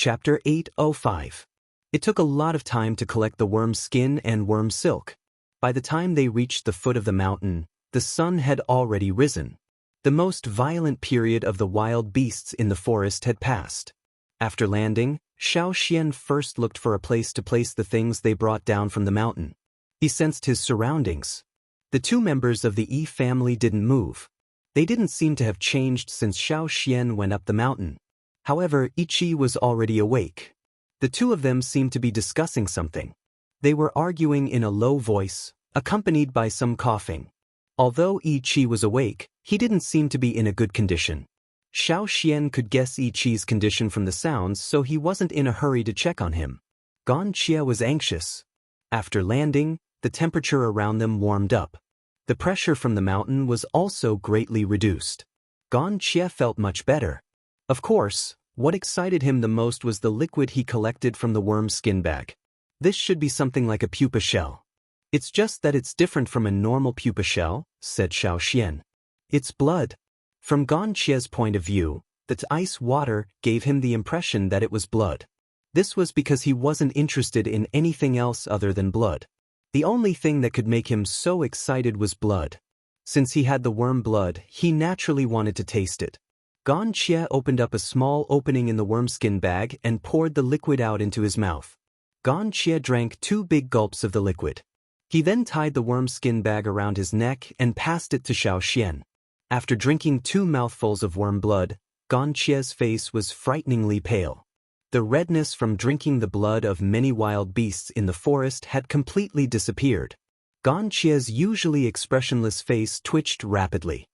Chapter 805. It took a lot of time to collect the worm skin and worm silk. By the time they reached the foot of the mountain, the sun had already risen. The most violent period of the wild beasts in the forest had passed. After landing, Xiao Xian first looked for a place to place the things they brought down from the mountain. He sensed his surroundings. The two members of the Yi family didn't move. They didn't seem to have changed since Xiao Xian went up the mountain. However, Ichi was already awake. The two of them seemed to be discussing something. They were arguing in a low voice, accompanied by some coughing. Although Ichi was awake, he didn't seem to be in a good condition. Xiao Xian could guess Ichi's condition from the sounds, so he wasn't in a hurry to check on him. Gong Xie was anxious. After landing, the temperature around them warmed up. The pressure from the mountain was also greatly reduced. Gong Xie felt much better. Of course, what excited him the most was the liquid he collected from the worm skin bag. This should be something like a pupa shell. It's just that it's different from a normal pupa shell, said Xiao Xian. It's blood. From Gong Xie's point of view, the ice water gave him the impression that it was blood. This was because he wasn't interested in anything else other than blood. The only thing that could make him so excited was blood. Since he had the worm blood, he naturally wanted to taste it. Gong Xie opened up a small opening in the wormskin bag and poured the liquid out into his mouth. Gong Xie drank 2 big gulps of the liquid. He then tied the wormskin bag around his neck and passed it to Xiao Xian. After drinking 2 mouthfuls of worm blood, Gong Xie's face was frighteningly pale. The redness from drinking the blood of many wild beasts in the forest had completely disappeared. Gong Xie's usually expressionless face twitched rapidly.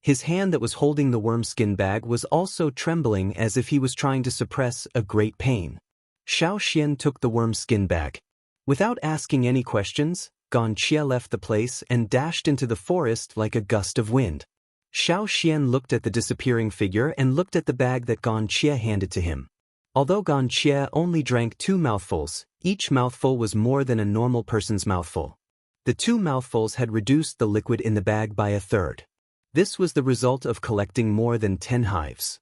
His hand that was holding the wormskin bag was also trembling as if he was trying to suppress a great pain. Xiao Xian took the wormskin bag. Without asking any questions, Gong Xie left the place and dashed into the forest like a gust of wind. Xiao Xian looked at the disappearing figure and looked at the bag that Gong Xie handed to him. Although Gong Xie only drank 2 mouthfuls, each mouthful was more than a normal person's mouthful. The 2 mouthfuls had reduced the liquid in the bag by 1/3. This was the result of collecting more than 10 hives.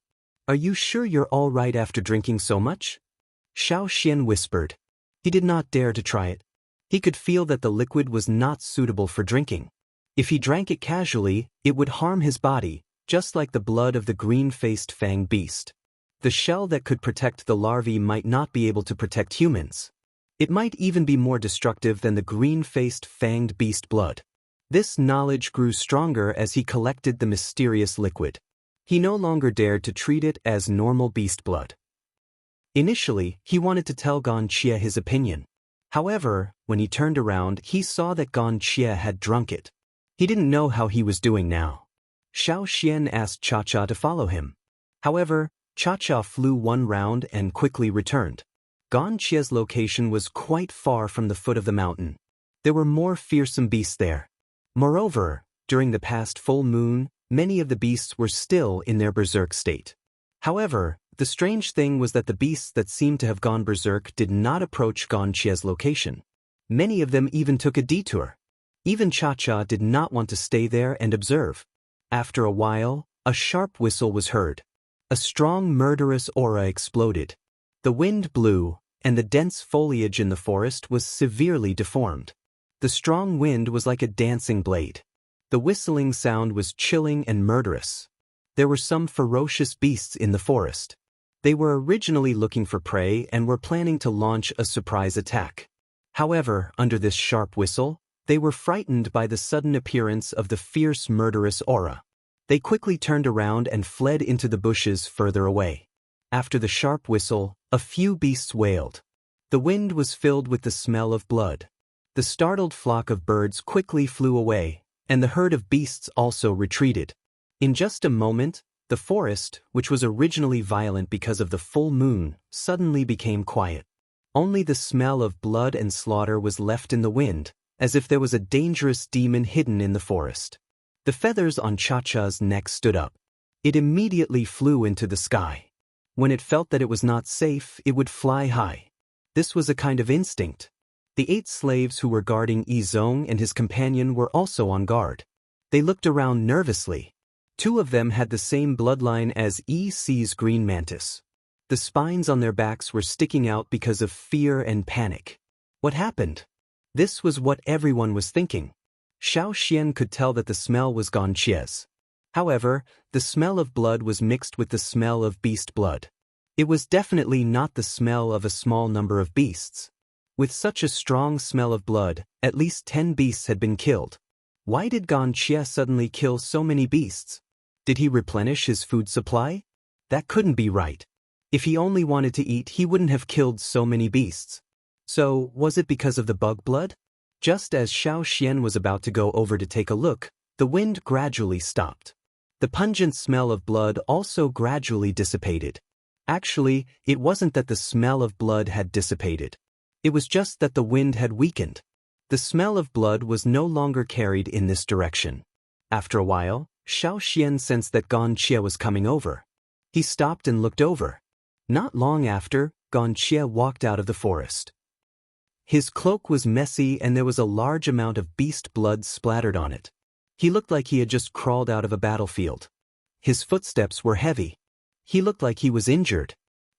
Are you sure you're all right after drinking so much? Xiao Xian whispered. He did not dare to try it. He could feel that the liquid was not suitable for drinking. If he drank it casually, it would harm his body, just like the blood of the green-faced fanged beast. The shell that could protect the larvae might not be able to protect humans. It might even be more destructive than the green-faced fanged beast blood. This knowledge grew stronger as he collected the mysterious liquid. He no longer dared to treat it as normal beast blood. Initially, he wanted to tell Gong Xie his opinion. However, when he turned around, he saw that Gong Xie had drunk it. He didn't know how he was doing now. Xiao Xian asked Cha-Cha to follow him. However, Cha-Cha flew 1 round and quickly returned. Gong Xie's location was quite far from the foot of the mountain. There were more fearsome beasts there. Moreover, during the past full moon, many of the beasts were still in their berserk state. However, the strange thing was that the beasts that seemed to have gone berserk did not approach Gong Xie's location. Many of them even took a detour. Even Cha-Cha did not want to stay there and observe. After a while, a sharp whistle was heard. A strong murderous aura exploded. The wind blew, and the dense foliage in the forest was severely deformed. The strong wind was like a dancing blade. The whistling sound was chilling and murderous. There were some ferocious beasts in the forest. They were originally looking for prey and were planning to launch a surprise attack. However, under this sharp whistle, they were frightened by the sudden appearance of the fierce murderous aura. They quickly turned around and fled into the bushes further away. After the sharp whistle, a few beasts wailed. The wind was filled with the smell of blood. The startled flock of birds quickly flew away, and the herd of beasts also retreated. In just a moment, the forest, which was originally violent because of the full moon, suddenly became quiet. Only the smell of blood and slaughter was left in the wind, as if there was a dangerous demon hidden in the forest. The feathers on Cha-Cha's neck stood up. It immediately flew into the sky. When it felt that it was not safe, it would fly high. This was a kind of instinct. The 8 slaves who were guarding Yi Zong and his companion were also on guard. They looked around nervously. 2 of them had the same bloodline as Yi Si's green mantis. The spines on their backs were sticking out because of fear and panic. What happened? This was what everyone was thinking. Xiao Xian could tell that the smell was Gan Xie's. However, the smell of blood was mixed with the smell of beast blood. It was definitely not the smell of a small number of beasts. With such a strong smell of blood, at least 10 beasts had been killed. Why did Gan Xie suddenly kill so many beasts? Did he replenish his food supply? That couldn't be right. If he only wanted to eat, he wouldn't have killed so many beasts. So, was it because of the bug blood? Just as Xiao Xian was about to go over to take a look, the wind gradually stopped. The pungent smell of blood also gradually dissipated. Actually, it wasn't that the smell of blood had dissipated. It was just that the wind had weakened. The smell of blood was no longer carried in this direction. After a while, Xiao Xian sensed that Gan Xie was coming over. He stopped and looked over. Not long after, Gan Xie walked out of the forest. His cloak was messy and there was a large amount of beast blood splattered on it. He looked like he had just crawled out of a battlefield. His footsteps were heavy. He looked like he was injured.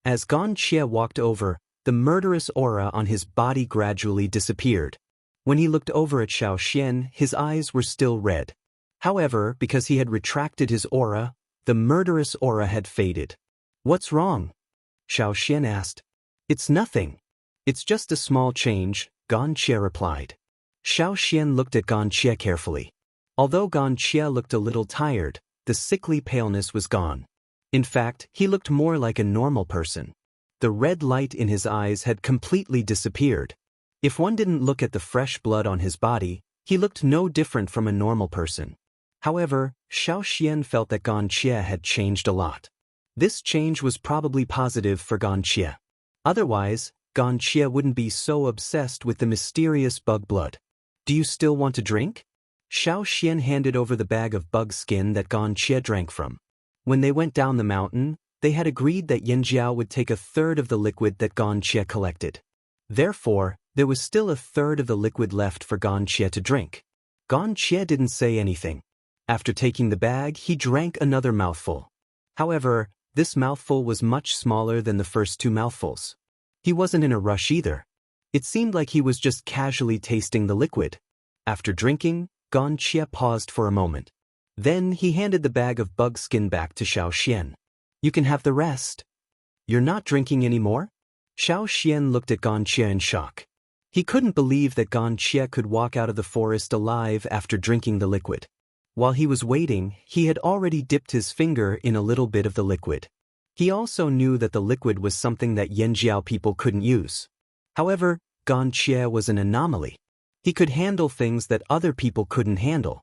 As Gan Xie walked over, the murderous aura on his body gradually disappeared. When he looked over at Xiao Xian, his eyes were still red. However, because he had retracted his aura, the murderous aura had faded. "What's wrong?" Xiao Xian asked. "It's nothing. It's just a small change," Gan Xie replied. Xiao Xian looked at Gan Xie carefully. Although Gan Xie looked a little tired, the sickly paleness was gone. In fact, he looked more like a normal person. The red light in his eyes had completely disappeared. If one didn't look at the fresh blood on his body, he looked no different from a normal person. However, Xiao Xian felt that Gan Xie had changed a lot. This change was probably positive for Gan Xie. Otherwise, Gan Xie wouldn't be so obsessed with the mysterious bug blood. "Do you still want to drink?" Xiao Xian handed over the bag of bug skin that Gan Xie drank from. When they went down the mountain, they had agreed that Yanjiao would take a third of the liquid that Gan Xie collected. Therefore, there was still a third of the liquid left for Gan Xie to drink. Gan Xie didn't say anything. After taking the bag, he drank another mouthful. However, this mouthful was much smaller than the first 2 mouthfuls. He wasn't in a rush either. It seemed like he was just casually tasting the liquid. After drinking, Gan Xie paused for a moment. Then he handed the bag of bug skin back to Xiao Xian. "You can have the rest." "You're not drinking anymore?" Xiao Xian looked at Gan Xie in shock. He couldn't believe that Gan Xie could walk out of the forest alive after drinking the liquid. While he was waiting, he had already dipped his finger in a little bit of the liquid. He also knew that the liquid was something that Yanjiao people couldn't use. However, Gan Xie was an anomaly. He could handle things that other people couldn't handle.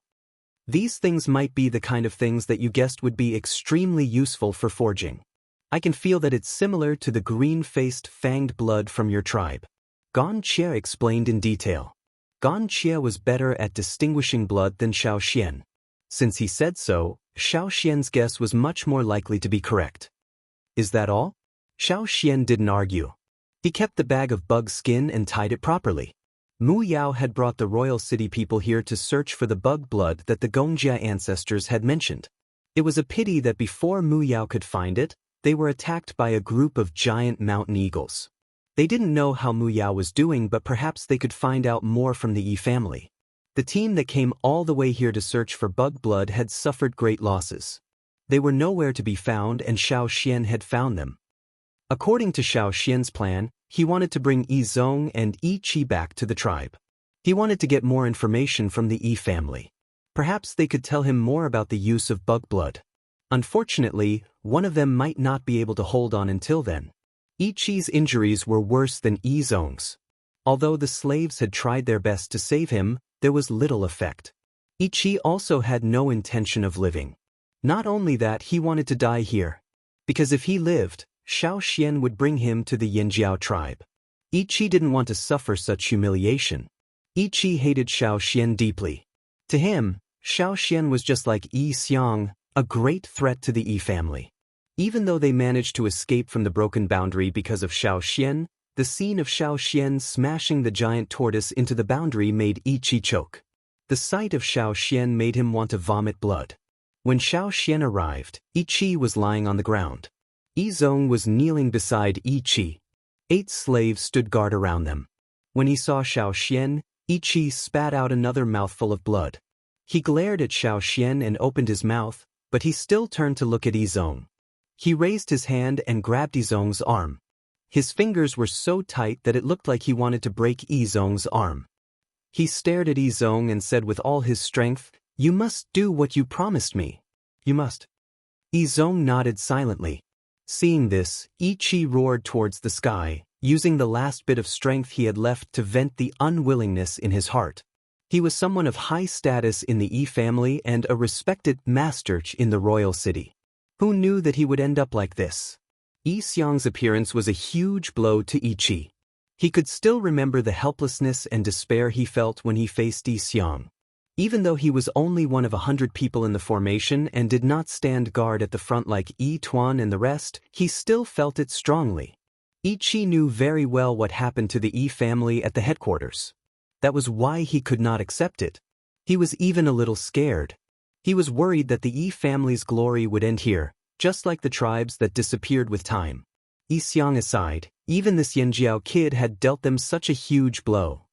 These things might be the kind of things that you guessed would be extremely useful for forging. "I can feel that it's similar to the green-faced fanged blood from your tribe," Gan Xie explained in detail. Gan Xie was better at distinguishing blood than Xiao Xian. Since he said so, Xiao Xian's guess was much more likely to be correct. "Is that all?" Xiao Xian didn't argue. He kept the bag of bug skin and tied it properly. Mu Yao had brought the royal city people here to search for the bug blood that the Gongjia ancestors had mentioned. It was a pity that before Mu Yao could find it, they were attacked by a group of giant mountain eagles. They didn't know how Mu Yao was doing, but perhaps they could find out more from the Yi family. The team that came all the way here to search for bug blood had suffered great losses. They were nowhere to be found and Xiao Xian had found them. According to Xiao Xian's plan, he wanted to bring Yi Zong and Yi Qi back to the tribe. He wanted to get more information from the Yi family. Perhaps they could tell him more about the use of bug blood. Unfortunately, one of them might not be able to hold on until then. Yi Qi's injuries were worse than Yi Zong's. Although the slaves had tried their best to save him, there was little effect. Yi Qi also had no intention of living. Not only that, he wanted to die here. Because if he lived, Xiao Xian would bring him to the Yanjiao tribe. Yi Qi didn't want to suffer such humiliation. Yi Qi hated Xiao Xian deeply. To him, Xiao Xian was just like Yi Xiang, a great threat to the Yi family. Even though they managed to escape from the broken boundary because of Xiao Xian, the scene of Xiao Xian smashing the giant tortoise into the boundary made Yi Qi choke. The sight of Xiao Xian made him want to vomit blood. When Xiao Xian arrived, Yi Qi was lying on the ground. Yizong was kneeling beside Yi Qi. 8 slaves stood guard around them. When he saw Xiao Xian, Yi Qi spat out another mouthful of blood. He glared at Xiao Xian and opened his mouth, but he still turned to look at Yizong. He raised his hand and grabbed Yizong's arm. His fingers were so tight that it looked like he wanted to break Yizong's arm. He stared at Yizong and said with all his strength, "You must do what you promised me. You must." Yizong nodded silently. Seeing this, Yi Qi roared towards the sky, using the last bit of strength he had left to vent the unwillingness in his heart. He was someone of high status in the Yi family and a respected master in the royal city. Who knew that he would end up like this? Yi Xiang's appearance was a huge blow to Yi Qi. He could still remember the helplessness and despair he felt when he faced Yi Xiang. Even though he was only one of 100 people in the formation and did not stand guard at the front like Yi Tuan and the rest, he still felt it strongly. Yi Qi knew very well what happened to the Yi family at the headquarters. That was why he could not accept it. He was even a little scared. He was worried that the Yi family's glory would end here, just like the tribes that disappeared with time. Yi Xiang aside, even this Yanjiao kid had dealt them such a huge blow.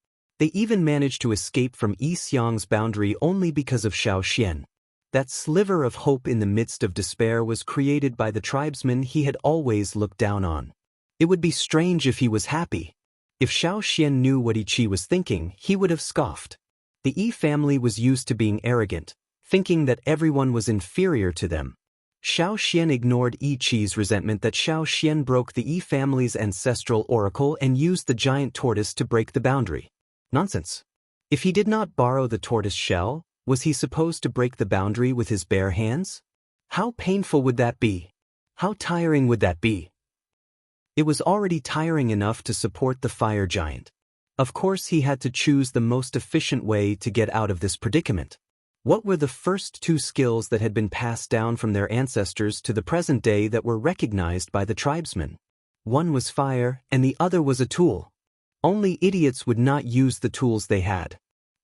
They even managed to escape from Yi Xiang's boundary only because of Xiao Xian. That sliver of hope in the midst of despair was created by the tribesmen he had always looked down on. It would be strange if he was happy. If Xiao Xian knew what Yi Qi was thinking, he would have scoffed. The Yi family was used to being arrogant, thinking that everyone was inferior to them. Xiao Xian ignored Yi Qi's resentment that Xiao Xian broke the Yi family's ancestral oracle and used the giant tortoise to break the boundary. Nonsense. If he did not borrow the tortoise shell, was he supposed to break the boundary with his bare hands? How painful would that be? How tiring would that be? It was already tiring enough to support the fire giant. Of course he had to choose the most efficient way to get out of this predicament. What were the first 2 skills that had been passed down from their ancestors to the present day that were recognized by the tribesmen? One was fire, and the other was a tool. Only idiots would not use the tools they had.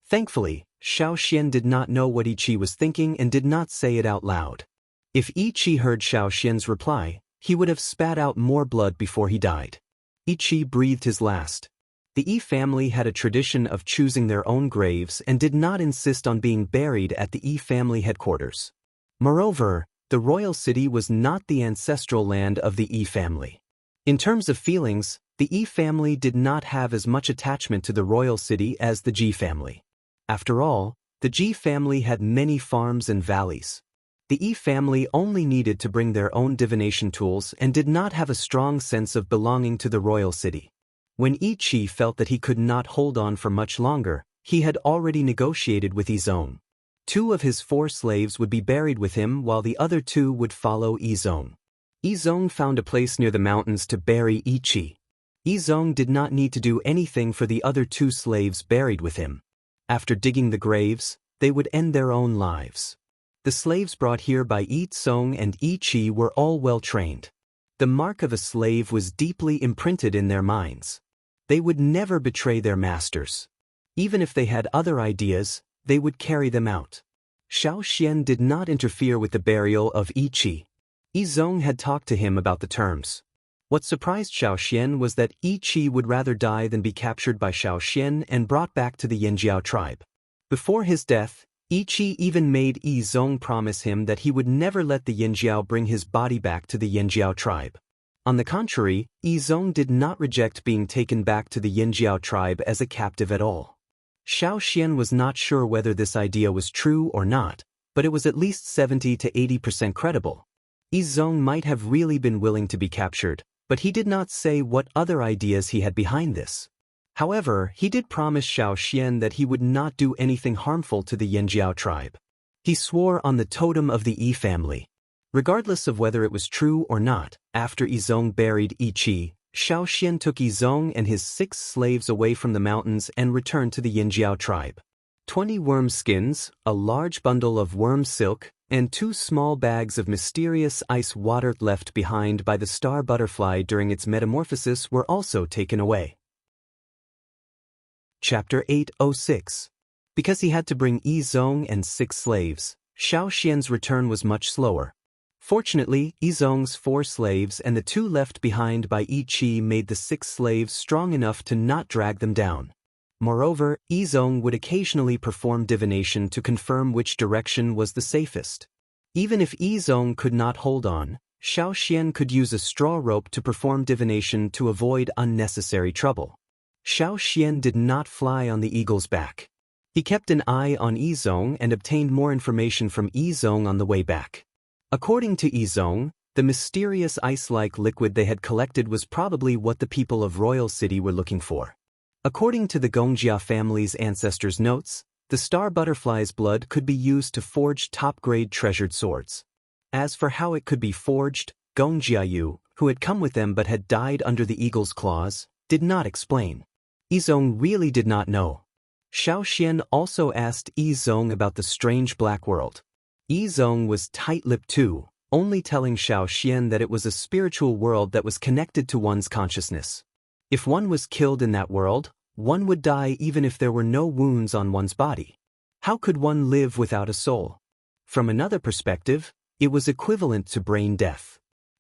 Thankfully, Xiao Xian did not know what Yi Qi was thinking and did not say it out loud. If Yi Qi heard Xiao Xian's reply, he would have spat out more blood before he died. Yi Qi breathed his last. The Yi family had a tradition of choosing their own graves and did not insist on being buried at the Yi family headquarters. Moreover, the royal city was not the ancestral land of the Yi family. In terms of feelings, the Yi family did not have as much attachment to the royal city as the Ji family. After all, the Ji family had many farms and valleys. The Yi family only needed to bring their own divination tools and did not have a strong sense of belonging to the royal city. When Yi Qi felt that he could not hold on for much longer, he had already negotiated with Yizong. 2 of his 4 slaves would be buried with him while the other 2 would follow Yizong. Yizong found a place near the mountains to bury Yi Qi. Yizong did not need to do anything for the other 2 slaves buried with him. After digging the graves, they would end their own lives. The slaves brought here by Yizong and Yi Qi were all well trained. The mark of a slave was deeply imprinted in their minds. They would never betray their masters. Even if they had other ideas, they would carry them out. Xiao Xian did not interfere with the burial of Yi Qi. Yizong had talked to him about the terms. What surprised Xiao Xian was that Yi Qi would rather die than be captured by Xiao Xian and brought back to the Yanjiao tribe. Before his death, Yi Qi even made Yizong promise him that he would never let the Yanjiao bring his body back to the Yanjiao tribe. On the contrary, Yizong did not reject being taken back to the Yanjiao tribe as a captive at all. Xiao Xian was not sure whether this idea was true or not, but it was at least 70 to 80% credible. Yizong might have really been willing to be captured, but he did not say what other ideas he had behind this. However, he did promise Xiao Xian that he would not do anything harmful to the Yanjiao tribe. He swore on the totem of the Yi family. Regardless of whether it was true or not, after Yizong buried Yi Qi, Xiao Xian took Yizong and his 6 slaves away from the mountains and returned to the Yanjiao tribe. 20 worm skins, a large bundle of worm silk, and 2 small bags of mysterious ice water left behind by the star butterfly during its metamorphosis were also taken away. Chapter 806. Because he had to bring Yizong and 6 slaves, Xiao Xian's return was much slower. Fortunately, Yizong's 4 slaves and the 2 left behind by Yi Qi made the 6 slaves strong enough to not drag them down. Moreover, Yizong would occasionally perform divination to confirm which direction was the safest. Even if Yizong could not hold on, Xiao Xian could use a straw rope to perform divination to avoid unnecessary trouble. Xiao Xian did not fly on the eagle's back. He kept an eye on Yizong and obtained more information from Yizong on the way back. According to Yizong, the mysterious ice-like liquid they had collected was probably what the people of Royal City were looking for. According to the Gongjia family's ancestors' notes, the star butterfly's blood could be used to forge top-grade treasured swords. As for how it could be forged, Gongjia Yu, who had come with them but had died under the eagle's claws, did not explain. Yizong really did not know. Xiao Xian also asked Yizong about the strange black world. Yizong was tight-lipped too, only telling Xiao Xian that it was a spiritual world that was connected to one's consciousness. If one was killed in that world, one would die even if there were no wounds on one's body. How could one live without a soul? From another perspective, it was equivalent to brain death.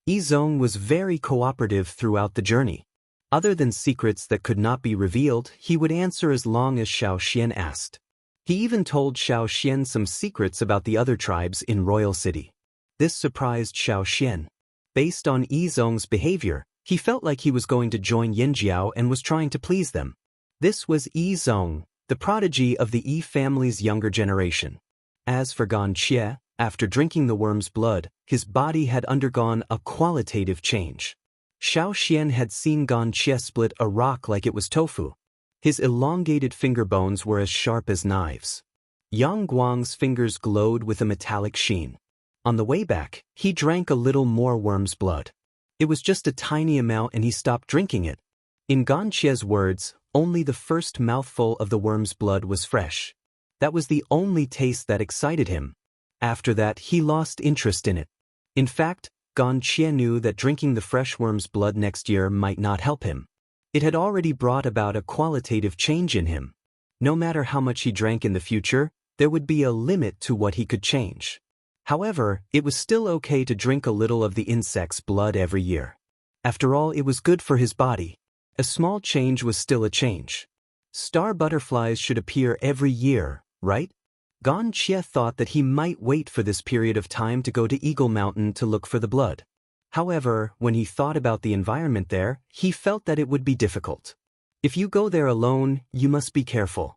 Yizong was very cooperative throughout the journey. Other than secrets that could not be revealed, he would answer as long as Xiao Xian asked. He even told Xiao Xian some secrets about the other tribes in Royal City. This surprised Xiao Xian. Based on Yizong's behavior, he felt like he was going to join Yinjiao and was trying to please them. This was Yizong, the prodigy of the Yi family's younger generation. As for Gan Xie, after drinking the worm's blood, his body had undergone a qualitative change. Xiao Xian had seen Gan Xie split a rock like it was tofu. His elongated finger bones were as sharp as knives. Yang Guang's fingers glowed with a metallic sheen. On the way back, he drank a little more worm's blood. It was just a tiny amount and he stopped drinking it. In Gan Xie's words, only the first mouthful of the worm's blood was fresh. That was the only taste that excited him. After that, he lost interest in it. In fact, Gan Xie knew that drinking the fresh worm's blood next year might not help him. It had already brought about a qualitative change in him. No matter how much he drank in the future, there would be a limit to what he could change. However, it was still okay to drink a little of the insect's blood every year. After all, it was good for his body. A small change was still a change. Star butterflies should appear every year, right? Gan Xie thought that he might wait for this period of time to go to Eagle Mountain to look for the blood. However, when he thought about the environment there, he felt that it would be difficult. If you go there alone, you must be careful.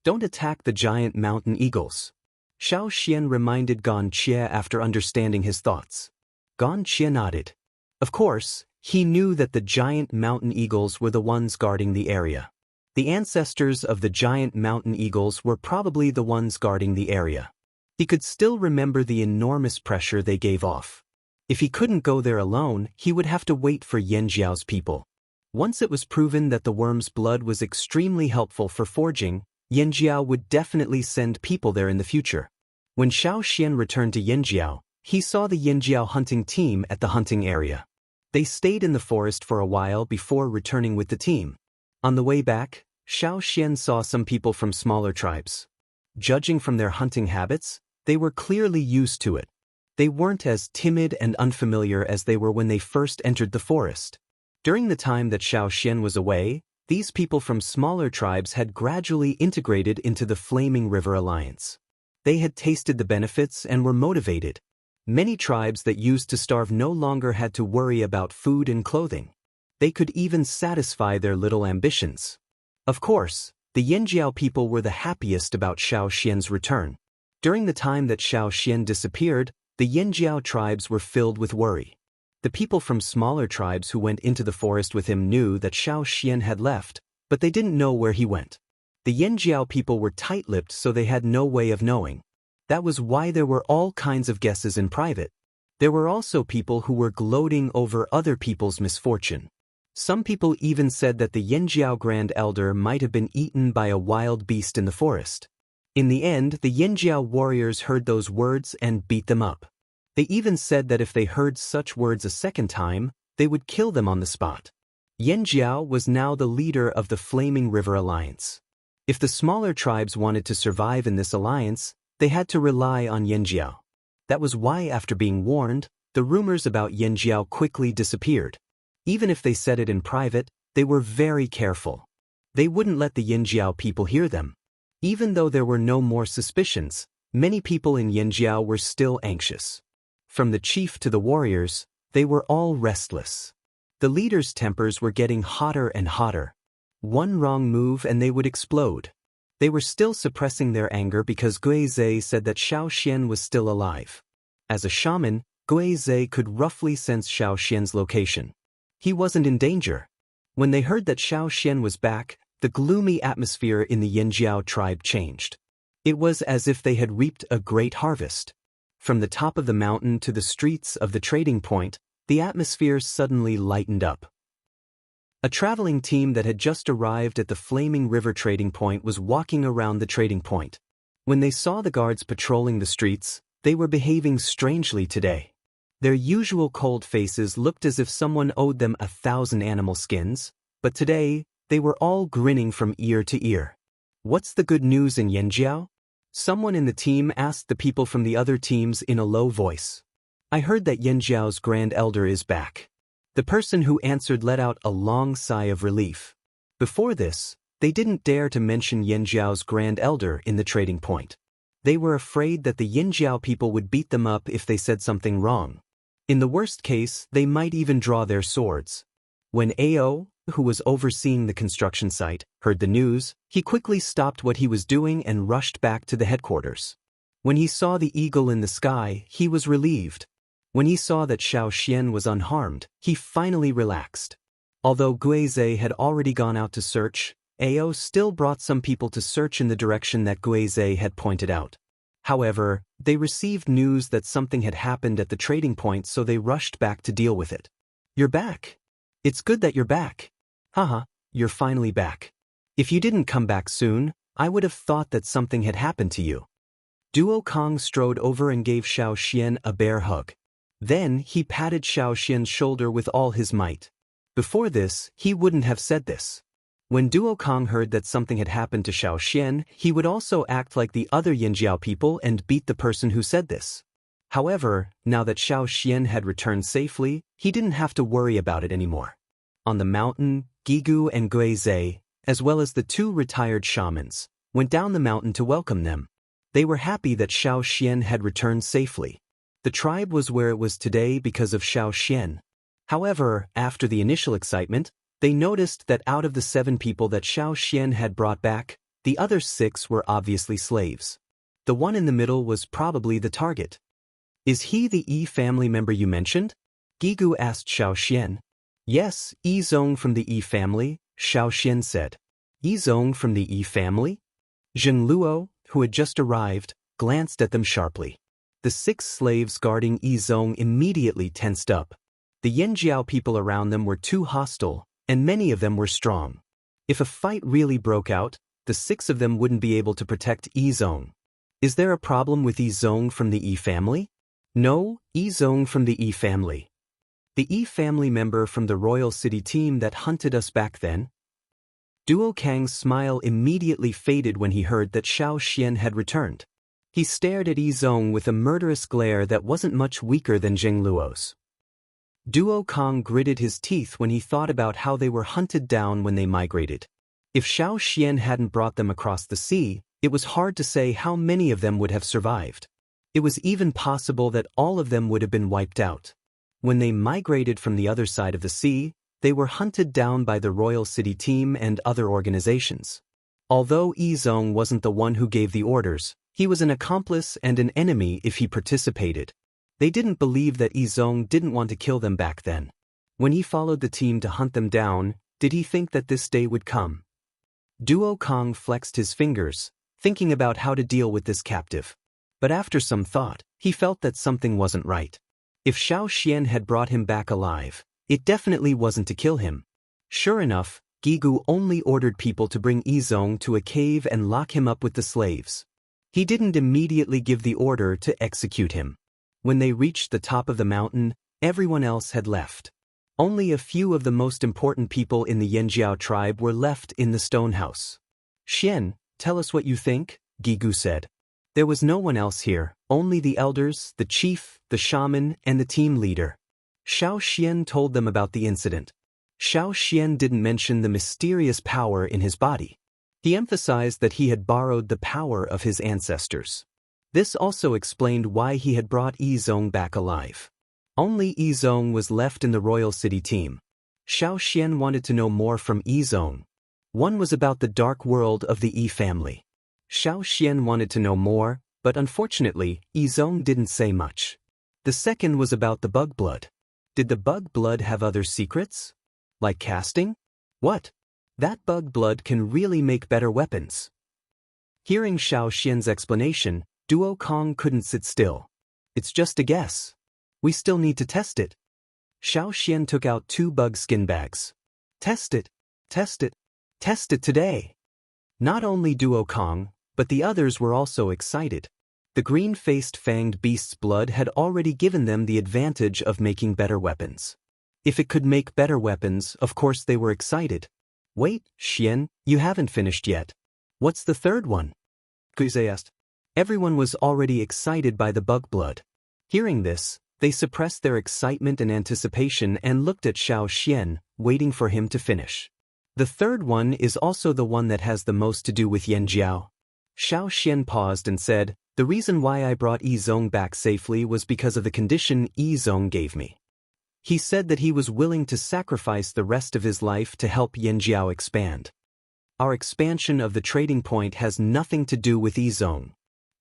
Don't attack the giant mountain eagles. Xiao Xian reminded Gan Xie after understanding his thoughts. Gan Xie nodded. Of course, he knew that the giant mountain eagles were the ones guarding the area. The ancestors of the giant mountain eagles were probably the ones guarding the area. He could still remember the enormous pressure they gave off. If he couldn't go there alone, he would have to wait for Yanjiao's people. Once it was proven that the worm's blood was extremely helpful for forging, Yanjiao would definitely send people there in the future. When Xiao Xian returned to Yanjiao, he saw the Yanjiao hunting team at the hunting area. They stayed in the forest for a while before returning with the team. On the way back, Xiao Xian saw some people from smaller tribes. Judging from their hunting habits, they were clearly used to it. They weren't as timid and unfamiliar as they were when they first entered the forest. During the time that Xiao Xian was away, these people from smaller tribes had gradually integrated into the Flaming River Alliance. They had tasted the benefits and were motivated. Many tribes that used to starve no longer had to worry about food and clothing. They could even satisfy their little ambitions. Of course, the Yanjiao people were the happiest about Xiao Xian's return. During the time that Xiao Xian disappeared, the Yanjiao tribes were filled with worry. The people from smaller tribes who went into the forest with him knew that Xiao Xian had left, but they didn't know where he went. The Yanjiao people were tight-lipped, so they had no way of knowing. That was why there were all kinds of guesses in private. There were also people who were gloating over other people's misfortune. Some people even said that the Yanjiao Grand Elder might have been eaten by a wild beast in the forest. In the end, the Yanjiao warriors heard those words and beat them up. They even said that if they heard such words a second time, they would kill them on the spot. Yanjiao was now the leader of the Flaming River Alliance. If the smaller tribes wanted to survive in this alliance, they had to rely on Yanjiao. That was why, after being warned, the rumors about Yanjiao quickly disappeared. Even if they said it in private, they were very careful. They wouldn't let the Yanjiao people hear them. Even though there were no more suspicions, many people in Yanjiao were still anxious. From the chief to the warriors, they were all restless. The leaders' tempers were getting hotter and hotter. One wrong move and they would explode. They were still suppressing their anger because Guizhe said that Xiao Xian was still alive. As a shaman, Guizhe could roughly sense Xiao Xian's location. He wasn't in danger. When they heard that Xiao Xian was back, the gloomy atmosphere in the Yanjiao tribe changed. It was as if they had reaped a great harvest. From the top of the mountain to the streets of the trading point, the atmosphere suddenly lightened up. A traveling team that had just arrived at the Flaming River trading point was walking around the trading point. When they saw the guards patrolling the streets, they were behaving strangely today. Their usual cold faces looked as if someone owed them 1,000 animal skins, but today, they were all grinning from ear to ear. "What's the good news in Yanjiao?" Someone in the team asked the people from the other teams in a low voice. "I heard that Yanjiao's Grand Elder is back." The person who answered let out a long sigh of relief. Before this, they didn't dare to mention Yanjiao's Grand Elder in the trading point. They were afraid that the Yanjiao people would beat them up if they said something wrong. In the worst case, they might even draw their swords. When Ao, who was overseeing the construction site, heard the news, he quickly stopped what he was doing and rushed back to the headquarters. When he saw the eagle in the sky, he was relieved. When he saw that Xiao Xian was unharmed, he finally relaxed. Although Guizhe had already gone out to search, Ao still brought some people to search in the direction that Guizhe had pointed out. However, they received news that something had happened at the trading point, so they rushed back to deal with it. "You're back. It's good that you're back. Haha, you're finally back. If you didn't come back soon, I would have thought that something had happened to you." Duo Kong strode over and gave Xiao Xian a bear hug. Then he patted Xiao Xian's shoulder with all his might. Before this, he wouldn't have said this. When Duo Kong heard that something had happened to Xiao Xian, he would also act like the other Yanjiao people and beat the person who said this. However, now that Xiao Xian had returned safely, he didn't have to worry about it anymore. On the mountain, Gigu and Guizhe, as well as the 2 retired shamans, went down the mountain to welcome them. They were happy that Xiao Xian had returned safely. The tribe was where it was today because of Xiao Xian. However, after the initial excitement, they noticed that out of the 7 people that Xiao Xian had brought back, the other 6 were obviously slaves. The one in the middle was probably the target. "Is he the Yi family member you mentioned?" Gigu asked Xiao Xian. "Yes, Yi Zong from the Yi family," Xiao Xian said. "Yi Zong from the Yi family?" Zheng Luo, who had just arrived, glanced at them sharply. The 6 slaves guarding Yi Zong immediately tensed up. The Yanjiao people around them were too hostile, and many of them were strong. If a fight really broke out, the 6 of them wouldn't be able to protect Yi Zong. "Is there a problem with Yi Zong from the Yi family?" "No, Yi Zong from the Yi family. The Yi family member from the royal city team that hunted us back then." Duo Kang's smile immediately faded when he heard that Xiao Xian had returned. He stared at Yi Zong with a murderous glare that wasn't much weaker than Zheng Luo's. Duo Kong gritted his teeth when he thought about how they were hunted down when they migrated. If Xiao Xian hadn't brought them across the sea, it was hard to say how many of them would have survived. It was even possible that all of them would have been wiped out. When they migrated from the other side of the sea, they were hunted down by the royal city team and other organizations. Although Yi Zong wasn't the one who gave the orders, he was an accomplice and an enemy if he participated. They didn't believe that Yi Zong didn't want to kill them back then. When he followed the team to hunt them down, did he think that this day would come? Duo Kong flexed his fingers, thinking about how to deal with this captive. But after some thought, he felt that something wasn't right. If Xiao Xian had brought him back alive, it definitely wasn't to kill him. Sure enough, Gigu only ordered people to bring Yi Zong to a cave and lock him up with the slaves. He didn't immediately give the order to execute him. When they reached the top of the mountain, everyone else had left. Only a few of the most important people in the Yanjiao tribe were left in the stone house. "Xian, tell us what you think," Gigu said. There was no one else here, only the elders, the chief, the shaman, and the team leader. Xiao Xian told them about the incident. Xiao Xian didn't mention the mysterious power in his body. He emphasized that he had borrowed the power of his ancestors. This also explained why he had brought Yizong back alive. Only Yizong was left in the royal city team. Xiao Xian wanted to know more from Yizong. One was about the dark world of the Yi family. Xiao Xian wanted to know more, but unfortunately, Yizong didn't say much. The second was about the bug blood. Did the bug blood have other secrets? Like casting? What? That bug blood can really make better weapons. Hearing Xiao Xian's explanation, Duo Kong couldn't sit still. It's just a guess. We still need to test it. Xiao Xian took out 2 bug skin bags. Test it. Test it. Test it today. Not only Duo Kong, but the others were also excited. The green-faced fanged beast's blood had already given them the advantage of making better weapons. If it could make better weapons, of course they were excited. Wait, Xian, you haven't finished yet. What's the third one? Guizhe asked. Everyone was already excited by the bug blood. Hearing this, they suppressed their excitement and anticipation and looked at Xiao Xian, waiting for him to finish. The third one is also the one that has the most to do with Yanjiao. Xiao Xian paused and said, the reason why I brought Yizong back safely was because of the condition Yizong gave me. He said that he was willing to sacrifice the rest of his life to help Yanjiao expand. Our expansion of the trading point has nothing to do with Yizong.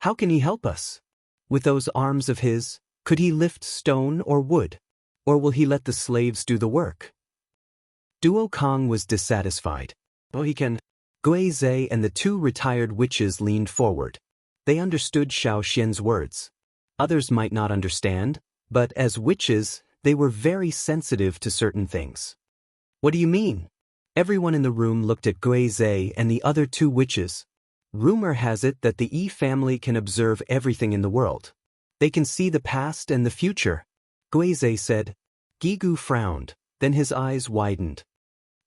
How can he help us? With those arms of his, could he lift stone or wood? Or will he let the slaves do the work? Duo Kong was dissatisfied. Oh, he can. Guizhe and the 2 retired witches leaned forward. They understood Xiao Xian's words. Others might not understand, but as witches, they were very sensitive to certain things. What do you mean? Everyone in the room looked at Guizhe and the other 2 witches. Rumor has it that the Yi family can observe everything in the world. They can see the past and the future. Guizhe said. Gigu frowned, then his eyes widened.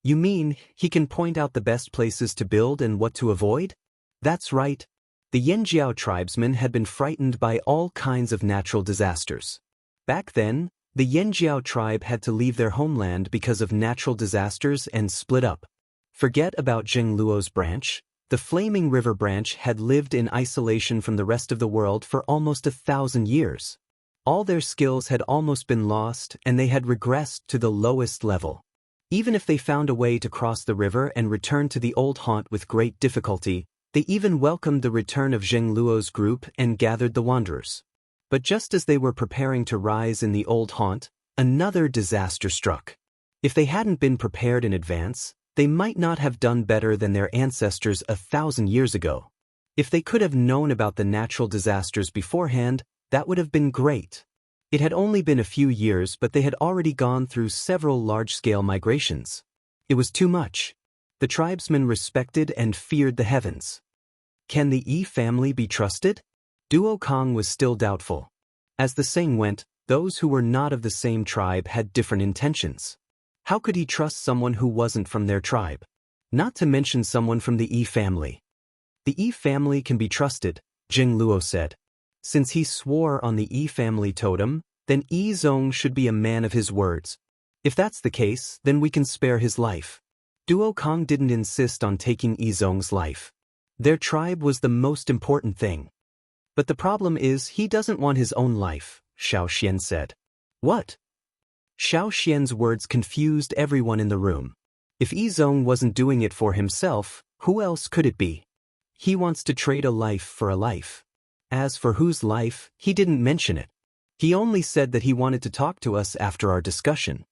You mean, he can point out the best places to build and what to avoid? That's right. The Yanjiao tribesmen had been frightened by all kinds of natural disasters. Back then, the Yanjiao tribe had to leave their homeland because of natural disasters and split up. Forget about Zhengluo's branch. The Flaming River branch had lived in isolation from the rest of the world for almost 1,000 years. All their skills had almost been lost and they had regressed to the lowest level. Even if they found a way to cross the river and return to the old haunt with great difficulty, they even welcomed the return of Zhengluo's group and gathered the wanderers. But just as they were preparing to rise in the old haunt, another disaster struck. If they hadn't been prepared in advance, they might not have done better than their ancestors 1,000 years ago. If they could have known about the natural disasters beforehand, that would have been great. It had only been a few years, but they had already gone through several large-scale migrations. It was too much. The tribesmen respected and feared the heavens. Can the Yi family be trusted? Duo Kong was still doubtful. As the saying went, those who were not of the same tribe had different intentions. How could he trust someone who wasn't from their tribe? Not to mention someone from the Yi family. The Yi family can be trusted, Zhengluo said. Since he swore on the Yi family totem, then Yizong should be a man of his words. If that's the case, then we can spare his life. Duo Kong didn't insist on taking Yizong's life. Their tribe was the most important thing. But the problem is he doesn't want his own life, Xiao Xian said. What? Xiao Xian's words confused everyone in the room. If Yizong wasn't doing it for himself, who else could it be? He wants to trade a life for a life. As for whose life, he didn't mention it. He only said that he wanted to talk to us after our discussion.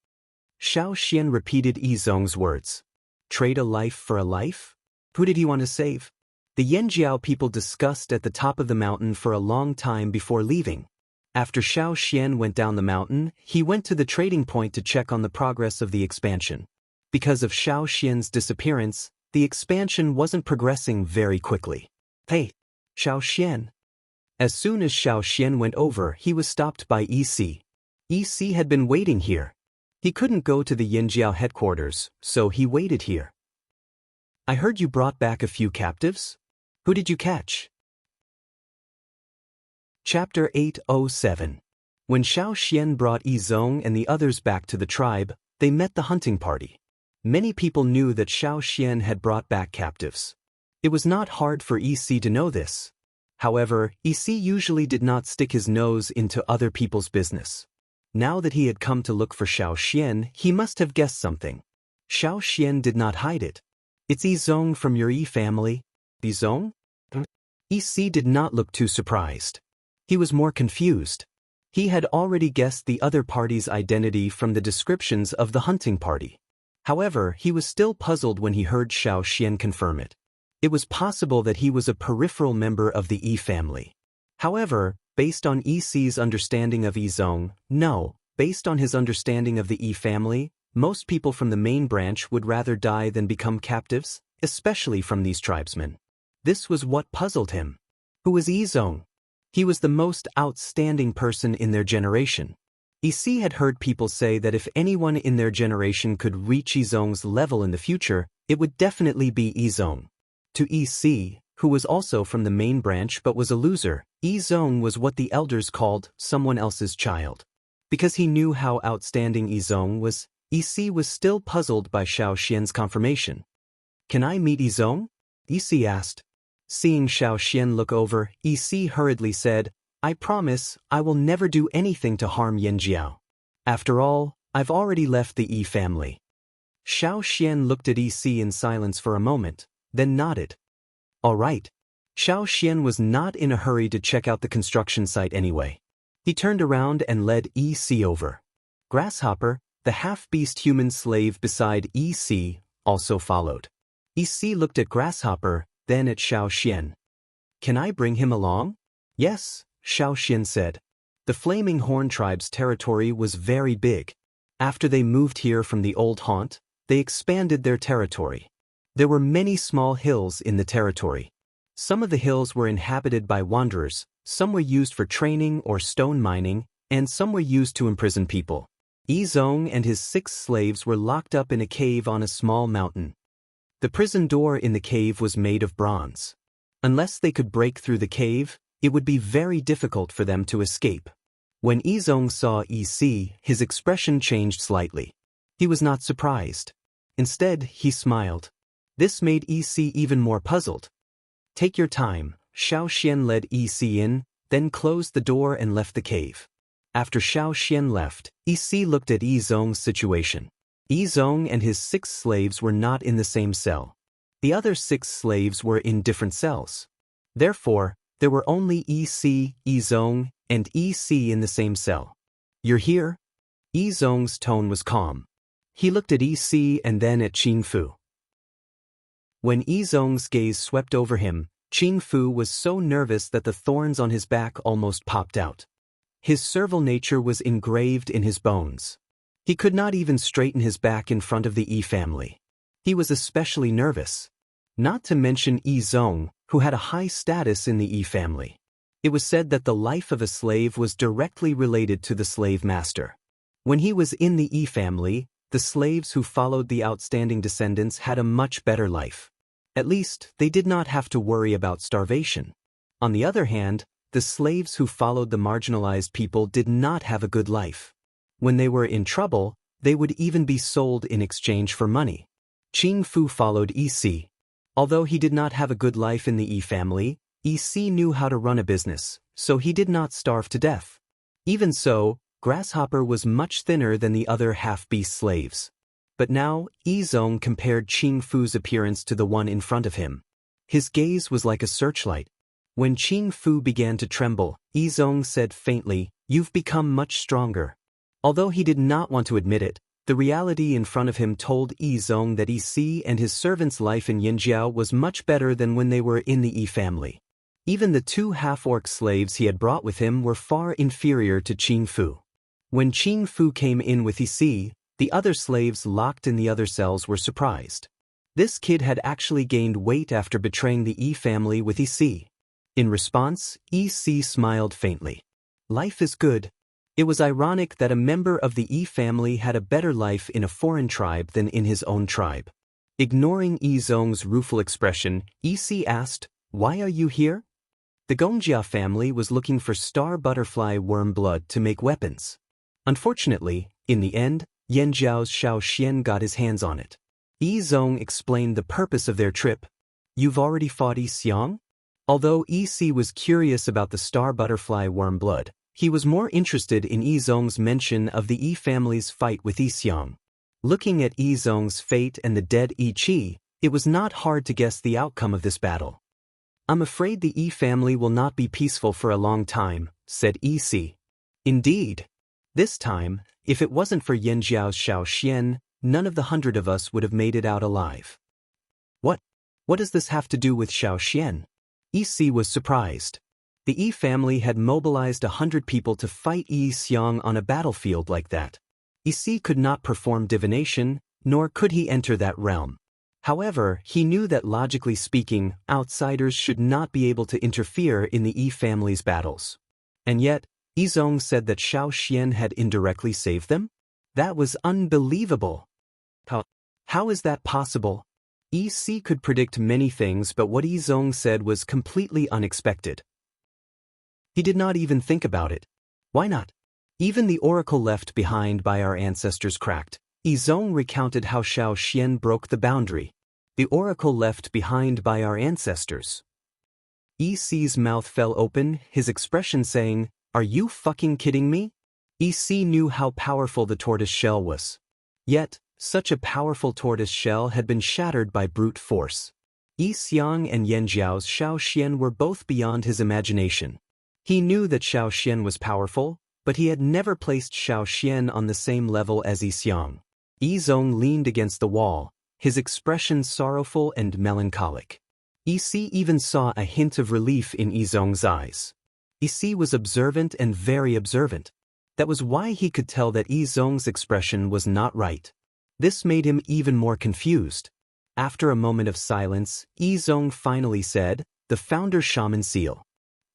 Xiao Xian repeated Yizong's words. Trade a life for a life? Who did he want to save? The Yanjiao people discussed at the top of the mountain for a long time before leaving. After Xiao Xian went down the mountain, he went to the trading point to check on the progress of the expansion. Because of Xiao Xian's disappearance, the expansion wasn't progressing very quickly. Hey, Xiao Xian. As soon as Xiao Xian went over, he was stopped by EC. EC had been waiting here. He couldn't go to the Yanjiao headquarters, so he waited here. I heard you brought back a few captives? Who did you catch? Chapter 807. When Xiao Xian brought Yizong and the others back to the tribe, they met the hunting party. Many people knew that Xiao Xian had brought back captives. It was not hard for EC to know this. However, EC usually did not stick his nose into other people's business. Now that he had come to look for Xiao Xian, he must have guessed something. Xiao Xian did not hide it. "It's Yizong from your Yi family." "Yizong?" EC did not look too surprised. He was more confused. He had already guessed the other party's identity from the descriptions of the hunting party. However, he was still puzzled when he heard Xiao Xian confirm it. It was possible that he was a peripheral member of the Yi family. However, based on EC's understanding of Yizong, no, based on his understanding of the Yi family, most people from the main branch would rather die than become captives, especially from these tribesmen. This was what puzzled him. Who was Yizong? He was the most outstanding person in their generation. EC had heard people say that if anyone in their generation could reach Yizong's level in the future, it would definitely be Yizong. To EC, who was also from the main branch but was a loser, Yizong was what the elders called someone else's child. Because he knew how outstanding Yizong was, EC was still puzzled by Xiao Xian's confirmation. "Can I meet Yizong?" EC asked. Seeing Xiao Xian look over, EC hurriedly said, "I promise, I will never do anything to harm Yanjiao. After all, I've already left the Yi family." Xiao Xian looked at EC in silence for a moment, then nodded. "All right." Xiao Xian was not in a hurry to check out the construction site anyway. He turned around and led EC over. Grasshopper, the half-beast human slave beside EC, also followed. EC looked at Grasshopper, then at Xiao Xian. "Can I bring him along?" "Yes," Xiao Xian said. The Flaming Horn tribe's territory was very big. After they moved here from the old haunt, they expanded their territory. There were many small hills in the territory. Some of the hills were inhabited by wanderers, some were used for training or stone mining, and some were used to imprison people. Yizong and his 6 slaves were locked up in a cave on a small mountain. The prison door in the cave was made of bronze. Unless they could break through the cave, it would be very difficult for them to escape. When Yizong saw EC, his expression changed slightly. He was not surprised. Instead, he smiled. This made EC even more puzzled. "Take your time," Xiao Xian led EC in, then closed the door and left the cave. After Xiao Xian left, EC looked at Yizong's situation. Yizong and his 6 slaves were not in the same cell. The other 6 slaves were in different cells. Therefore, there were only EC, Yizong, and EC in the same cell. "You're here?" Yizong's tone was calm. He looked at EC and then at Qing Fu. When Yizong's gaze swept over him, Qing Fu was so nervous that the thorns on his back almost popped out. His servile nature was engraved in his bones. He could not even straighten his back in front of the Yi family. He was especially nervous. Not to mention Yizong, who had a high status in the Yi family. It was said that the life of a slave was directly related to the slave master. When he was in the Yi family, the slaves who followed the outstanding descendants had a much better life. At least, they did not have to worry about starvation. On the other hand, the slaves who followed the marginalized people did not have a good life. When they were in trouble, they would even be sold in exchange for money. Qing Fu followed EC. Although he did not have a good life in the Yi family, EC knew how to run a business, so he did not starve to death. Even so, Grasshopper was much thinner than the other half-beast slaves. But now, Yizong compared Qing Fu's appearance to the one in front of him. His gaze was like a searchlight. When Qing Fu began to tremble, Yizong said faintly, "You've become much stronger." Although he did not want to admit it, the reality in front of him told Yizong that EC and his servant's life in Yanjiao was much better than when they were in the Yi family. Even the 2 half-orc slaves he had brought with him were far inferior to Qing Fu. When Qing Fu came in with EC, the other slaves locked in the other cells were surprised. This kid had actually gained weight after betraying the Yi family with EC. In response, EC smiled faintly. "Life is good." It was ironic that a member of the Yi family had a better life in a foreign tribe than in his own tribe. Ignoring Yizong's rueful expression, EC asked, "Why are you here?" The Gongjia family was looking for star butterfly worm blood to make weapons. Unfortunately, in the end, Yan Zhao's Xiao Xian got his hands on it. Yi Zong explained the purpose of their trip. You've already fought Yi Xiang? Although Yi Si was curious about the star butterfly worm blood, he was more interested in Yi Zong's mention of the Yi family's fight with Yi Xiang. Looking at Yi Zong's fate and the dead Yi Qi, it was not hard to guess the outcome of this battle. I'm afraid the Yi family will not be peaceful for a long time, said Yi Si. Indeed. This time, if it wasn't for Yan Zhao's Xiao Xian, none of the 100 of us would have made it out alive. What does this have to do with Xiao Xian? Yi Si was surprised. The Yi family had mobilized 100 people to fight Yi Xiang on a battlefield like that. Yi Si could not perform divination, nor could he enter that realm. However, he knew that logically speaking, outsiders should not be able to interfere in the Yi family's battles. And yet, Yi Zong said that Xiao Xian had indirectly saved them? That was unbelievable. How is that possible? Yi Si could predict many things, but what Yi Zong said was completely unexpected. He did not even think about it. Why not? Even the oracle left behind by our ancestors cracked. Yi Zong recounted how Xiao Xian broke the boundary. The oracle left behind by our ancestors. Yi Si's mouth fell open, his expression saying, "Are you fucking kidding me?" Yi Si knew how powerful the tortoise shell was. Yet, such a powerful tortoise shell had been shattered by brute force. Yi Xiang and Yan Zhao's Xiao Xian were both beyond his imagination. He knew that Xiao Xian was powerful, but he had never placed Xiao Xian on the same level as Yi Xiang. Yi Zong leaned against the wall, his expression sorrowful and melancholic. Yi Si even saw a hint of relief in Yi Zong's eyes. Yi Si was observant and very observant. That was why he could tell that Yi Zong's expression was not right. This made him even more confused. After a moment of silence, Yi Zong finally said, "The founder shaman seal."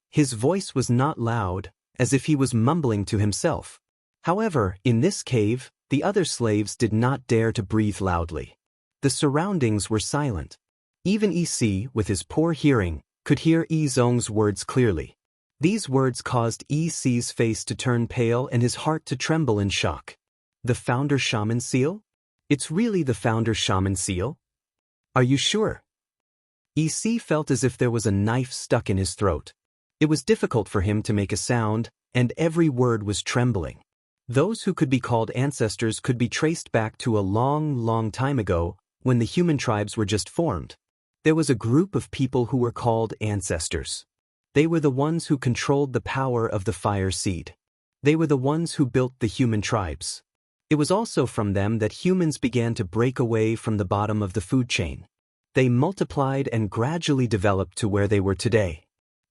His voice was not loud, as if he was mumbling to himself. However, in this cave, the other slaves did not dare to breathe loudly. The surroundings were silent. Even Yi Si, with his poor hearing, could hear Yi Zong's words clearly. These words caused Yi Si's face to turn pale and his heart to tremble in shock. The founder shaman seal? It's really the founder shaman seal? Are you sure? Yi Si felt as if there was a knife stuck in his throat. It was difficult for him to make a sound, and every word was trembling. Those who could be called ancestors could be traced back to a long, long time ago, when the human tribes were just formed. There was a group of people who were called ancestors. They were the ones who controlled the power of the fire seed. They were the ones who built the human tribes. It was also from them that humans began to break away from the bottom of the food chain. They multiplied and gradually developed to where they were today.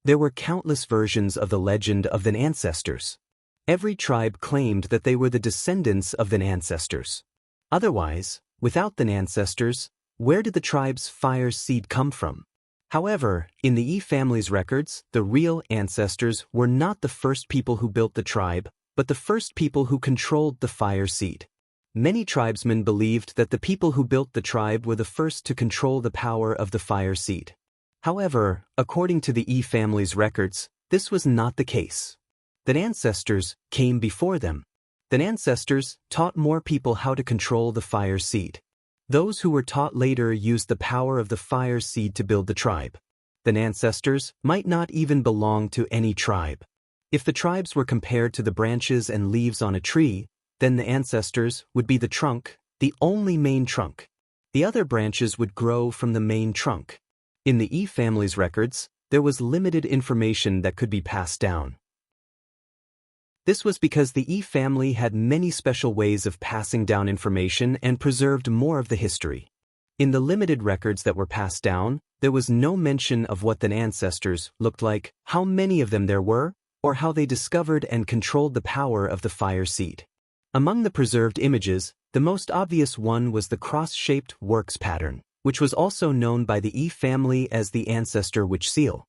There were countless versions of the legend of the ancestors. Every tribe claimed that they were the descendants of the ancestors. Otherwise, without the ancestors, where did the tribe's fire seed come from? However, in the Yi family's records, the real ancestors were not the first people who built the tribe, but the first people who controlled the fire seed. Many tribesmen believed that the people who built the tribe were the first to control the power of the fire seed. However, according to the Yi family's records, this was not the case. The ancestors came before them. The ancestors taught more people how to control the fire seed. Those who were taught later used the power of the fire seed to build the tribe. The ancestors might not even belong to any tribe. If the tribes were compared to the branches and leaves on a tree, then the ancestors would be the trunk, the only main trunk. The other branches would grow from the main trunk. In the Yi family's records, there was limited information that could be passed down. This was because the Yi family had many special ways of passing down information and preserved more of the history. In the limited records that were passed down, there was no mention of what the ancestors looked like, how many of them there were, or how they discovered and controlled the power of the fire seed. Among the preserved images, the most obvious one was the cross-shaped works pattern, which was also known by the Yi family as the ancestor witch seal.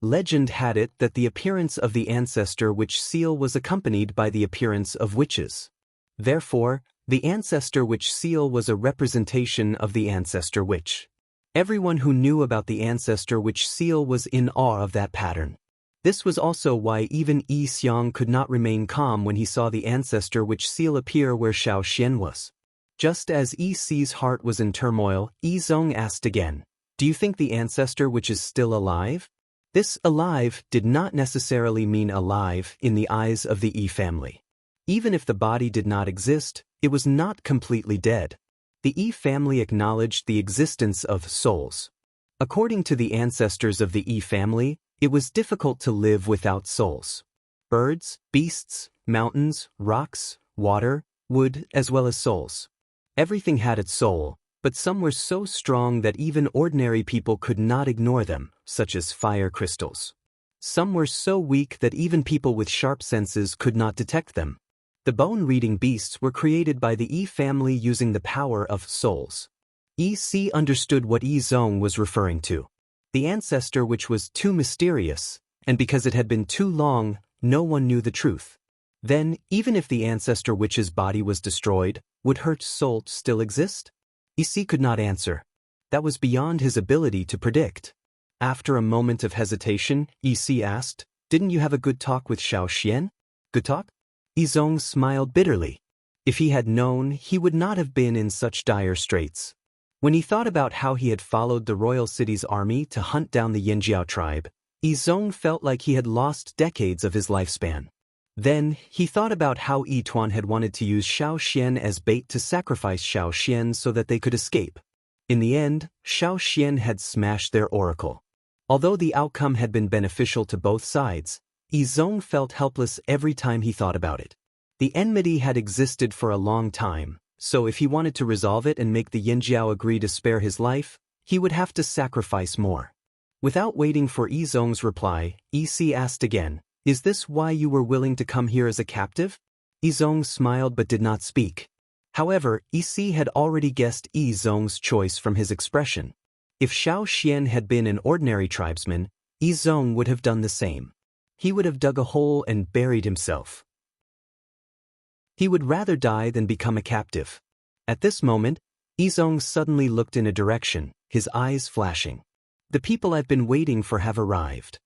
Legend had it that the appearance of the ancestor witch seal was accompanied by the appearance of witches. Therefore, the ancestor witch seal was a representation of the ancestor witch. Everyone who knew about the ancestor witch seal was in awe of that pattern. This was also why even Yi Xiong could not remain calm when he saw the ancestor witch seal appear where Xiao Xian was. Just as Yi Si's heart was in turmoil, Yi Zong asked again, "Do you think the ancestor witch is still alive?" This alive did not necessarily mean alive in the eyes of the Yi family. Even if the body did not exist, it was not completely dead. The Yi family acknowledged the existence of souls. According to the ancestors of the Yi family, it was difficult to live without souls. Birds, beasts, mountains, rocks, water, wood, as well as souls. Everything had its soul, but some were so strong that even ordinary people could not ignore them, such as fire crystals. Some were so weak that even people with sharp senses could not detect them. The bone-reading beasts were created by the Yi family using the power of souls. Yi Si understood what Yi Zong was referring to. The ancestor which was too mysterious, and because it had been too long, no one knew the truth. Then, even if the ancestor witch's body was destroyed, would her soul still exist? Yi Si could not answer. That was beyond his ability to predict. After a moment of hesitation, Yi Si asked, "Didn't you have a good talk with Xiao Xian?" "Good talk?" Yi Zong smiled bitterly. If he had known, he would not have been in such dire straits. When he thought about how he had followed the royal city's army to hunt down the Yanjiao tribe, Yi Zong felt like he had lost decades of his lifespan. Then, he thought about how Yi Tuan had wanted to use Xiao Xian as bait to sacrifice Xiao Xian so that they could escape. In the end, Xiao Xian had smashed their oracle. Although the outcome had been beneficial to both sides, Yi Zong felt helpless every time he thought about it. The enmity had existed for a long time, so if he wanted to resolve it and make the Yanjiao agree to spare his life, he would have to sacrifice more. Without waiting for Yi Zong's reply, Yi Si asked again, "Is this why you were willing to come here as a captive?" Yi Zong smiled but did not speak. However, Yi Si had already guessed Yi Zong's choice from his expression. If Xiao Xian had been an ordinary tribesman, Yi Zong would have done the same. He would have dug a hole and buried himself. He would rather die than become a captive. At this moment, Yi Zong suddenly looked in a direction, his eyes flashing. "The people I've been waiting for have arrived."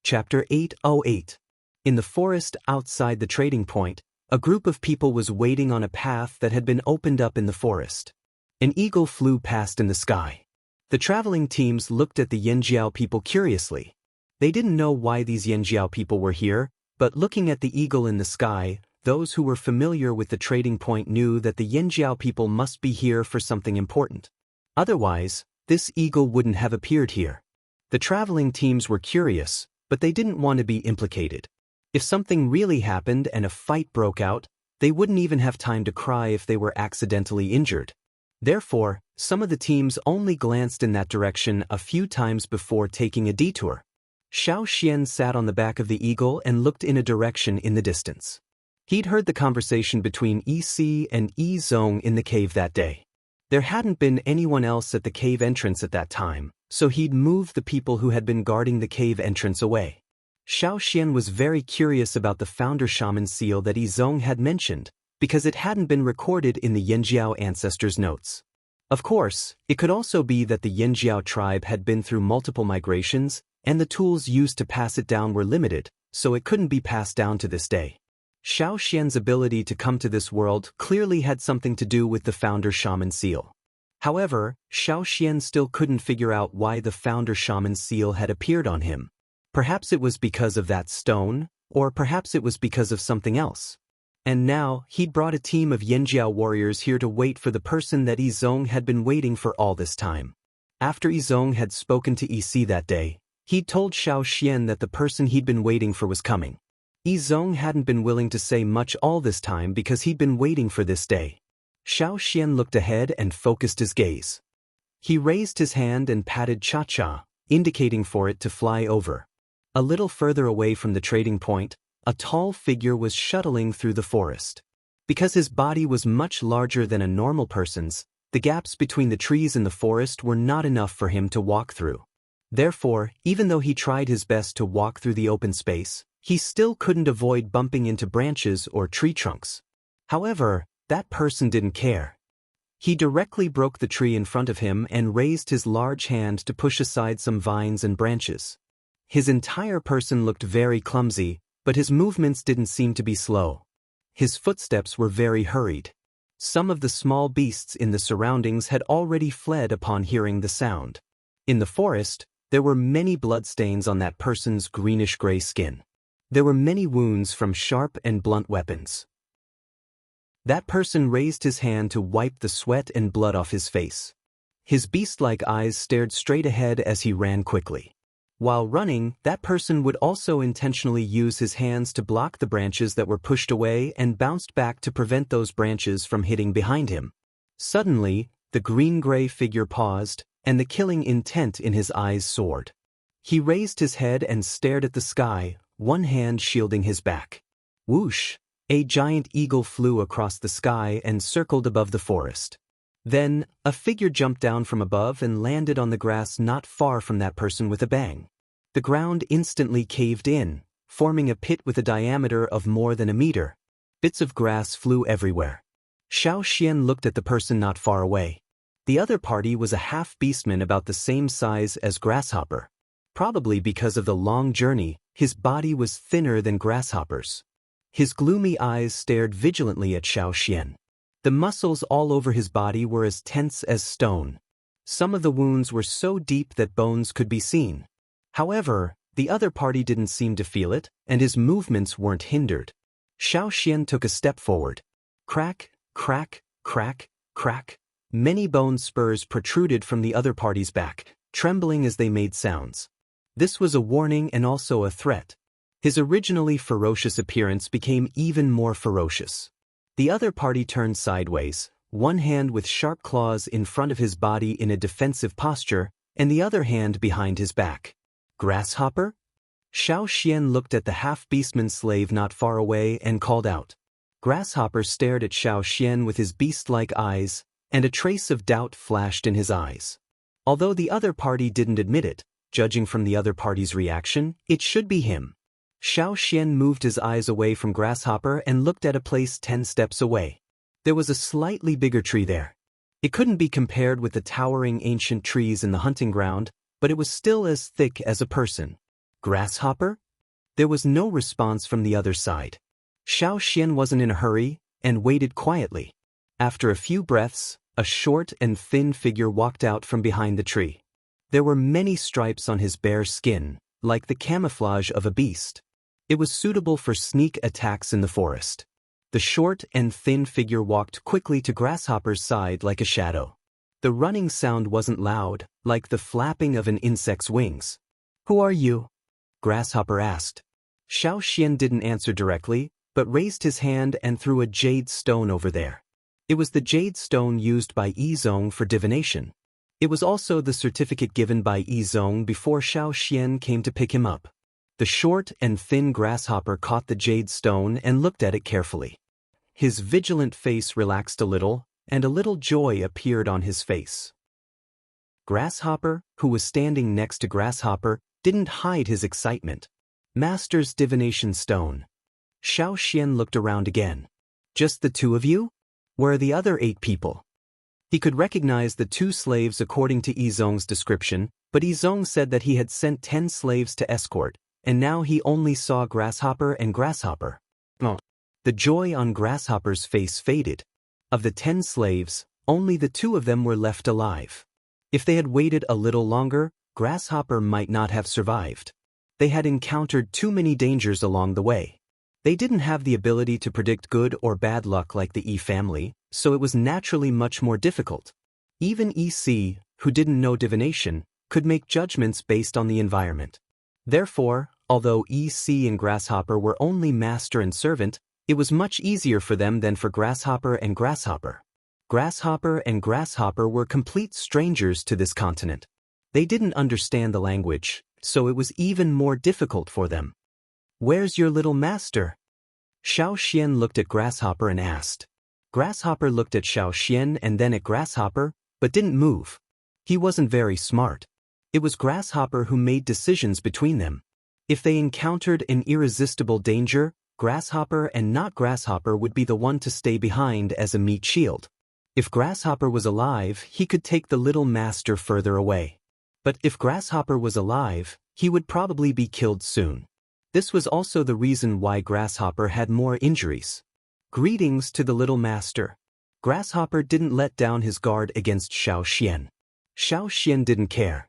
Chapter 808. In the forest outside the trading point, a group of people was waiting on a path that had been opened up in the forest. An eagle flew past in the sky. The traveling teams looked at the Yanjiao people curiously. They didn't know why these Yanjiao people were here, but looking at the eagle in the sky, those who were familiar with the trading point knew that the Yanjiao people must be here for something important. Otherwise, this eagle wouldn't have appeared here. The traveling teams were curious, but they didn't want to be implicated. If something really happened and a fight broke out, they wouldn't even have time to cry if they were accidentally injured. Therefore, some of the teams only glanced in that direction a few times before taking a detour. Xiao Xian sat on the back of the eagle and looked in a direction in the distance. He'd heard the conversation between Yi Si and Yi Zong in the cave that day. There hadn't been anyone else at the cave entrance at that time, so he'd moved the people who had been guarding the cave entrance away. Xiao Xian was very curious about the founder shaman seal that Yi Zong had mentioned, because it hadn't been recorded in the Yanjiao ancestors' notes. Of course, it could also be that the Yanjiao tribe had been through multiple migrations, and the tools used to pass it down were limited, so it couldn't be passed down to this day. Xiao Xian's ability to come to this world clearly had something to do with the founder shaman seal. However, Xiao Xian still couldn't figure out why the founder shaman seal had appeared on him. Perhaps it was because of that stone, or perhaps it was because of something else. And now, he'd brought a team of Yanjiao warriors here to wait for the person that Yi Zong had been waiting for all this time. After Yi Zong had spoken to Yi Si that day, he'd told Xiao Xian that the person he'd been waiting for was coming. Yi Zong hadn't been willing to say much all this time because he'd been waiting for this day. Xiao Xian looked ahead and focused his gaze. He raised his hand and patted Cha-Cha, indicating for it to fly over. A little further away from the trading point, a tall figure was shuttling through the forest. Because his body was much larger than a normal person's, the gaps between the trees in the forest were not enough for him to walk through. Therefore, even though he tried his best to walk through the open space, he still couldn't avoid bumping into branches or tree trunks. However, that person didn't care. He directly broke the tree in front of him and raised his large hand to push aside some vines and branches. His entire person looked very clumsy, but his movements didn't seem to be slow. His footsteps were very hurried. Some of the small beasts in the surroundings had already fled upon hearing the sound. In the forest, there were many bloodstains on that person's greenish-gray skin. There were many wounds from sharp and blunt weapons. That person raised his hand to wipe the sweat and blood off his face. His beast-like eyes stared straight ahead as he ran quickly. While running, that person would also intentionally use his hands to block the branches that were pushed away and bounced back to prevent those branches from hitting behind him. Suddenly, the green-gray figure paused, and the killing intent in his eyes soared. He raised his head and stared at the sky, one hand shielding his back. Whoosh! A giant eagle flew across the sky and circled above the forest. Then, a figure jumped down from above and landed on the grass not far from that person with a bang. The ground instantly caved in, forming a pit with a diameter of more than a meter. Bits of grass flew everywhere. Xiao Xian looked at the person not far away. The other party was a half-beastman about the same size as Grasshopper. Probably because of the long journey, his body was thinner than Grasshopper's. His gloomy eyes stared vigilantly at Xiao Xian. The muscles all over his body were as tense as stone. Some of the wounds were so deep that bones could be seen. However, the other party didn't seem to feel it, and his movements weren't hindered. Xiao Xian took a step forward. Crack, crack, crack, crack. Many bone spurs protruded from the other party's back, trembling as they made sounds. This was a warning and also a threat. His originally ferocious appearance became even more ferocious. The other party turned sideways, one hand with sharp claws in front of his body in a defensive posture, and the other hand behind his back. Grasshopper? Xiao Xian looked at the half-beastman slave not far away and called out. Grasshopper stared at Xiao Xian with his beast-like eyes, and a trace of doubt flashed in his eyes. Although the other party didn't admit it, judging from the other party's reaction, it should be him. Xiao Xian moved his eyes away from Grasshopper and looked at a place 10 steps away. There was a slightly bigger tree there. It couldn't be compared with the towering ancient trees in the hunting ground, but it was still as thick as a person. Grasshopper? There was no response from the other side. Xiao Xian wasn't in a hurry, and waited quietly. After a few breaths, a short and thin figure walked out from behind the tree. There were many stripes on his bare skin, like the camouflage of a beast. It was suitable for sneak attacks in the forest. The short and thin figure walked quickly to Grasshopper's side like a shadow. The running sound wasn't loud, like the flapping of an insect's wings. "Who are you?" Grasshopper asked. Xiao Xian didn't answer directly, but raised his hand and threw a jade stone over there. It was the jade stone used by Yizong for divination. It was also the certificate given by Yizong before Xiao Xian came to pick him up. The short and thin Grasshopper caught the jade stone and looked at it carefully. His vigilant face relaxed a little, and a little joy appeared on his face. Grasshopper, who was standing next to Grasshopper, didn't hide his excitement. Master's divination stone. Xiao Xian looked around again. Just the two of you? Where are the other 8 people? He could recognize the 2 slaves according to Yizong's description, but Yizong said that he had sent 10 slaves to escort, and now he only saw Grasshopper and Grasshopper. Oh. The joy on Grasshopper's face faded. Of the 10 slaves, only the 2 of them were left alive. If they had waited a little longer, Grasshopper might not have survived. They had encountered too many dangers along the way. They didn't have the ability to predict good or bad luck like the Yi family, so it was naturally much more difficult. Even EC, who didn't know divination, could make judgments based on the environment. Therefore, although EC and Grasshopper were only master and servant, it was much easier for them than for Grasshopper and Grasshopper. Grasshopper and Grasshopper were complete strangers to this continent. They didn't understand the language, so it was even more difficult for them. "Where's your little master?" Xiao Xian looked at Grasshopper and asked. Grasshopper looked at Xiao Xian and then at Grasshopper, but didn't move. He wasn't very smart. It was Grasshopper who made decisions between them. If they encountered an irresistible danger, Grasshopper and not Grasshopper would be the one to stay behind as a meat shield. If Grasshopper was alive, he could take the little master further away. But if Grasshopper was alive, he would probably be killed soon. This was also the reason why Grasshopper had more injuries. Greetings to the little master. Grasshopper didn't let down his guard against Xiao Xian. Xiao Xian didn't care.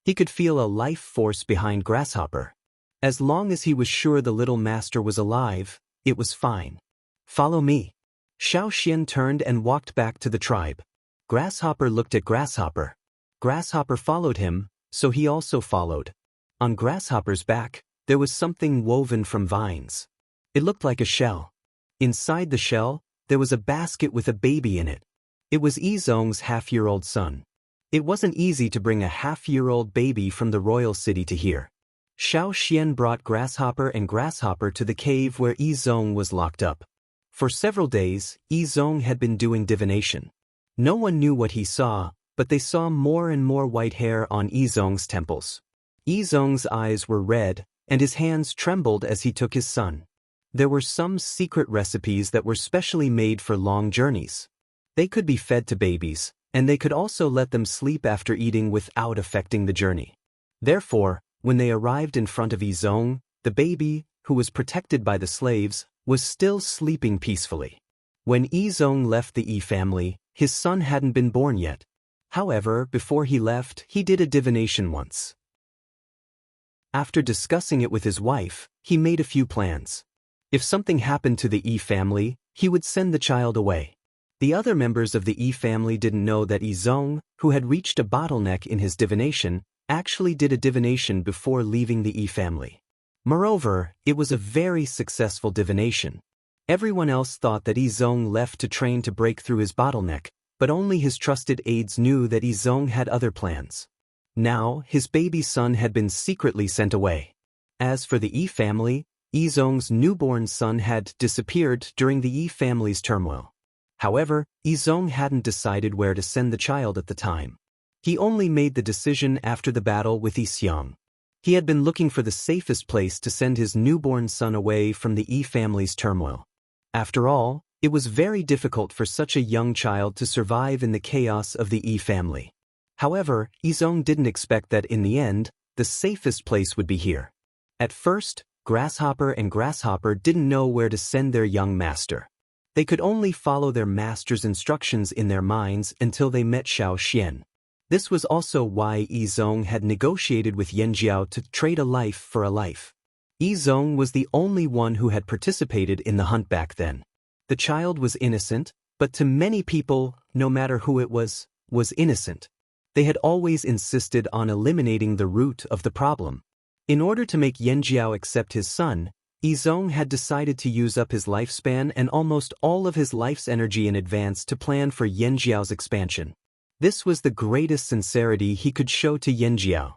He could feel a life force behind Grasshopper. As long as he was sure the little master was alive, it was fine. Follow me. Xiao Xian turned and walked back to the tribe. Grasshopper looked at Grasshopper. Grasshopper followed him, so he also followed. On Grasshopper's back, there was something woven from vines. It looked like a shell. Inside the shell, there was a basket with a baby in it. It was Yizong's half-year-old son. It wasn't easy to bring a half-year-old baby from the royal city to here. Xiao Xian brought Grasshopper and Grasshopper to the cave where Yizong was locked up. For several days, Yizong had been doing divination. No one knew what he saw, but they saw more and more white hair on Yizong's temples. Yizong's eyes were red, and his hands trembled as he took his son. There were some secret recipes that were specially made for long journeys. They could be fed to babies, and they could also let them sleep after eating without affecting the journey. Therefore, when they arrived in front of Yizong, the baby, who was protected by the slaves, was still sleeping peacefully. When Yizong left the Yi family, his son hadn't been born yet. However, before he left, he did a divination once. After discussing it with his wife, he made a few plans. If something happened to the Yi family, he would send the child away. The other members of the Yi family didn't know that Yizong, who had reached a bottleneck in his divination, actually did a divination before leaving the Yi family. Moreover, it was a very successful divination. Everyone else thought that Yizong left to train to break through his bottleneck, but only his trusted aides knew that Yizong had other plans. Now, his baby son had been secretly sent away. As for the Yi family, Yizong's newborn son had disappeared during the Yi family's turmoil. However, Yizong hadn't decided where to send the child at the time. He only made the decision after the battle with Yixiang. He had been looking for the safest place to send his newborn son away from the Yi family's turmoil. After all, it was very difficult for such a young child to survive in the chaos of the Yi family. However, Yizong didn't expect that in the end, the safest place would be here. At first, Grasshopper and Grasshopper didn't know where to send their young master. They could only follow their master's instructions in their minds until they met Xiao Xian. This was also why Yizong had negotiated with Yanjiao to trade a life for a life. Yizong was the only one who had participated in the hunt back then. The child was innocent, but to many people, no matter who it was innocent. They had always insisted on eliminating the root of the problem. In order to make Yanjiao accept his son, Yizong had decided to use up his lifespan and almost all of his life's energy in advance to plan for Yanjiao's expansion. This was the greatest sincerity he could show to Yanjiao.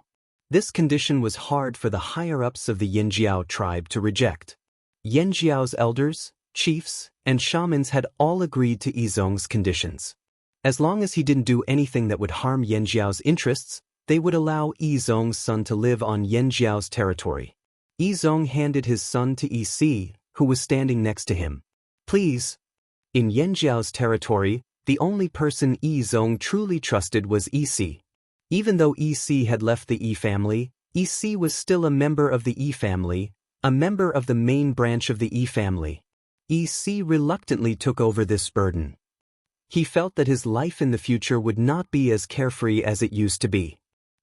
This condition was hard for the higher-ups of the Yanjiao tribe to reject. Yanjiao's elders, chiefs, and shamans had all agreed to Yizong's conditions. As long as he didn't do anything that would harm Yanjiao's interests, they would allow Yizong's son to live on Yanjiao's territory. Yizong handed his son to Yi, who was standing next to him. Please. In Yanjiao's territory, the only person Yizong truly trusted was Yi. Even though Yi had left the Yi family, Yi was still a member of the Yi family, a member of the main branch of the Yi family. Yi reluctantly took over this burden. He felt that his life in the future would not be as carefree as it used to be.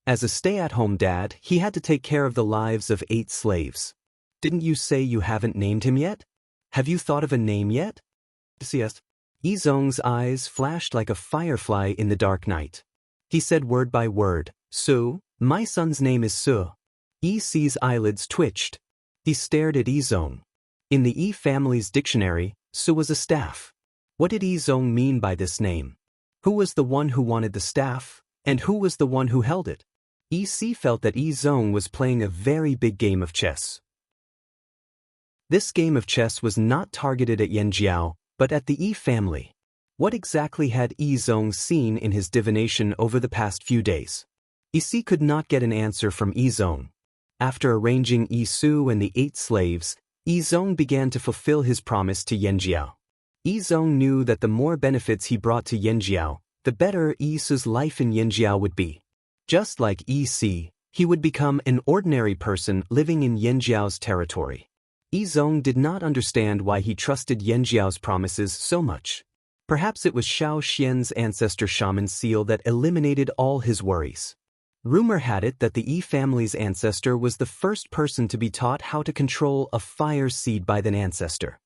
As a stay-at-home dad, he had to take care of the lives of 8 slaves. Didn't you say you haven't named him yet? Have you thought of a name yet? Yes. Yizong's eyes flashed like a firefly in the dark night. He said word by word, Su, my son's name is Su. Yi's eyelids twitched. He stared at Yizong. In the Yi family's dictionary, Su was a staff. What did Yizong mean by this name? Who was the one who wanted the staff, and who was the one who held it? Yi felt that Yizong was playing a very big game of chess. This game of chess was not targeted at Yanjiao, but at the Yi family. What exactly had Yizong seen in his divination over the past few days? Yi could not get an answer from Yizong. After arranging Yi and the 8 slaves, Yizong began to fulfill his promise to Yanjiao. Yizong knew that the more benefits he brought to Yanjiao, the better Yisu's life in Yanjiao would be. Just like Yi, he would become an ordinary person living in Yanjiao's territory. Yizong did not understand why he trusted Yanjiao's promises so much. Perhaps it was Xiao Xian's ancestor shaman seal that eliminated all his worries. Rumor had it that the Yi family's ancestor was the first person to be taught how to control a fire seed by an ancestor.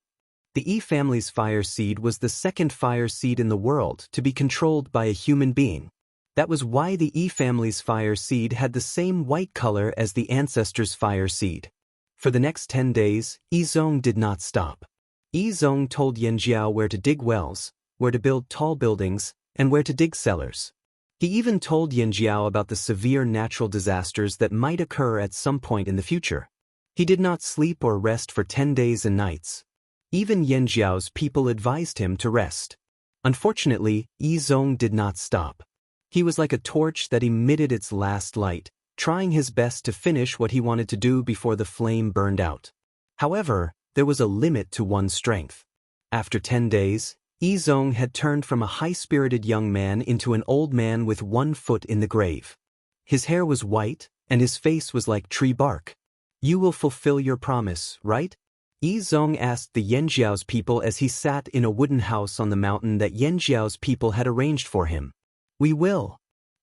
The Yi family's fire seed was the second fire seed in the world to be controlled by a human being. That was why the Yi family's fire seed had the same white color as the ancestor's fire seed. For the next 10 days, Yizong did not stop. Yizong told Yanjiao where to dig wells, where to build tall buildings, and where to dig cellars. He even told Yanjiao about the severe natural disasters that might occur at some point in the future. He did not sleep or rest for 10 days and nights. Even Yanjiao's people advised him to rest. Unfortunately, Yizong did not stop. He was like a torch that emitted its last light, trying his best to finish what he wanted to do before the flame burned out. However, there was a limit to one's strength. After 10 days, Yizong had turned from a high-spirited young man into an old man with one foot in the grave. His hair was white, and his face was like tree bark. "You will fulfill your promise, right?" Yizong asked the Yanjiao's people as he sat in a wooden house on the mountain that Yanjiao's people had arranged for him. "We will."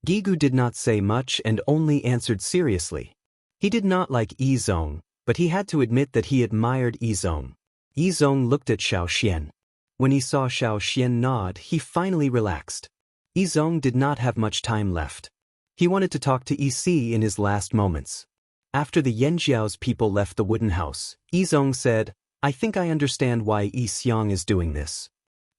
Gigu did not say much and only answered seriously. He did not like Yizong, but he had to admit that he admired Yizong. Yizong looked at Xiao Xian. When he saw Xiao Xian nod, he finally relaxed. Yizong did not have much time left. He wanted to talk to Yi in his last moments. After the Yanjiao's people left the wooden house, Yizong said, "I think I understand why Yi Xiang is doing this."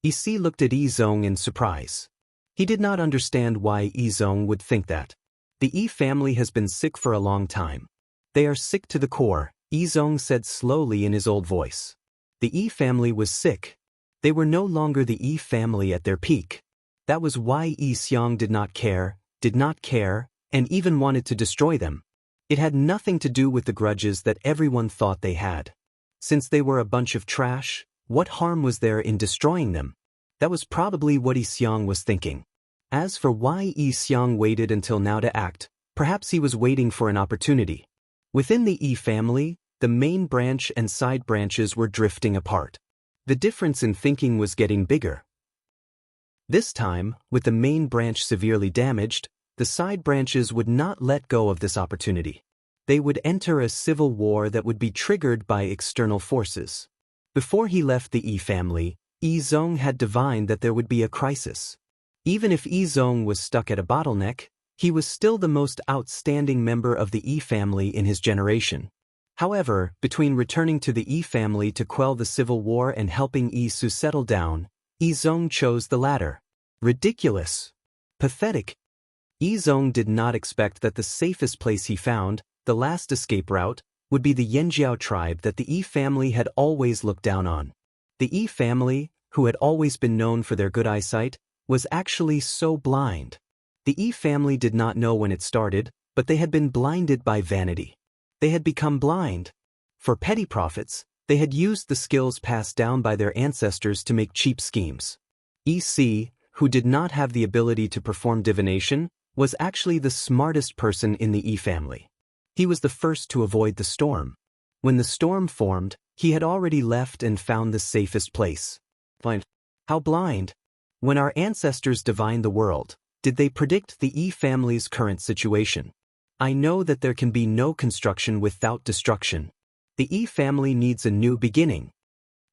Yi looked at Yizong in surprise. He did not understand why Yizong would think that. The Yi family has been sick for a long time. "They are sick to the core," Yizong said slowly in his old voice. The Yi family was sick. They were no longer the Yi family at their peak. That was why Yi Xiang did not care, and even wanted to destroy them. It had nothing to do with the grudges that everyone thought they had. Since they were a bunch of trash, what harm was there in destroying them? That was probably what Yi Xiang was thinking. As for why Yi Xiang waited until now to act, perhaps he was waiting for an opportunity. Within the Yi family, the main branch and side branches were drifting apart. The difference in thinking was getting bigger. This time, with the main branch severely damaged, the side branches would not let go of this opportunity. They would enter a civil war that would be triggered by external forces. Before he left the Yi family, Yizong had divined that there would be a crisis. Even if Yizong was stuck at a bottleneck, he was still the most outstanding member of the Yi family in his generation. However, between returning to the Yi family to quell the civil war and helping Yisu settle down, Yizong chose the latter. Ridiculous. Pathetic. Yizong did not expect that the safest place he found, the last escape route, would be the Yanjiao tribe that the Yi family had always looked down on. The Yi family, who had always been known for their good eyesight, was actually so blind. The Yi family did not know when it started, but they had been blinded by vanity. They had become blind. For petty profits, they had used the skills passed down by their ancestors to make cheap schemes. Yi, who did not have the ability to perform divination, was actually the smartest person in the Yi family. He was the first to avoid the storm. When the storm formed, he had already left and found the safest place. Blind. How blind? When our ancestors divined the world, did they predict the Yi family's current situation? I know that there can be no construction without destruction. The Yi family needs a new beginning.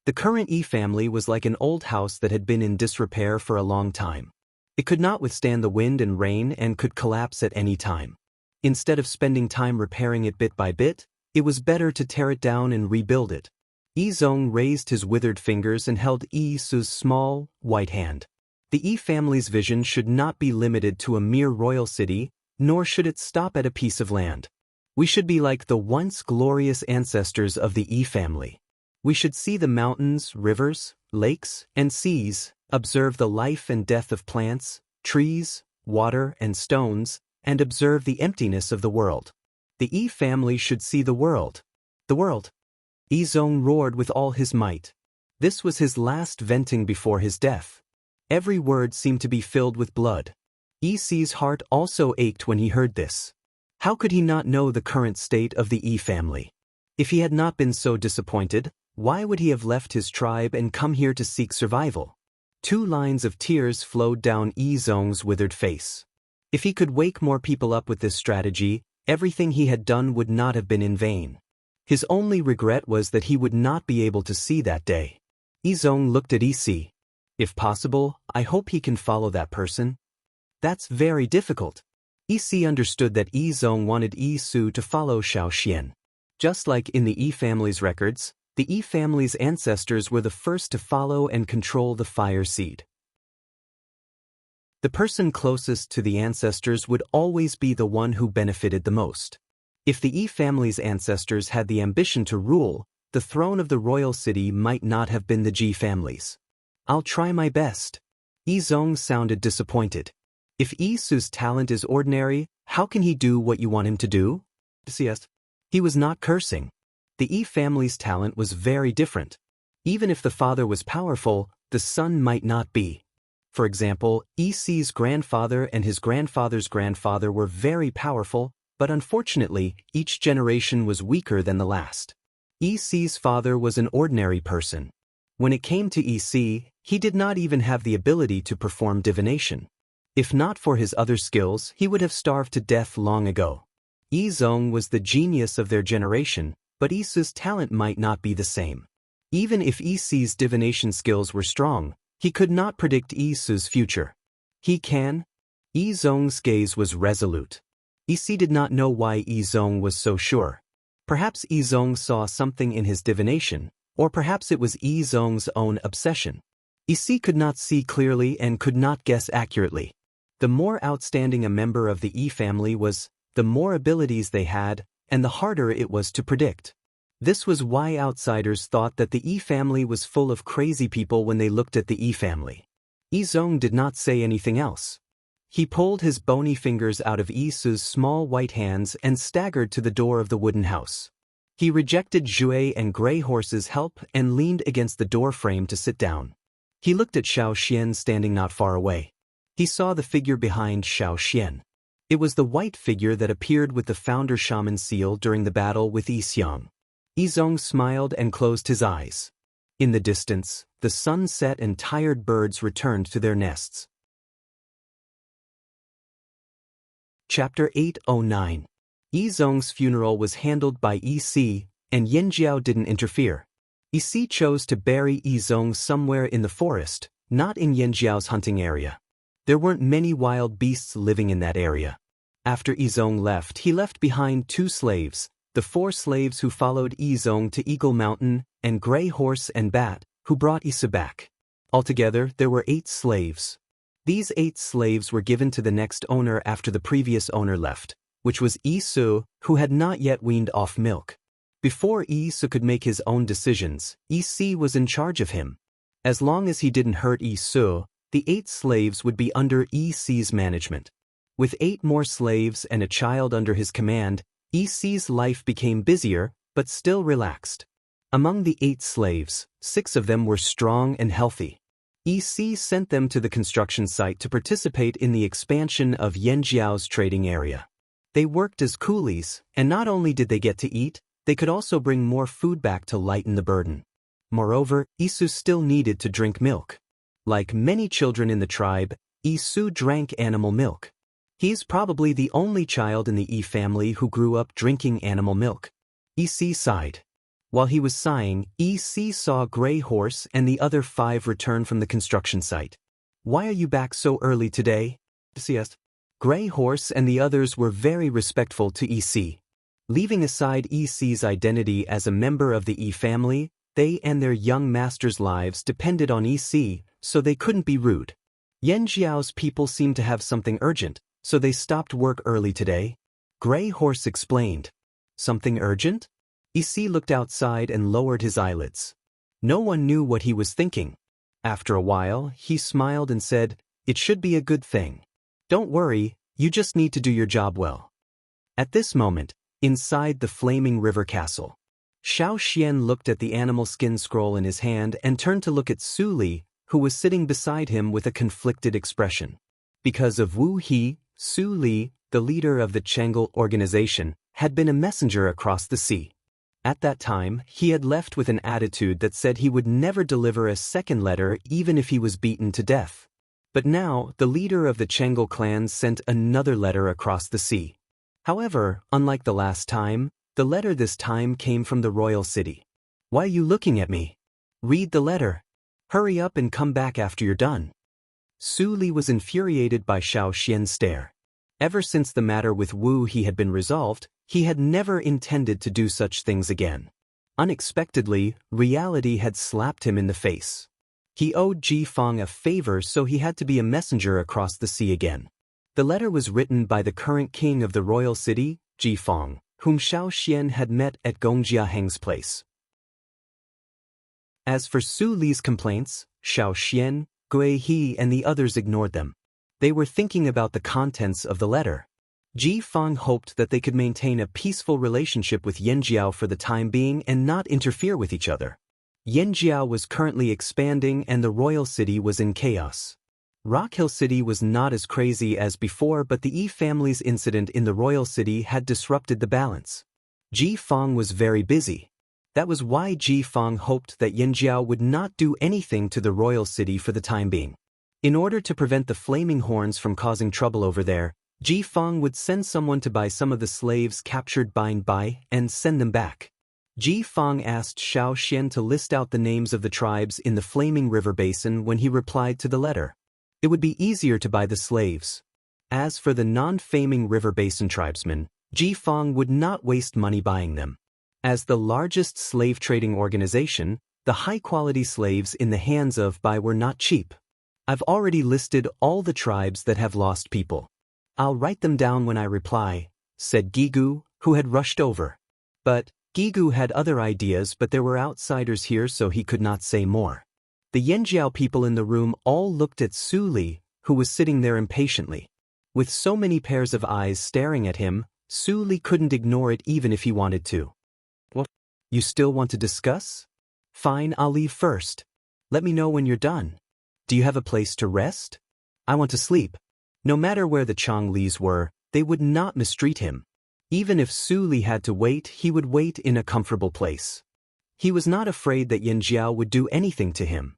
The current Yi family was like an old house that had been in disrepair for a long time. It could not withstand the wind and rain and could collapse at any time. Instead of spending time repairing it bit by bit, it was better to tear it down and rebuild it. Yizong raised his withered fingers and held Yisu's small, white hand. The Yi family's vision should not be limited to a mere royal city, nor should it stop at a piece of land. We should be like the once glorious ancestors of the Yi family. We should see the mountains, rivers, lakes, and seas, observe the life and death of plants, trees, water, and stones, and observe the emptiness of the world. The Yi family should see the world. The world. Yizong roared with all his might. This was his last venting before his death. Every word seemed to be filled with blood. Isi's heart also ached when he heard this. How could he not know the current state of the Yi family? If he had not been so disappointed, why would he have left his tribe and come here to seek survival? 2 lines of tears flowed down Yi Zhong's withered face. If he could wake more people up with this strategy, everything he had done would not have been in vain. His only regret was that he would not be able to see that day. Yi Zhong looked at Isi. If possible, I hope he can follow that person. That's very difficult. Isi understood that Yi Zhong wanted Yi Su to follow Xiao Xian. Just like in the Yi family's records, the Yi family's ancestors were the first to follow and control the fire seed. The person closest to the ancestors would always be the one who benefited the most. If the Yi family's ancestors had the ambition to rule, the throne of the royal city might not have been the Ji family's. I'll try my best. Yi Zhong sounded disappointed. If Yi Su's talent is ordinary, how can he do what you want him to do? He was not cursing. The Yi family's talent was very different. Even if the father was powerful, the son might not be. For example, Isi's grandfather and his grandfather's grandfather were very powerful, but unfortunately, each generation was weaker than the last. Isi's father was an ordinary person. When it came to Isi, he did not even have the ability to perform divination. If not for his other skills, he would have starved to death long ago. Yi Zhong was the genius of their generation, but Isu's talent might not be the same. Even if Isi's divination skills were strong, he could not predict Isu's future. He can? Yi Zhong's gaze was resolute. Isi did not know why Yi Zhong was so sure. Perhaps Yi Zhong saw something in his divination, or perhaps it was Yi Zhong's own obsession. Isi could not see clearly and could not guess accurately. The more outstanding a member of the Yi family was, the more abilities they had, and the harder it was to predict. This was why outsiders thought that the Yi family was full of crazy people when they looked at the Yi family. Yi Zhong did not say anything else. He pulled his bony fingers out of Isu's small white hands and staggered to the door of the wooden house. He rejected Zhui and Grey Horse's help and leaned against the door frame to sit down. He looked at Xiao Xian standing not far away. He saw the figure behind Xiao Xian. It was the white figure that appeared with the founder shaman seal during the battle with Yi Xiang. Yi Zhong smiled and closed his eyes. In the distance, the sun set and tired birds returned to their nests. Chapter 809. Yi Zhong's funeral was handled by Yi Si, and Yanjiao didn't interfere. Yi Si chose to bury Yi Zhong somewhere in the forest, not in Yanjiao's hunting area. There weren't many wild beasts living in that area. After Yi Zhong left, he left behind 2 slaves, the 4 slaves who followed Yi Zhong to Eagle Mountain, and Grey Horse and Bat, who brought Issa back. Altogether, there were 8 slaves. These 8 slaves were given to the next owner after the previous owner left, which was Yi Su, who had not yet weaned off milk. Before Yi Su could make his own decisions, Yi Si was in charge of him. As long as he didn't hurt Yi Su, the 8 slaves would be under Yi Si's management. With 8 more slaves and a child under his command, Yi Si's life became busier, but still relaxed. Among the 8 slaves, 6 of them were strong and healthy. Yi Si sent them to the construction site to participate in the expansion of Yanjiao's trading area. They worked as coolies, and not only did they get to eat, they could also bring more food back to lighten the burden. Moreover, Isu still needed to drink milk. Like many children in the tribe, Isu drank animal milk. He's probably the only child in the Yi family who grew up drinking animal milk. Isi sighed. While he was sighing, Isi saw Grey Horse and the other 5 return from the construction site. Why are you back so early today? Grey Horse and the others were very respectful to Isi. Leaving aside Isi's identity as a member of the Yi family, they and their young master's lives depended on Isi, so they couldn't be rude. Yanjiao's people seemed to have something urgent, so they stopped work early today. Grey Horse explained. Something urgent? Isi looked outside and lowered his eyelids. No one knew what he was thinking. After a while, he smiled and said, "It should be a good thing. Don't worry, you just need to do your job well." At this moment, inside the flaming river castle, Xiao Xian looked at the animal skin scroll in his hand and turned to look at Su Li, who was sitting beside him with a conflicted expression. Because of Wu He, Su Li, the leader of the Chengel organization, had been a messenger across the sea. At that time, he had left with an attitude that said he would never deliver a second letter even if he was beaten to death. But now, the leader of the Chengel clan sent another letter across the sea. However, unlike the last time, the letter this time came from the royal city. Why are you looking at me? Read the letter. Hurry up and come back after you're done. Su Li was infuriated by Xiao Xian's stare. Ever since the matter with Wu He had been resolved, he had never intended to do such things again. Unexpectedly, reality had slapped him in the face. He owed Ji Fang a favor, so he had to be a messenger across the sea again. The letter was written by the current king of the royal city, Ji Fang, whom Xiao Xian had met at Gongjia Heng's place. As for Su Li's complaints, Xiao Xian, Gui He and the others ignored them. They were thinking about the contents of the letter. Ji Fang hoped that they could maintain a peaceful relationship with Yanjiao for the time being and not interfere with each other. Yanjiao was currently expanding and the royal city was in chaos. Rock Hill City was not as crazy as before, but the Yi family's incident in the royal city had disrupted the balance. Ji Fang was very busy. That was why Ji Fang hoped that Yanjiao would not do anything to the royal city for the time being. In order to prevent the flaming horns from causing trouble over there, Ji Fang would send someone to buy some of the slaves captured by Bai and send them back. Ji Fang asked Xiao Xian to list out the names of the tribes in the flaming river basin when he replied to the letter. It would be easier to buy the slaves. As for the non-faming river basin tribesmen, Ji Fang would not waste money buying them. As the largest slave trading organization, the high-quality slaves in the hands of Bai were not cheap. I've already listed all the tribes that have lost people. I'll write them down when I reply, said Gigu, who had rushed over. But Gigu had other ideas, but there were outsiders here, so he could not say more. The Yanjiao people in the room all looked at Su Li, who was sitting there impatiently. With so many pairs of eyes staring at him, Su Li couldn't ignore it even if he wanted to. What? You still want to discuss? Fine, I'll leave first. Let me know when you're done. Do you have a place to rest? I want to sleep. No matter where the Chonglis were, they would not mistreat him. Even if Su Li had to wait, he would wait in a comfortable place. He was not afraid that Yanjiao would do anything to him.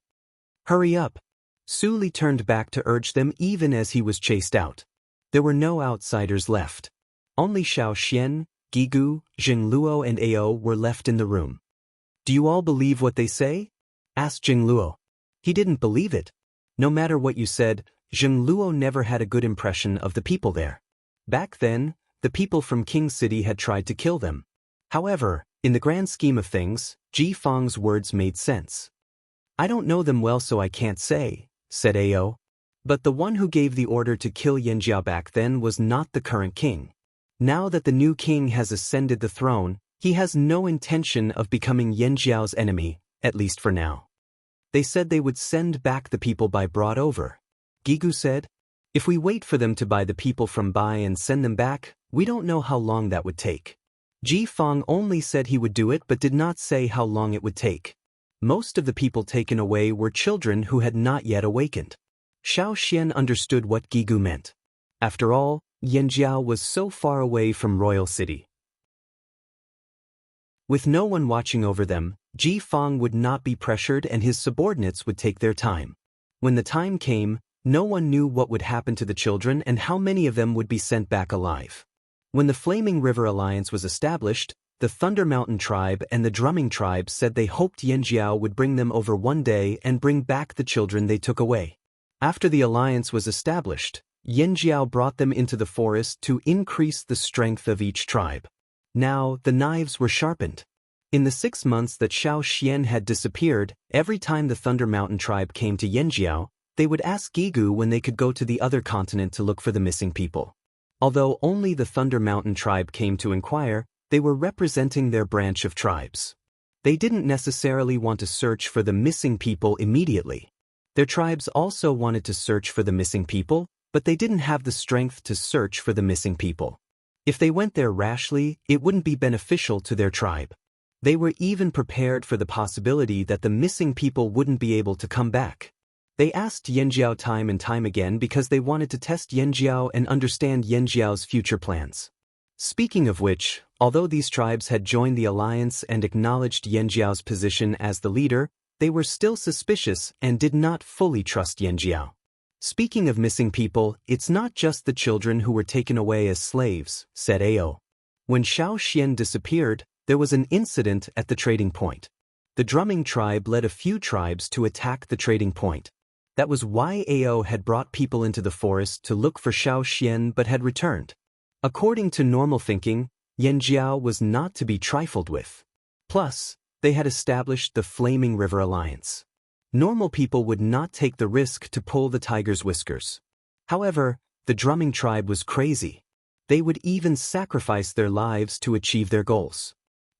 Hurry up. Su Li turned back to urge them even as he was chased out. There were no outsiders left. Only Xiao Xian, Gigu, Jingluo and Ao were left in the room. Do you all believe what they say? Asked Jingluo. He didn't believe it. No matter what you said, Jingluo never had a good impression of the people there. Back then, the people from King City had tried to kill them. However, in the grand scheme of things, Ji Fang's words made sense. I don't know them well, so I can't say, said Ao. But the one who gave the order to kill Yanjiao back then was not the current king. Now that the new king has ascended the throne, he has no intention of becoming Yanjiao's enemy, at least for now. They said they would send back the people Bai brought over. Gigu said, if we wait for them to buy the people from Bai and send them back, we don't know how long that would take. Ji Fang only said he would do it but did not say how long it would take. Most of the people taken away were children who had not yet awakened. Xiao Xian understood what Gigu meant. After all, Yanjiao was so far away from Royal City. With no one watching over them, Ji Fang would not be pressured and his subordinates would take their time. When the time came, no one knew what would happen to the children and how many of them would be sent back alive. When the Flaming River Alliance was established, the Thunder Mountain tribe and the Drumming tribe said they hoped Yanjiao would bring them over one day and bring back the children they took away. After the alliance was established, Yanjiao brought them into the forest to increase the strength of each tribe. Now, the knives were sharpened. In the 6 months that Xiao Xian had disappeared, every time the Thunder Mountain tribe came to Yanjiao, they would ask Gigu when they could go to the other continent to look for the missing people. Although only the Thunder Mountain tribe came to inquire, they were representing their branch of tribes. They didn't necessarily want to search for the missing people immediately. Their tribes also wanted to search for the missing people, but they didn't have the strength to search for the missing people. If they went there rashly, it wouldn't be beneficial to their tribe. They were even prepared for the possibility that the missing people wouldn't be able to come back. They asked Yanjiao time and time again because they wanted to test Yanjiao and understand Yanjiao's future plans. Speaking of which, although these tribes had joined the alliance and acknowledged Yanjiao's position as the leader, they were still suspicious and did not fully trust Yanjiao. Speaking of missing people, it's not just the children who were taken away as slaves, said Ao. When Xiao Xian disappeared, there was an incident at the trading point. The drumming tribe led a few tribes to attack the trading point. That was why Ao had brought people into the forest to look for Xiao Xian but had returned. According to normal thinking, Yanjiao was not to be trifled with. Plus, they had established the Flaming River Alliance. Normal people would not take the risk to pull the tiger's whiskers. However, the drumming tribe was crazy. They would even sacrifice their lives to achieve their goals.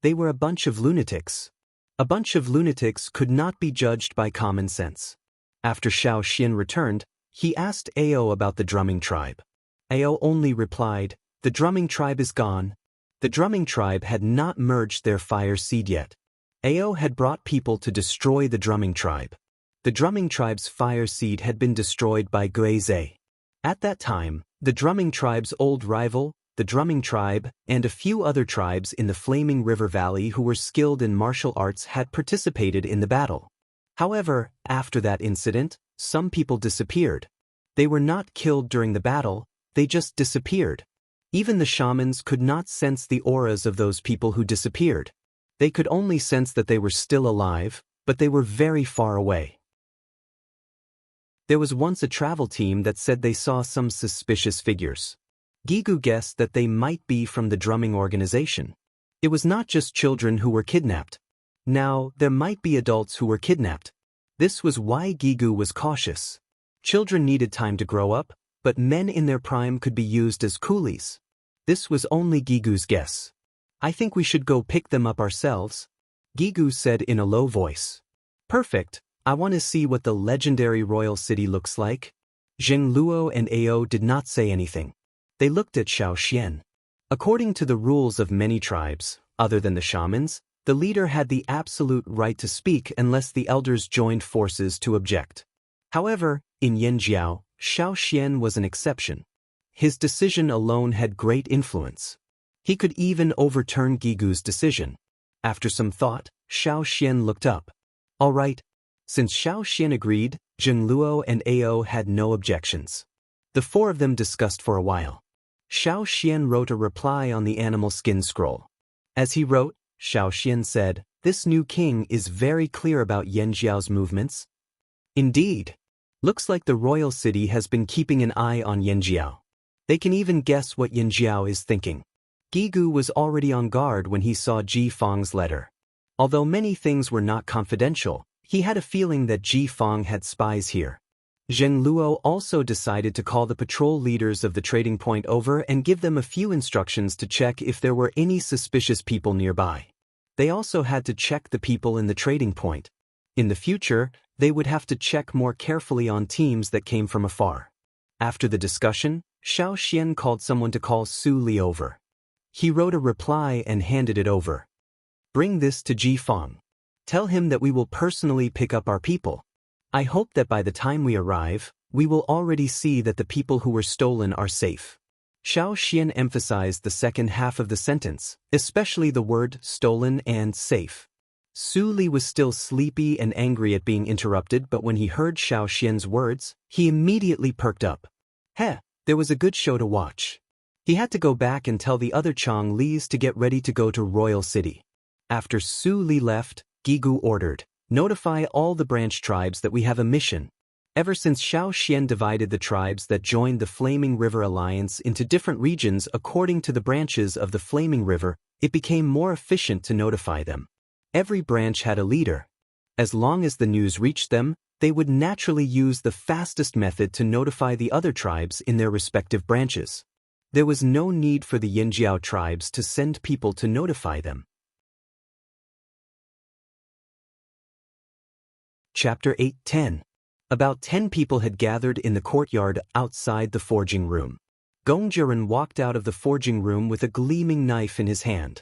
They were a bunch of lunatics. A bunch of lunatics could not be judged by common sense. After Xiao Xian returned, he asked Ao about the drumming tribe. Ao only replied, "The drumming tribe is gone." The drumming tribe had not merged their fire seed yet. Ao had brought people to destroy the drumming tribe. The drumming tribe's fire seed had been destroyed by Guizhe. At that time, the drumming tribe's old rival, the drumming tribe, and a few other tribes in the Flaming River Valley who were skilled in martial arts had participated in the battle. However, after that incident, some people disappeared. They were not killed during the battle, they just disappeared. Even the shamans could not sense the auras of those people who disappeared. They could only sense that they were still alive, but they were very far away. There was once a travel team that said they saw some suspicious figures. Gigu guessed that they might be from the drumming organization. It was not just children who were kidnapped. Now, there might be adults who were kidnapped. This was why Gigu was cautious. Children needed time to grow up, but men in their prime could be used as coolies. This was only Gigu's guess. "I think we should go pick them up ourselves," Gigu said in a low voice. "Perfect. I want to see what the legendary royal city looks like." Zheng Luo and Ao did not say anything. They looked at Xiao Xian. According to the rules of many tribes, other than the shamans, the leader had the absolute right to speak unless the elders joined forces to object. However, in Yanjiao, Xiao Xian was an exception. His decision alone had great influence. He could even overturn Gigu's decision. After some thought, Xiao Xian looked up. "All right." Since Xiao Xian agreed, Zheng Luo and Ao had no objections. The four of them discussed for a while. Xiao Xian wrote a reply on the animal skin scroll. As he wrote, Xiao Xian said, "This new king is very clear about Yanjiao's movements." Indeed. Looks like the royal city has been keeping an eye on Yanjiao. They can even guess what Yanjiao is thinking. Gigu was already on guard when he saw Ji Fang's letter. Although many things were not confidential, he had a feeling that Ji Fang had spies here. Zheng Luo also decided to call the patrol leaders of the trading point over and give them a few instructions to check if there were any suspicious people nearby. They also had to check the people in the trading point. In the future, they would have to check more carefully on teams that came from afar. After the discussion, Xiao Xian called someone to call Su Li over. He wrote a reply and handed it over. "Bring this to Ji Fang. Tell him that we will personally pick up our people. I hope that by the time we arrive, we will already see that the people who were stolen are safe." Xiao Xian emphasized the second half of the sentence, especially the word stolen and safe. Su Li was still sleepy and angry at being interrupted, but when he heard Xiao Xian's words, he immediately perked up. There was a good show to watch. He had to go back and tell the other Chang Lis to get ready to go to Royal City. After Su Li left, Gigu ordered, "Notify all the branch tribes that we have a mission." Ever since Xiao Xian divided the tribes that joined the Flaming River Alliance into different regions according to the branches of the Flaming River, it became more efficient to notify them. Every branch had a leader. As long as the news reached them, they would naturally use the fastest method to notify the other tribes in their respective branches. There was no need for the Yanjiao tribes to send people to notify them. Chapter 8:10. About 10 people had gathered in the courtyard outside the forging room. Gongjiren walked out of the forging room with a gleaming knife in his hand.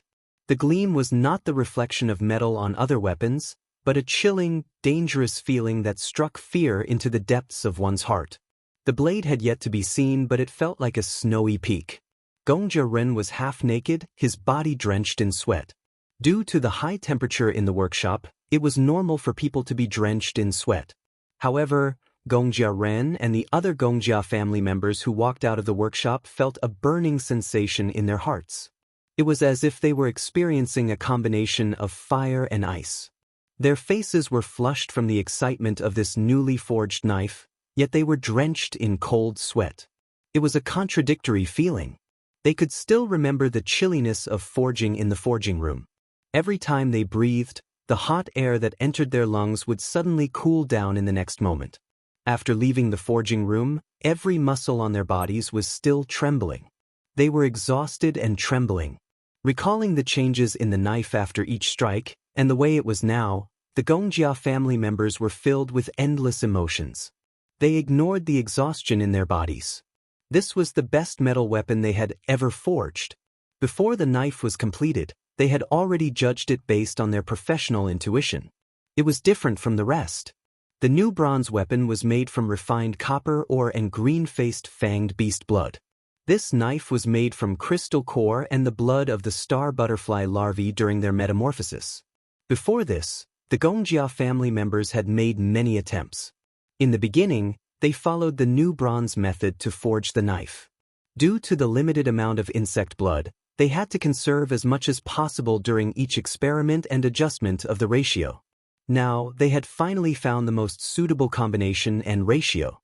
The gleam was not the reflection of metal on other weapons, but a chilling, dangerous feeling that struck fear into the depths of one's heart. The blade had yet to be seen, but it felt like a snowy peak. Gongjia Ren was half naked, his body drenched in sweat. Due to the high temperature in the workshop, it was normal for people to be drenched in sweat. However, Gongjia Ren and the other Gongjia family members who walked out of the workshop felt a burning sensation in their hearts. It was as if they were experiencing a combination of fire and ice. Their faces were flushed from the excitement of this newly forged knife, yet they were drenched in cold sweat. It was a contradictory feeling. They could still remember the chilliness of forging in the forging room. Every time they breathed, the hot air that entered their lungs would suddenly cool down in the next moment. After leaving the forging room, every muscle on their bodies was still trembling. They were exhausted and trembling. Recalling the changes in the knife after each strike, and the way it was now, the Gongjia family members were filled with endless emotions. They ignored the exhaustion in their bodies. This was the best metal weapon they had ever forged. Before the knife was completed, they had already judged it based on their professional intuition. It was different from the rest. The new bronze weapon was made from refined copper ore and green-faced fanged beast blood. This knife was made from crystal core and the blood of the star butterfly larvae during their metamorphosis. Before this, the Gongjia family members had made many attempts. In the beginning, they followed the new bronze method to forge the knife. Due to the limited amount of insect blood, they had to conserve as much as possible during each experiment and adjustment of the ratio. Now, they had finally found the most suitable combination and ratio.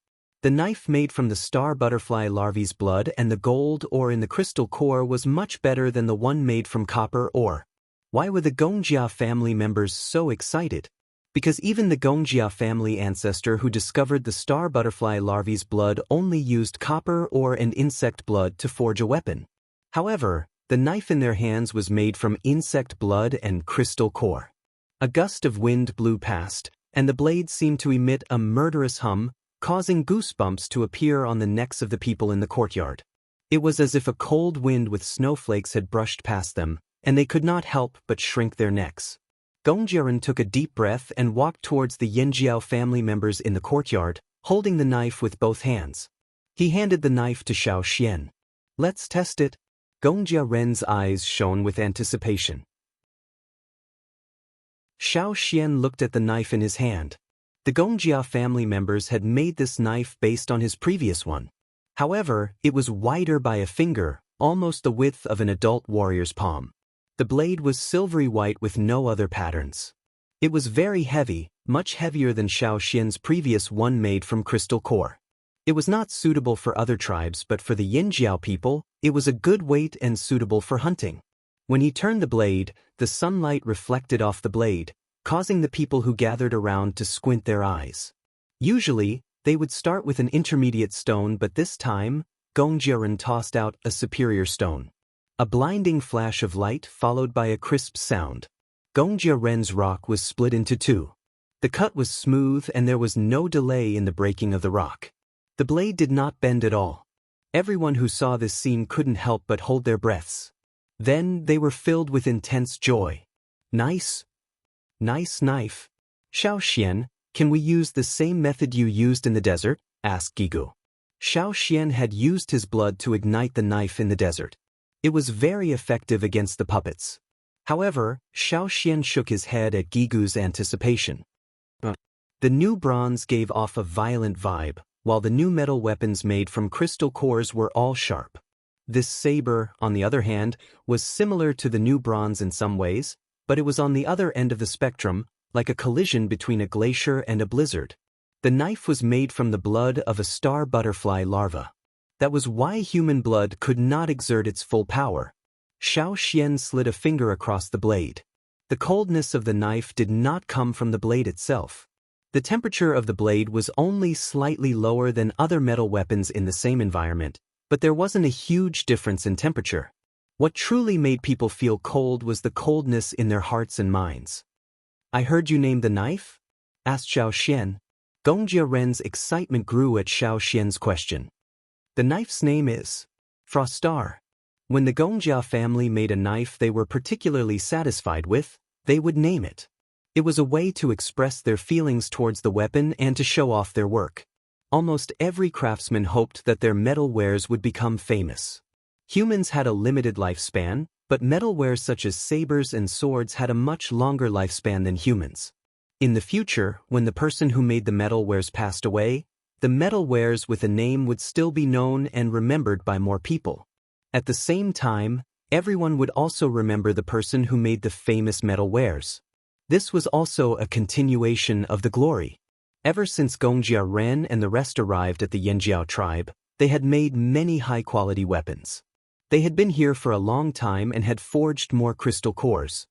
The knife made from the star butterfly larvae's blood and the gold ore in the crystal core was much better than the one made from copper ore. Why were the Gongjia family members so excited? Because even the Gongjia family ancestor who discovered the star butterfly larvae's blood only used copper ore and insect blood to forge a weapon. However, the knife in their hands was made from insect blood and crystal core. A gust of wind blew past, and the blade seemed to emit a murderous hum, causing goosebumps to appear on the necks of the people in the courtyard. It was as if a cold wind with snowflakes had brushed past them, and they could not help but shrink their necks. Gongjiaran took a deep breath and walked towards the Yanjiao family members in the courtyard, holding the knife with both hands. He handed the knife to Xiao Xian. "Let's test it." Gongjiaren's eyes shone with anticipation. Xiao Xian looked at the knife in his hand. The Gongjia family members had made this knife based on his previous one. However, it was wider by a finger, almost the width of an adult warrior's palm. The blade was silvery white with no other patterns. It was very heavy, much heavier than Xiao Xian's previous one made from crystal core. It was not suitable for other tribes, but for the Yinjiao people, it was a good weight and suitable for hunting. When he turned the blade, the sunlight reflected off the blade, causing the people who gathered around to squint their eyes. Usually, they would start with an intermediate stone, but this time, Gongjiaran tossed out a superior stone. A blinding flash of light followed by a crisp sound. Gongjiaren's rock was split into two. The cut was smooth and there was no delay in the breaking of the rock. The blade did not bend at all. Everyone who saw this scene couldn't help but hold their breaths. Then they were filled with intense joy. Nice knife. Xiao Xian, can we use the same method you used in the desert? Asked Gigu. Xiao Xian had used his blood to ignite the knife in the desert. It was very effective against the puppets. However, Xiao Xian shook his head at Gigu's anticipation. The new bronze gave off a violent vibe, while the new metal weapons made from crystal cores were all sharp. This saber, on the other hand, was similar to the new bronze in some ways, but it was on the other end of the spectrum, like a collision between a glacier and a blizzard. The knife was made from the blood of a star butterfly larva. That was why human blood could not exert its full power. Xiao Xian slid a finger across the blade. The coldness of the knife did not come from the blade itself. The temperature of the blade was only slightly lower than other metal weapons in the same environment, but there wasn't a huge difference in temperature. What truly made people feel cold was the coldness in their hearts and minds. "I heard you name the knife?" asked Xiao Xian. Gongjiaren's excitement grew at Xiao Xian's question. "The knife's name is Frostar." When the Gongjia family made a knife they were particularly satisfied with, they would name it. It was a way to express their feelings towards the weapon and to show off their work. Almost every craftsman hoped that their metal wares would become famous. Humans had a limited lifespan, but metal wares such as sabers and swords had a much longer lifespan than humans. In the future, when the person who made the metal wares passed away, the metal wares with a name would still be known and remembered by more people. At the same time, everyone would also remember the person who made the famous metal wares. This was also a continuation of the glory. Ever since Gongjia Ren and the rest arrived at the Yanjiao tribe, they had made many high-quality weapons. They had been here for a long time and had forged more crystal cores.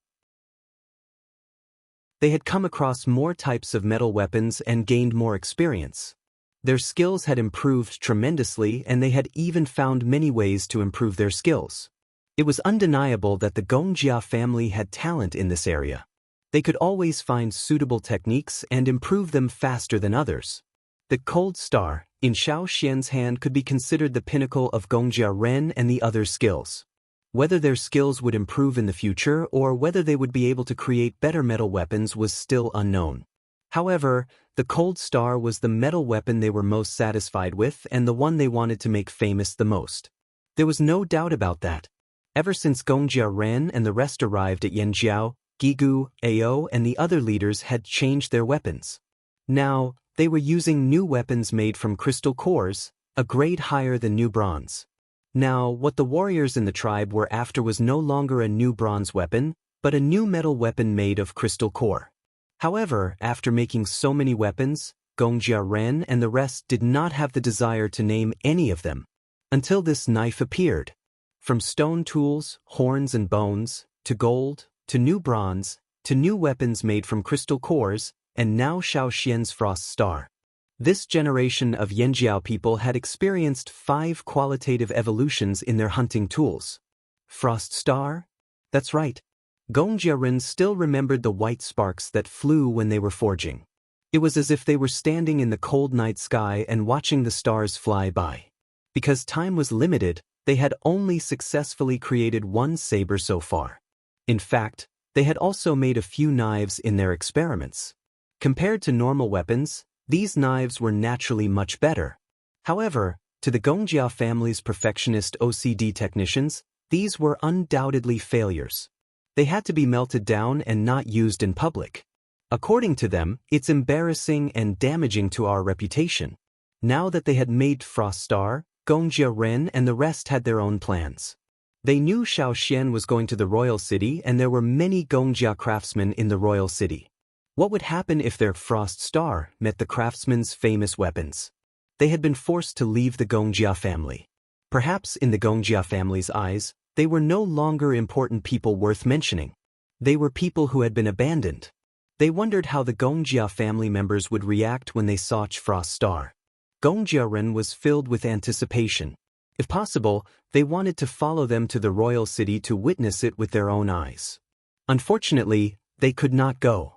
They had come across more types of metal weapons and gained more experience. Their skills had improved tremendously and they had even found many ways to improve their skills. It was undeniable that the Gongjia family had talent in this area. They could always find suitable techniques and improve them faster than others. The cold star, in Xiao Xian's hand, could be considered the pinnacle of Gongjia Ren and the other skills. Whether their skills would improve in the future or whether they would be able to create better metal weapons was still unknown. However, the cold star was the metal weapon they were most satisfied with and the one they wanted to make famous the most. There was no doubt about that. Ever since Gongjia Ren and the rest arrived at Yanjiao, Gigu, Ao and the other leaders had changed their weapons. Now, they were using new weapons made from crystal cores, a grade higher than new bronze. Now, what the warriors in the tribe were after was no longer a new bronze weapon, but a new metal weapon made of crystal core. However, after making so many weapons, Gongjia Ren and the rest did not have the desire to name any of them, until this knife appeared. From stone tools, horns and bones, to gold, to new bronze, to new weapons made from crystal cores, and now Xiao Xian's Frost Star. This generation of Yanjiao people had experienced 5 qualitative evolutions in their hunting tools. Frost Star? That's right. Gongjia Ren still remembered the white sparks that flew when they were forging. It was as if they were standing in the cold night sky and watching the stars fly by. Because time was limited, they had only successfully created one saber so far. In fact, they had also made a few knives in their experiments. Compared to normal weapons, these knives were naturally much better. However, to the Gongjia family's perfectionist OCD technicians, these were undoubtedly failures. They had to be melted down and not used in public. According to them, it's embarrassing and damaging to our reputation. Now that they had made Frost Star, Gongjia Ren and the rest had their own plans. They knew Xiao Xian was going to the royal city and there were many Gongjia craftsmen in the royal city. What would happen if their Frost Star met the craftsman's famous weapons? They had been forced to leave the Gongjia family. Perhaps in the Gongjia family's eyes, they were no longer important people worth mentioning. They were people who had been abandoned. They wondered how the Gongjia family members would react when they saw Frost Star. Gongjia Ren was filled with anticipation. If possible, they wanted to follow them to the royal city to witness it with their own eyes. Unfortunately, they could not go.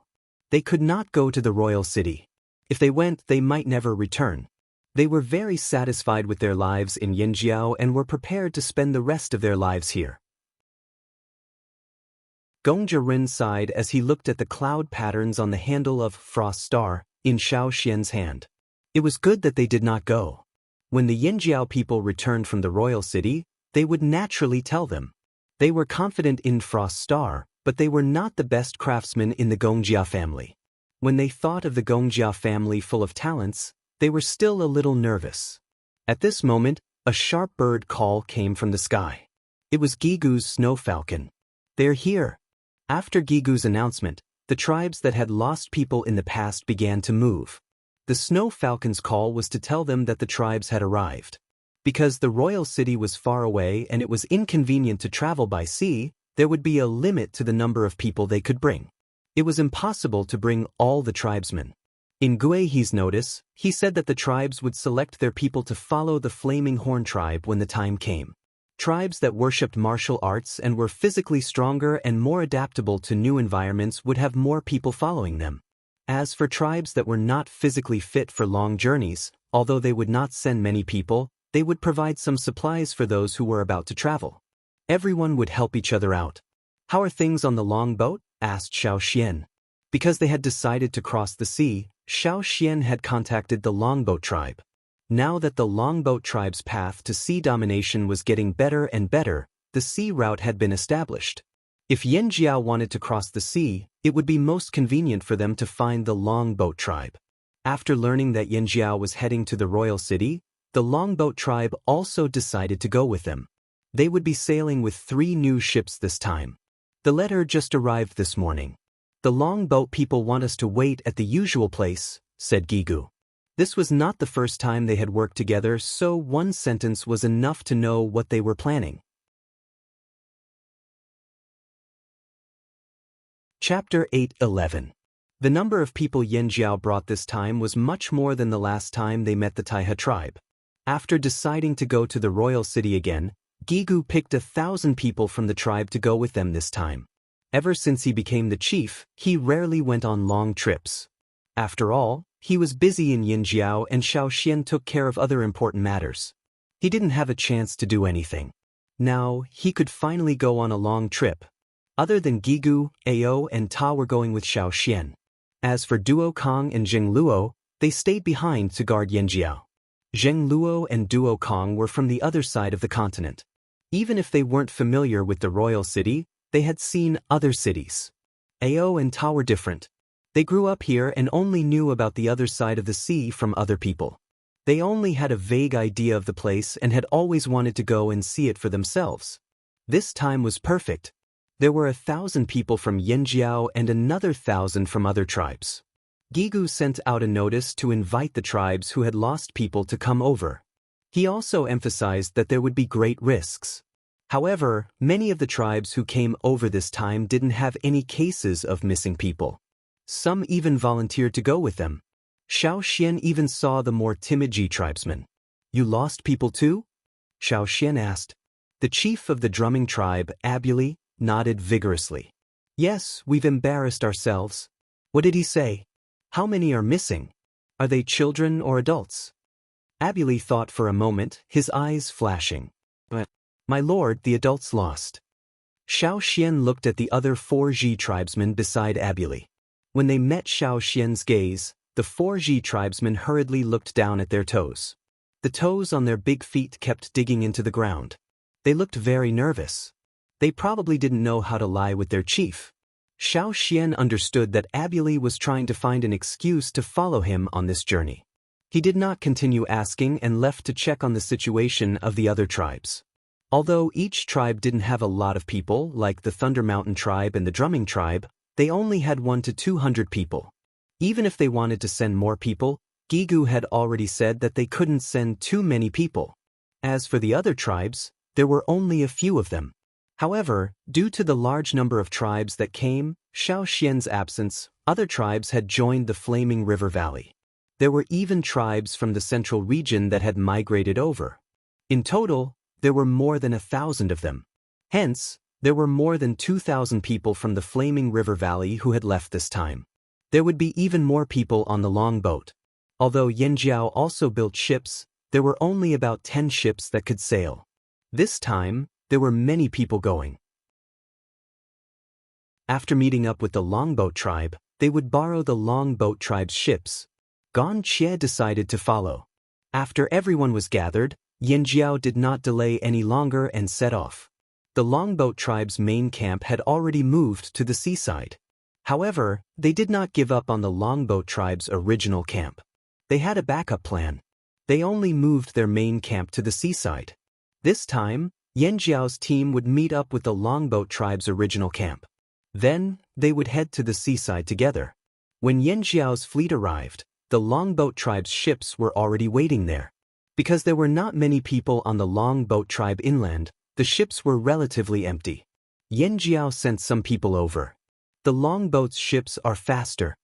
They could not go to the royal city. If they went, they might never return. They were very satisfied with their lives in Yanjiao and were prepared to spend the rest of their lives here. Gongjia Ren sighed as he looked at the cloud patterns on the handle of Frost Star in Xiao Xian's hand. It was good that they did not go. When the Yanjiao people returned from the royal city, they would naturally tell them. They were confident in Frost Star, but they were not the best craftsmen in the Gongjia family. When they thought of the Gongjia family full of talents, they were still a little nervous. At this moment, a sharp bird call came from the sky. It was Gigu's snow falcon. "They're here." After Gigu's announcement, the tribes that had lost people in the past began to move. The snow falcon's call was to tell them that the tribes had arrived. Because the royal city was far away and it was inconvenient to travel by sea, there would be a limit to the number of people they could bring. It was impossible to bring all the tribesmen. In Guihe's notice, he said that the tribes would select their people to follow the Flaming Horn tribe when the time came. Tribes that worshipped martial arts and were physically stronger and more adaptable to new environments would have more people following them. As for tribes that were not physically fit for long journeys, although they would not send many people, they would provide some supplies for those who were about to travel. Everyone would help each other out. "How are things on the longboat?" asked Xiao Xian. Because they had decided to cross the sea, Xiao Xian had contacted the longboat tribe. Now that the longboat tribe's path to sea domination was getting better and better, the sea route had been established. If Yan Jiao wanted to cross the sea, it would be most convenient for them to find the longboat tribe. After learning that Yan Jiao was heading to the royal city, the longboat tribe also decided to go with them. They would be sailing with 3 new ships this time. "The letter just arrived this morning. The longboat people want us to wait at the usual place," said Gigu. This was not the first time they had worked together, so one sentence was enough to know what they were planning. Chapter 8:11. The number of people Yan Jiao brought this time was much more than the last time they met the Taihe tribe. After deciding to go to the royal city again, Gigu picked 1,000 people from the tribe to go with them this time. Ever since he became the chief, he rarely went on long trips. After all, he was busy in Yinjiao and Xiao Xian took care of other important matters. He didn't have a chance to do anything. Now, he could finally go on a long trip. Other than Gigu, Ao and Ta were going with Xiao Xian. As for Duo Kong and Zheng Luo, they stayed behind to guard Yinjiao. Zheng Luo and Duo Kong were from the other side of the continent. Even if they weren't familiar with the royal city, they had seen other cities. Ao and Ta were different. They grew up here and only knew about the other side of the sea from other people. They only had a vague idea of the place and had always wanted to go and see it for themselves. This time was perfect. There were 1,000 people from Yinjiao and another 1,000 from other tribes. Gigu sent out a notice to invite the tribes who had lost people to come over. He also emphasized that there would be great risks. However, many of the tribes who came over this time didn't have any cases of missing people. Some even volunteered to go with them. Xiao Xian even saw the more timid Ji tribesmen. "You lost people too?" Xiao Xian asked. The chief of the drumming tribe, Abuli, nodded vigorously. "Yes, we've embarrassed ourselves." "What did he say? How many are missing? Are they children or adults?" Abuli thought for a moment, his eyes flashing. "My lord, the adults lost." Xiao Xian looked at the other 4 Ji tribesmen beside Abuli. When they met Xiao Xian's gaze, the 4 Ji tribesmen hurriedly looked down at their toes. The toes on their big feet kept digging into the ground. They looked very nervous. They probably didn't know how to lie with their chief. Xiao Xian understood that Abuli was trying to find an excuse to follow him on this journey. He did not continue asking and left to check on the situation of the other tribes. Although each tribe didn't have a lot of people, like the Thunder Mountain tribe and the Drumming tribe, they only had 100 to 200 people. Even if they wanted to send more people, Gigu had already said that they couldn't send too many people. As for the other tribes, there were only a few of them. However, due to the large number of tribes that came, Xiao Xian's absence, other tribes had joined the Flaming River Valley. There were even tribes from the central region that had migrated over. In total, there were more than 1,000 of them. Hence, there were more than 2,000 people from the Flaming River Valley who had left this time. There would be even more people on the longboat. Although Yinjiao also built ships, there were only about 10 ships that could sail. This time, there were many people going. After meeting up with the longboat tribe, they would borrow the longboat tribe's ships. Gong Xie decided to follow. After everyone was gathered, Yinjiao did not delay any longer and set off. The longboat tribe's main camp had already moved to the seaside. However, they did not give up on the longboat tribe's original camp. They had a backup plan. They only moved their main camp to the seaside. This time, Yinjiao's team would meet up with the longboat tribe's original camp. Then, they would head to the seaside together. When Yinjiao's fleet arrived, the longboat tribe's ships were already waiting there. Because there were not many people on the longboat tribe inland, the ships were relatively empty. Yinjiao sent some people over. The longboat's ships are faster.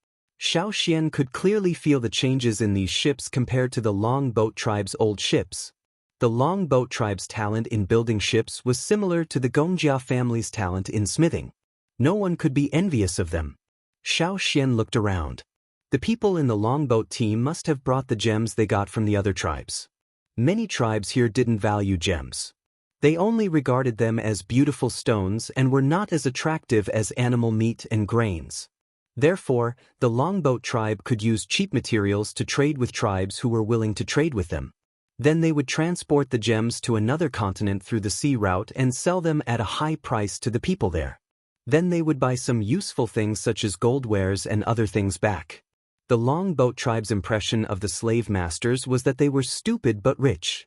Xiao Xian could clearly feel the changes in these ships compared to the longboat tribe's old ships. The longboat tribe's talent in building ships was similar to the Gongjia family's talent in smithing. No one could be envious of them. Xiao Xian looked around. The people in the longboat team must have brought the gems they got from the other tribes. Many tribes here didn't value gems. They only regarded them as beautiful stones and were not as attractive as animal meat and grains. Therefore, the longboat tribe could use cheap materials to trade with tribes who were willing to trade with them. Then they would transport the gems to another continent through the sea route and sell them at a high price to the people there. Then they would buy some useful things such as gold wares and other things back. The longboat tribe's impression of the slave masters was that they were stupid but rich.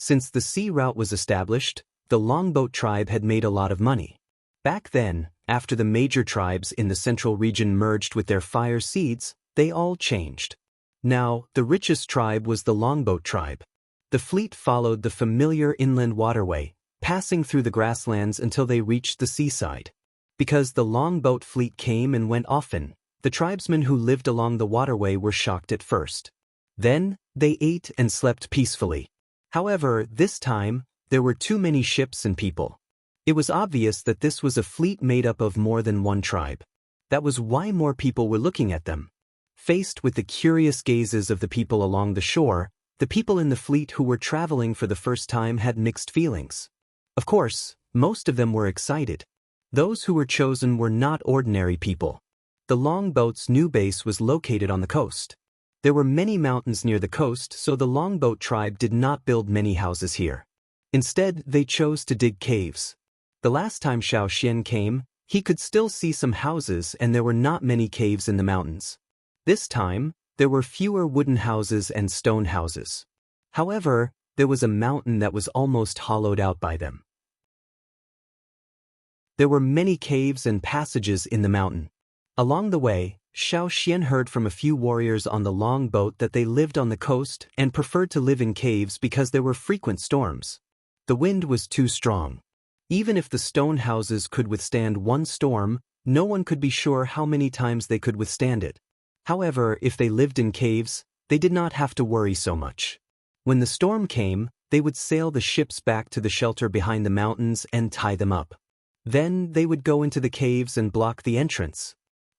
Since the sea route was established, the longboat tribe had made a lot of money. Back then, after the major tribes in the central region merged with their fire seeds, they all changed. Now, the richest tribe was the longboat tribe. The fleet followed the familiar inland waterway, passing through the grasslands until they reached the seaside. Because the longboat fleet came and went often, the tribesmen who lived along the waterway were shocked at first. Then, they ate and slept peacefully. However, this time, there were too many ships and people. It was obvious that this was a fleet made up of more than one tribe. That was why more people were looking at them. Faced with the curious gazes of the people along the shore, the people in the fleet who were traveling for the first time had mixed feelings. Of course, most of them were excited. Those who were chosen were not ordinary people. The longboat's new base was located on the coast. There were many mountains near the coast, so the longboat tribe did not build many houses here. Instead, they chose to dig caves. The last time Xiao Xian came, he could still see some houses and there were not many caves in the mountains. This time, there were fewer wooden houses and stone houses. However, there was a mountain that was almost hollowed out by them. There were many caves and passages in the mountain. Along the way, Xiao Xian heard from a few warriors on the longboat that they lived on the coast and preferred to live in caves because there were frequent storms. The wind was too strong. Even if the stone houses could withstand one storm, no one could be sure how many times they could withstand it. However, if they lived in caves, they did not have to worry so much. When the storm came, they would sail the ships back to the shelter behind the mountains and tie them up. Then they would go into the caves and block the entrance.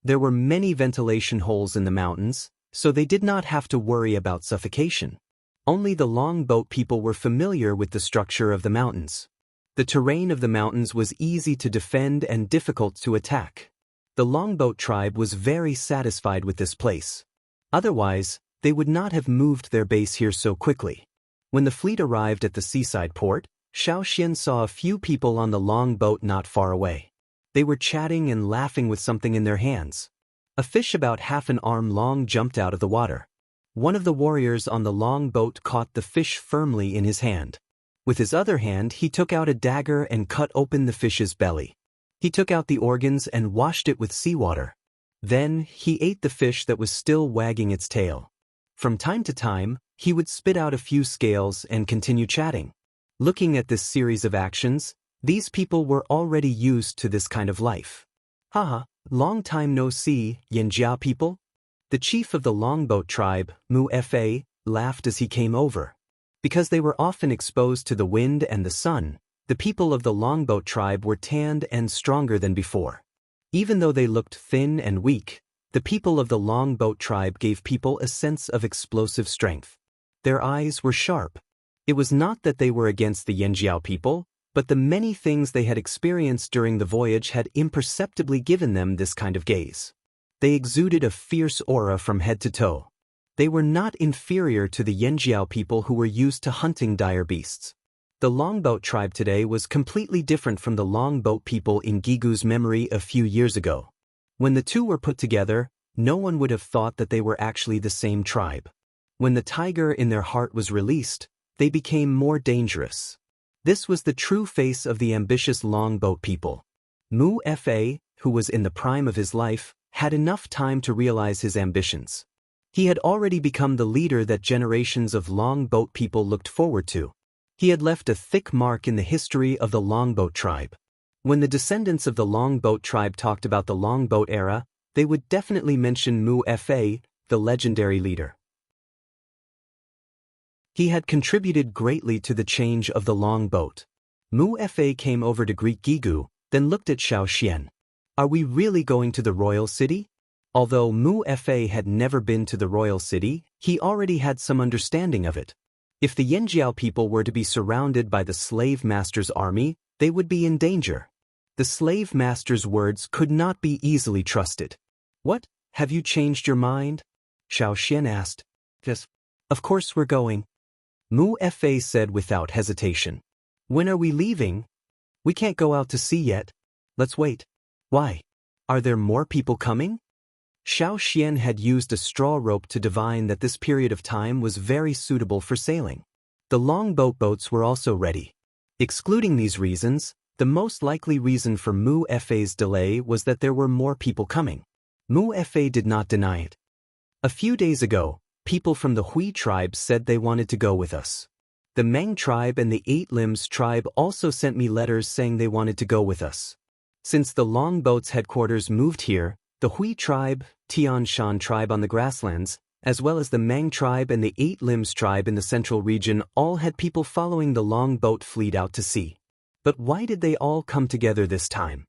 There were many ventilation holes in the mountains, so they did not have to worry about suffocation. Only the longboat people were familiar with the structure of the mountains. The terrain of the mountains was easy to defend and difficult to attack. The longboat tribe was very satisfied with this place. Otherwise, they would not have moved their base here so quickly. When the fleet arrived at the seaside port, Xiao Xian saw a few people on the longboat not far away. They were chatting and laughing with something in their hands. A fish about half an arm long jumped out of the water. One of the warriors on the longboat caught the fish firmly in his hand. With his other hand, he took out a dagger and cut open the fish's belly. He took out the organs and washed it with seawater. Then, he ate the fish that was still wagging its tail. From time to time, he would spit out a few scales and continue chatting. Looking at this series of actions, these people were already used to this kind of life. Haha, long time no see, Yanjia people? The chief of the longboat tribe, Mu Fa, laughed as he came over. Because they were often exposed to the wind and the sun, the people of the longboat tribe were tanned and stronger than before. Even though they looked thin and weak, the people of the longboat tribe gave people a sense of explosive strength. Their eyes were sharp. It was not that they were against the Yanjiao people, but the many things they had experienced during the voyage had imperceptibly given them this kind of gaze. They exuded a fierce aura from head to toe. They were not inferior to the Yanjiao people who were used to hunting dire beasts. The longboat tribe today was completely different from the longboat people in Gigu's memory a few years ago. When the two were put together, no one would have thought that they were actually the same tribe. When the tiger in their heart was released, they became more dangerous. This was the true face of the ambitious longboat people. Mu Fa, who was in the prime of his life, had enough time to realize his ambitions. He had already become the leader that generations of longboat people looked forward to. He had left a thick mark in the history of the longboat tribe. When the descendants of the longboat tribe talked about the longboat era, they would definitely mention Mu Fa, the legendary leader. He had contributed greatly to the change of the longboat. Mu Fa came over to greet Gigu, then looked at Xiao Xian. Are we really going to the royal city? Although Mu Fa had never been to the royal city, he already had some understanding of it. If the Yanjiao people were to be surrounded by the slave master's army, they would be in danger. The slave master's words could not be easily trusted. "What, have you changed your mind?" Xiao Xian asked. "Yes. Of course we're going," Mu Fa said without hesitation. "When are we leaving?" "We can't go out to sea yet. Let's wait." "Why? Are there more people coming?" Xiao Xian had used a straw rope to divine that this period of time was very suitable for sailing. The longboat boats were also ready. Excluding these reasons, the most likely reason for Mu Fa's delay was that there were more people coming. Mu Fa did not deny it. "A few days ago, people from the Hui tribe said they wanted to go with us. The Meng tribe and the Eight Limbs tribe also sent me letters saying they wanted to go with us. Since the longboat's headquarters moved here, the Hui tribe, Tian Shan tribe on the grasslands, as well as the Meng tribe and the Eight Limbs tribe in the central region all had people following the longboat fleet out to sea. But why did they all come together this time?"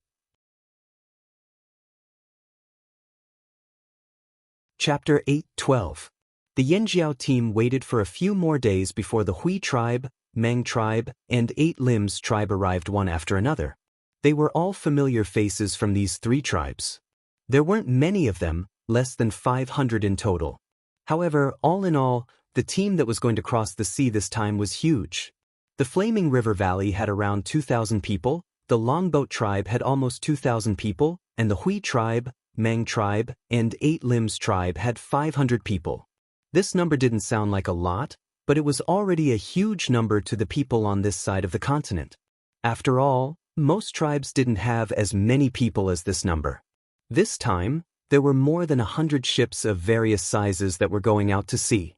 Chapter 8:12. The Yanjiao team waited for a few more days before the Hui tribe, Meng tribe, and Eight Limbs tribe arrived one after another. They were all familiar faces from these three tribes. There weren't many of them, less than 500 in total. However, all in all, the team that was going to cross the sea this time was huge. The Flaming River Valley had around 2,000 people, the Longboat tribe had almost 2,000 people, and the Hui tribe, Meng tribe, and Eight Limbs tribe had 500 people. This number didn't sound like a lot, but it was already a huge number to the people on this side of the continent. After all, most tribes didn't have as many people as this number. This time, there were more than 100 ships of various sizes that were going out to sea.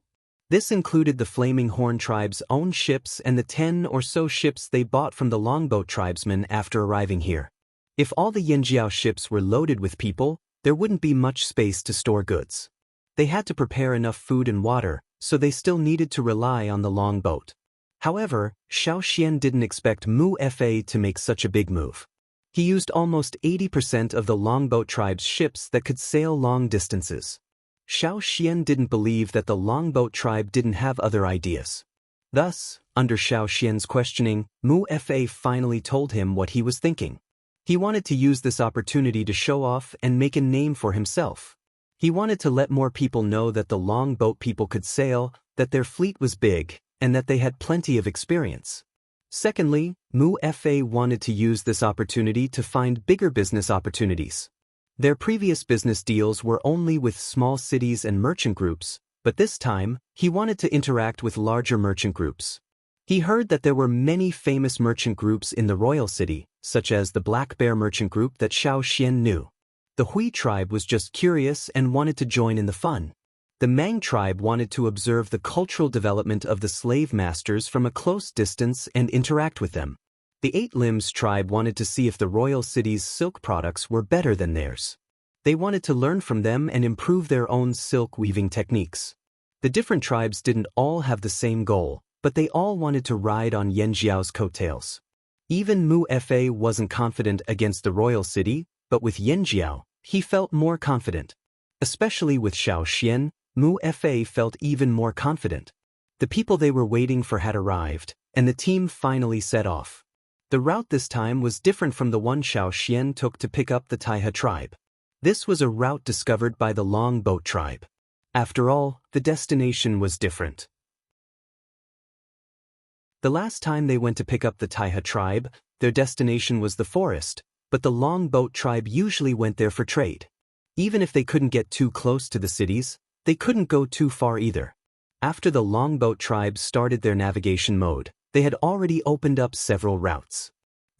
This included the Flaming Horn tribe's own ships and the 10 or so ships they bought from the Longboat tribesmen after arriving here. If all the Yanjiao ships were loaded with people, there wouldn't be much space to store goods. They had to prepare enough food and water, so they still needed to rely on the longboat. However, Xiao Xian didn't expect Mu Fa to make such a big move. He used almost 80% of the longboat tribe's ships that could sail long distances. Xiao Xian didn't believe that the longboat tribe didn't have other ideas. Thus, under Xiao Xian's questioning, Mu Fa finally told him what he was thinking. He wanted to use this opportunity to show off and make a name for himself. He wanted to let more people know that the longboat people could sail, that their fleet was big, and that they had plenty of experience. Secondly, Mu Fa wanted to use this opportunity to find bigger business opportunities. Their previous business deals were only with small cities and merchant groups, but this time, he wanted to interact with larger merchant groups. He heard that there were many famous merchant groups in the royal city, such as the Black Bear merchant group that Xiao Xian knew. The Hui tribe was just curious and wanted to join in the fun. The Mang tribe wanted to observe the cultural development of the slave masters from a close distance and interact with them. The Eight Limbs tribe wanted to see if the royal city's silk products were better than theirs. They wanted to learn from them and improve their own silk weaving techniques. The different tribes didn't all have the same goal, but they all wanted to ride on Yanjiao's coattails. Even Mu Fa wasn't confident against the royal city, but with Yanjiao, he felt more confident. Especially with Xiao Xian, Mu Fa felt even more confident. The people they were waiting for had arrived, and the team finally set off. The route this time was different from the one Xiao Xian took to pick up the Taihe tribe. This was a route discovered by the Longboat tribe. After all, the destination was different. The last time they went to pick up the Taihe tribe, their destination was the forest, but the Longboat tribe usually went there for trade. Even if they couldn't get too close to the cities, they couldn't go too far either. After the Longboat tribe started their navigation mode, they had already opened up several routes.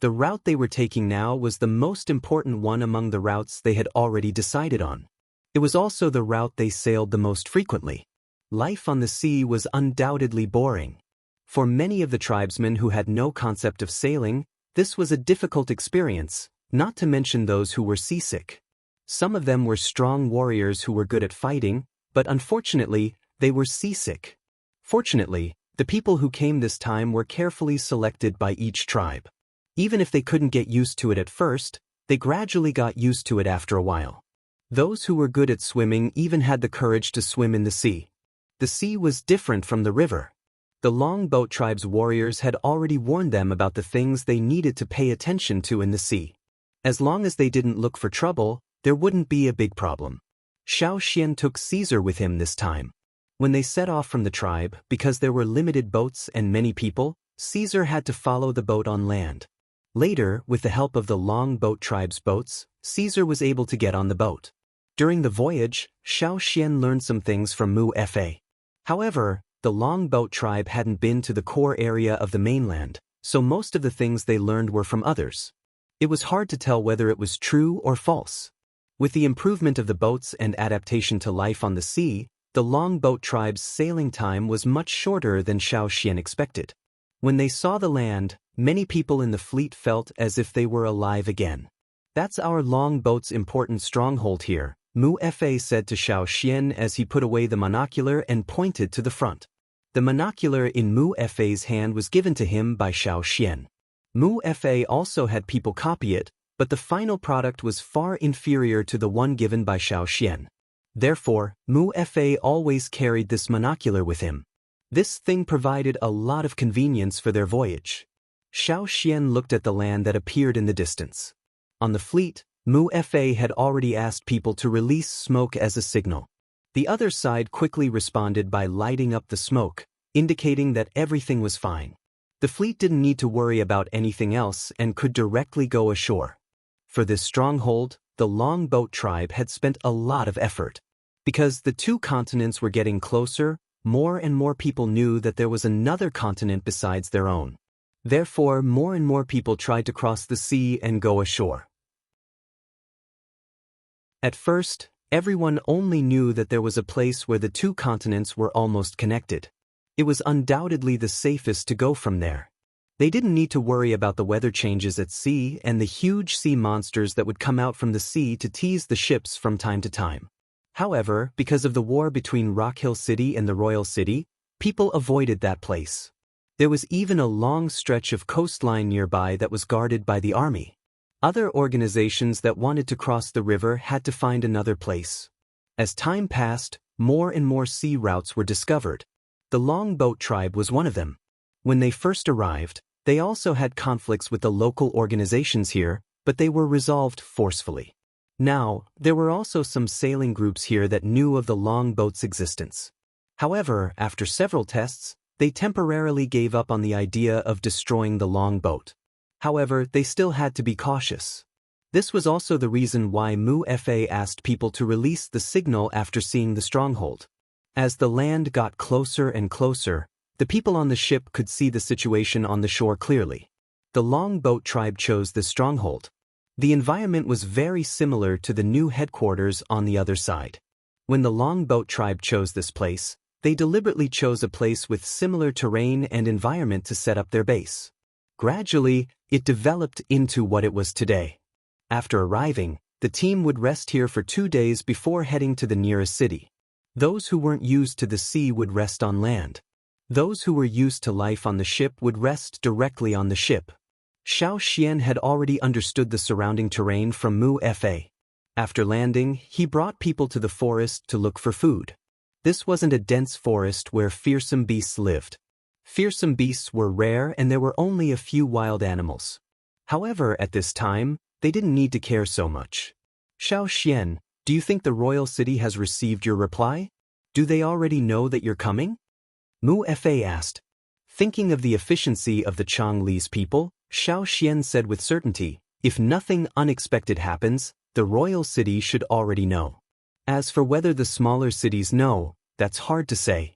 The route they were taking now was the most important one among the routes they had already decided on. It was also the route they sailed the most frequently. Life on the sea was undoubtedly boring. For many of the tribesmen who had no concept of sailing, this was a difficult experience, not to mention those who were seasick. Some of them were strong warriors who were good at fighting, but unfortunately, they were seasick. Fortunately, the people who came this time were carefully selected by each tribe. Even if they couldn't get used to it at first, they gradually got used to it after a while. Those who were good at swimming even had the courage to swim in the sea. The sea was different from the river. The Longboat tribe's warriors had already warned them about the things they needed to pay attention to in the sea. As long as they didn't look for trouble, there wouldn't be a big problem. Xiao Xian took Caesar with him this time. When they set off from the tribe, because there were limited boats and many people, Caesar had to follow the boat on land. Later, with the help of the Longboat tribe's boats, Caesar was able to get on the boat. During the voyage, Xiao Xian learned some things from Mu Fa. However, the Longboat tribe hadn't been to the core area of the mainland, so most of the things they learned were from others. It was hard to tell whether it was true or false. With the improvement of the boats and adaptation to life on the sea, the Longboat tribe's sailing time was much shorter than Xiao Xian expected. When they saw the land, many people in the fleet felt as if they were alive again. "That's our Longboat's important stronghold here," Mu Fa said to Xiao Xian as he put away the monocular and pointed to the front. The monocular in Mu Fa's hand was given to him by Xiao Xian. Mu Fa also had people copy it, but the final product was far inferior to the one given by Xiao Xian. Therefore, Mu Fa always carried this monocular with him. This thing provided a lot of convenience for their voyage. Xiao Xian looked at the land that appeared in the distance. On the fleet, Mu Fa had already asked people to release smoke as a signal. The other side quickly responded by lighting up the smoke, indicating that everything was fine. The fleet didn't need to worry about anything else and could directly go ashore. For this stronghold, the Longboat tribe had spent a lot of effort. Because the two continents were getting closer, more and more people knew that there was another continent besides their own. Therefore, more and more people tried to cross the sea and go ashore. At first, everyone only knew that there was a place where the two continents were almost connected. It was undoubtedly the safest to go from there. They didn't need to worry about the weather changes at sea and the huge sea monsters that would come out from the sea to tease the ships from time to time. However, because of the war between Rock Hill City and the Royal City, people avoided that place. There was even a long stretch of coastline nearby that was guarded by the army. Other organizations that wanted to cross the river had to find another place. As time passed, more and more sea routes were discovered. The Longboat tribe was one of them. When they first arrived, they also had conflicts with the local organizations here, but they were resolved forcefully. Now, there were also some sailing groups here that knew of the Longboat's existence. However, after several tests, they temporarily gave up on the idea of destroying the Longboat. However, they still had to be cautious. This was also the reason why Mu Fa asked people to release the signal after seeing the stronghold. As the land got closer and closer, the people on the ship could see the situation on the shore clearly. The Longboat tribe chose this stronghold. The environment was very similar to the new headquarters on the other side. When the Longboat tribe chose this place, they deliberately chose a place with similar terrain and environment to set up their base. Gradually, it developed into what it was today. After arriving, the team would rest here for 2 days before heading to the nearest city. Those who weren't used to the sea would rest on land. Those who were used to life on the ship would rest directly on the ship. Xiao Xian had already understood the surrounding terrain from Mu Fa. After landing, he brought people to the forest to look for food. This wasn't a dense forest where fearsome beasts lived. Fearsome beasts were rare and there were only a few wild animals. However, at this time, they didn't need to care so much. "Xiao Xian, do you think the royal city has received your reply? Do they already know that you're coming?" Mu Fa asked. Thinking of the efficiency of the Changli's people, Xiao Xian said with certainty, "If nothing unexpected happens, the royal city should already know. As for whether the smaller cities know, that's hard to say."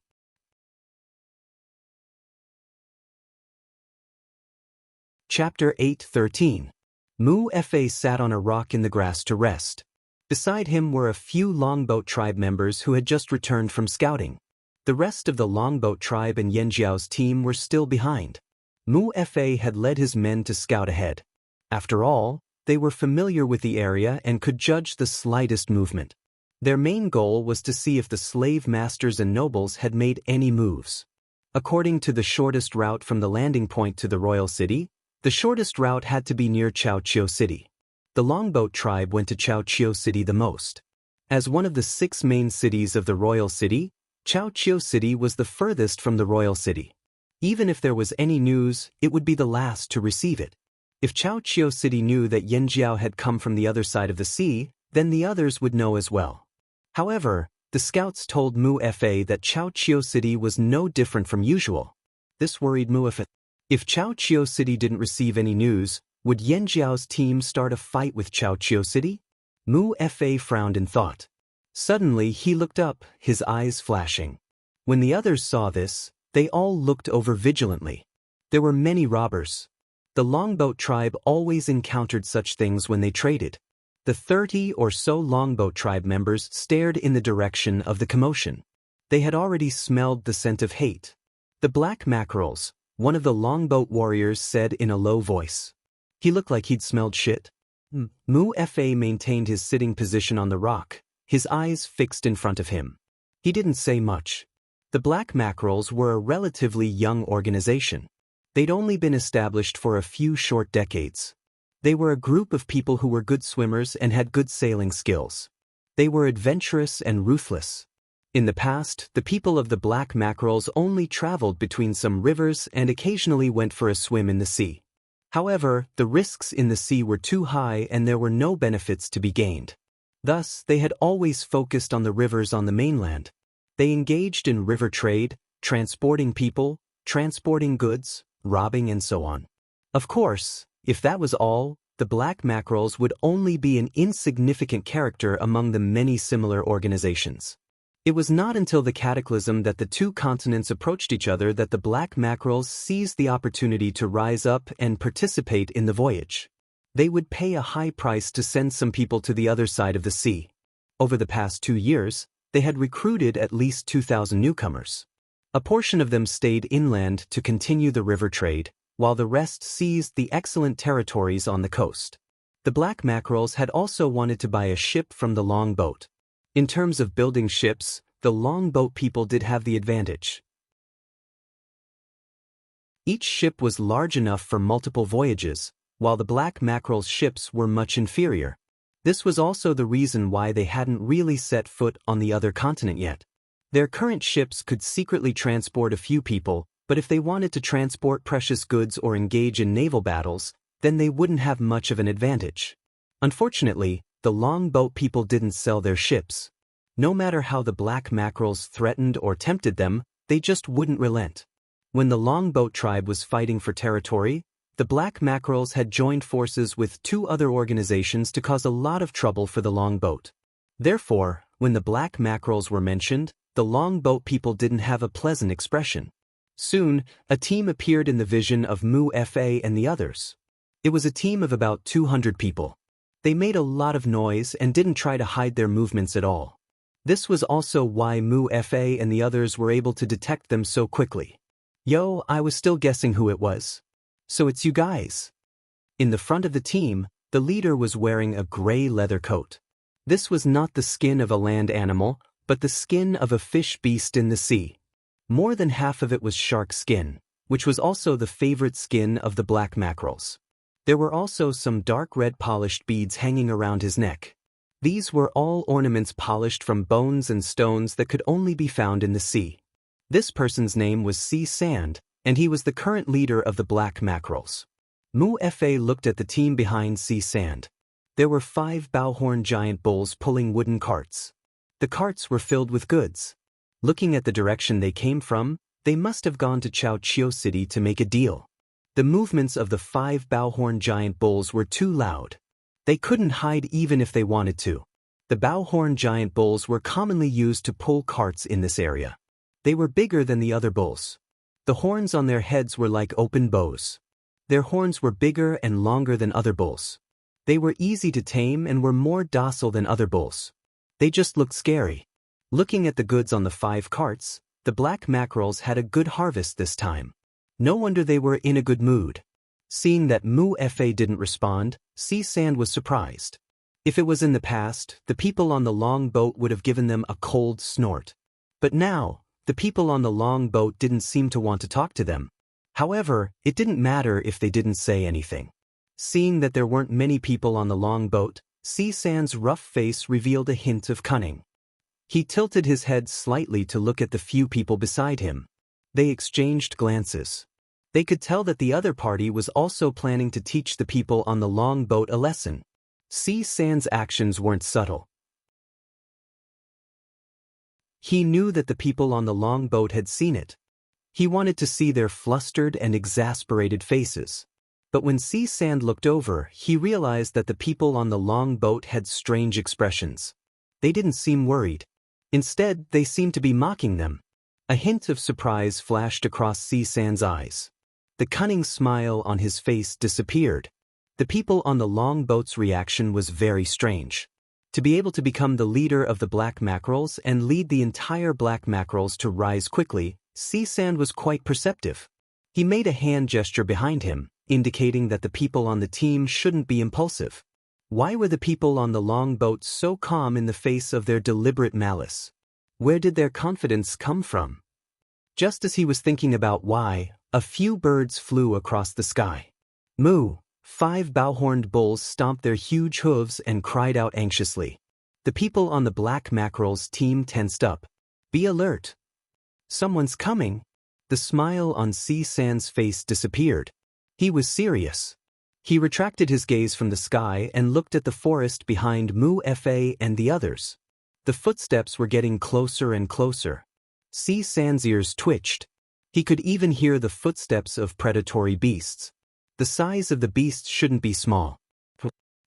Chapter 8:13. Mu Fa sat on a rock in the grass to rest. Beside him were a few Longboat tribe members who had just returned from scouting. The rest of the Longboat tribe and Yanjiao's team were still behind. Mu Fa had led his men to scout ahead. After all, they were familiar with the area and could judge the slightest movement. Their main goal was to see if the slave masters and nobles had made any moves. According to the shortest route from the landing point to the royal city, the shortest route had to be near Chaoqiu City. The Longboat tribe went to Chaoqiu City the most. As one of the 6 main cities of the royal city, Chaoqiu City was the furthest from the royal city. Even if there was any news, it would be the last to receive it. If Chaoqiu City knew that Yanjiao had come from the other side of the sea, then the others would know as well. However, the scouts told Mu Fa that Chaoqiu City was no different from usual. This worried Mu Fa. If Chaoqiu City didn't receive any news, would Yanjiao's team start a fight with Chaoqiu City? Mu Fa frowned in thought. Suddenly he looked up, his eyes flashing. When the others saw this, they all looked over vigilantly. There were many robbers. The Longboat tribe always encountered such things when they traded. The 30 or so Longboat tribe members stared in the direction of the commotion. They had already smelled the scent of hate. The black mackerels, one of the Longboat warriors said in a low voice. He looked like he'd smelled shit. Mu Fa maintained his sitting position on the rock, his eyes fixed in front of him. He didn't say much. The black mackerels were a relatively young organization. They'd only been established for a few short decades. They were a group of people who were good swimmers and had good sailing skills. They were adventurous and ruthless. In the past, the people of the black mackerels only traveled between some rivers and occasionally went for a swim in the sea. However, the risks in the sea were too high and there were no benefits to be gained. Thus, they had always focused on the rivers on the mainland. They engaged in river trade, transporting people, transporting goods, robbing and so on. Of course, if that was all, the black mackerels would only be an insignificant character among the many similar organizations. It was not until the cataclysm that the two continents approached each other that the black mackerels seized the opportunity to rise up and participate in the voyage. They would pay a high price to send some people to the other side of the sea. Over the past 2 years, they had recruited at least 2,000 newcomers. A portion of them stayed inland to continue the river trade, while the rest seized the excellent territories on the coast. The black mackerels had also wanted to buy a ship from the Longboat. In terms of building ships, the Longboat people did have the advantage. Each ship was large enough for multiple voyages, while the black mackerel's ships were much inferior. This was also the reason why they hadn't really set foot on the other continent yet. Their current ships could secretly transport a few people, but if they wanted to transport precious goods or engage in naval battles, then they wouldn't have much of an advantage. Unfortunately, the Longboat people didn't sell their ships. No matter how the black mackerels threatened or tempted them, they just wouldn't relent. When the Longboat tribe was fighting for territory, the black mackerels had joined forces with 2 other organizations to cause a lot of trouble for the Longboat. Therefore, when the black mackerels were mentioned, the Longboat people didn't have a pleasant expression. Soon, a team appeared in the vision of Mu Fa and the others. It was a team of about 200 people. They made a lot of noise and didn't try to hide their movements at all. This was also why Mu Fa and the others were able to detect them so quickly. Yo, I was still guessing who it was. So it's you guys. In the front of the team, the leader was wearing a gray leather coat. This was not the skin of a land animal, but the skin of a fish beast in the sea. More than half of it was shark skin, which was also the favorite skin of the black mackerels. There were also some dark red polished beads hanging around his neck. These were all ornaments polished from bones and stones that could only be found in the sea. This person's name was Sea Sand, and he was the current leader of the black mackerels. Mu Fa looked at the team behind Sea Sand. There were 5 bowhorn giant bulls pulling wooden carts. The carts were filled with goods. Looking at the direction they came from, they must have gone to Chaoqiu City to make a deal. The movements of the 5 bowhorn giant bulls were too loud. They couldn't hide even if they wanted to. The bowhorn giant bulls were commonly used to pull carts in this area. They were bigger than the other bulls. The horns on their heads were like open bows. Their horns were bigger and longer than other bulls. They were easy to tame and were more docile than other bulls. They just looked scary. Looking at the goods on the 5 carts, the black mackerels had a good harvest this time. No wonder they were in a good mood. Seeing that Mu Fa didn't respond, Sea Sand was surprised. If it was in the past, the people on the Longboat would have given them a cold snort. But now, the people on the Longboat didn't seem to want to talk to them. However, it didn't matter if they didn't say anything. Seeing that there weren't many people on the Longboat, Sea Sand's rough face revealed a hint of cunning. He tilted his head slightly to look at the few people beside him. They exchanged glances. They could tell that the other party was also planning to teach the people on the long boat a lesson. C. Sand's actions weren't subtle. He knew that the people on the long boat had seen it. He wanted to see their flustered and exasperated faces. But when C. Sand looked over, he realized that the people on the long boat had strange expressions. They didn't seem worried. Instead, they seemed to be mocking them. A hint of surprise flashed across C. Sand's eyes. The cunning smile on his face disappeared. The people on the long boat's reaction was very strange. To be able to become the leader of the black mackerels and lead the entire black mackerels to rise quickly, C. Sand was quite perceptive. He made a hand gesture behind him, indicating that the people on the team shouldn't be impulsive. Why were the people on the long boat so calm in the face of their deliberate malice? Where did their confidence come from? Just as he was thinking about why, a few birds flew across the sky. Moo! 5 bow-horned bulls stomped their huge hooves and cried out anxiously. The people on the black mackerels team tensed up. Be alert! Someone's coming! The smile on C. Sand's face disappeared. He was serious. He retracted his gaze from the sky and looked at the forest behind Moo Fa and the others. The footsteps were getting closer and closer. C. Sand's ears twitched. He could even hear the footsteps of predatory beasts. The size of the beasts shouldn't be small.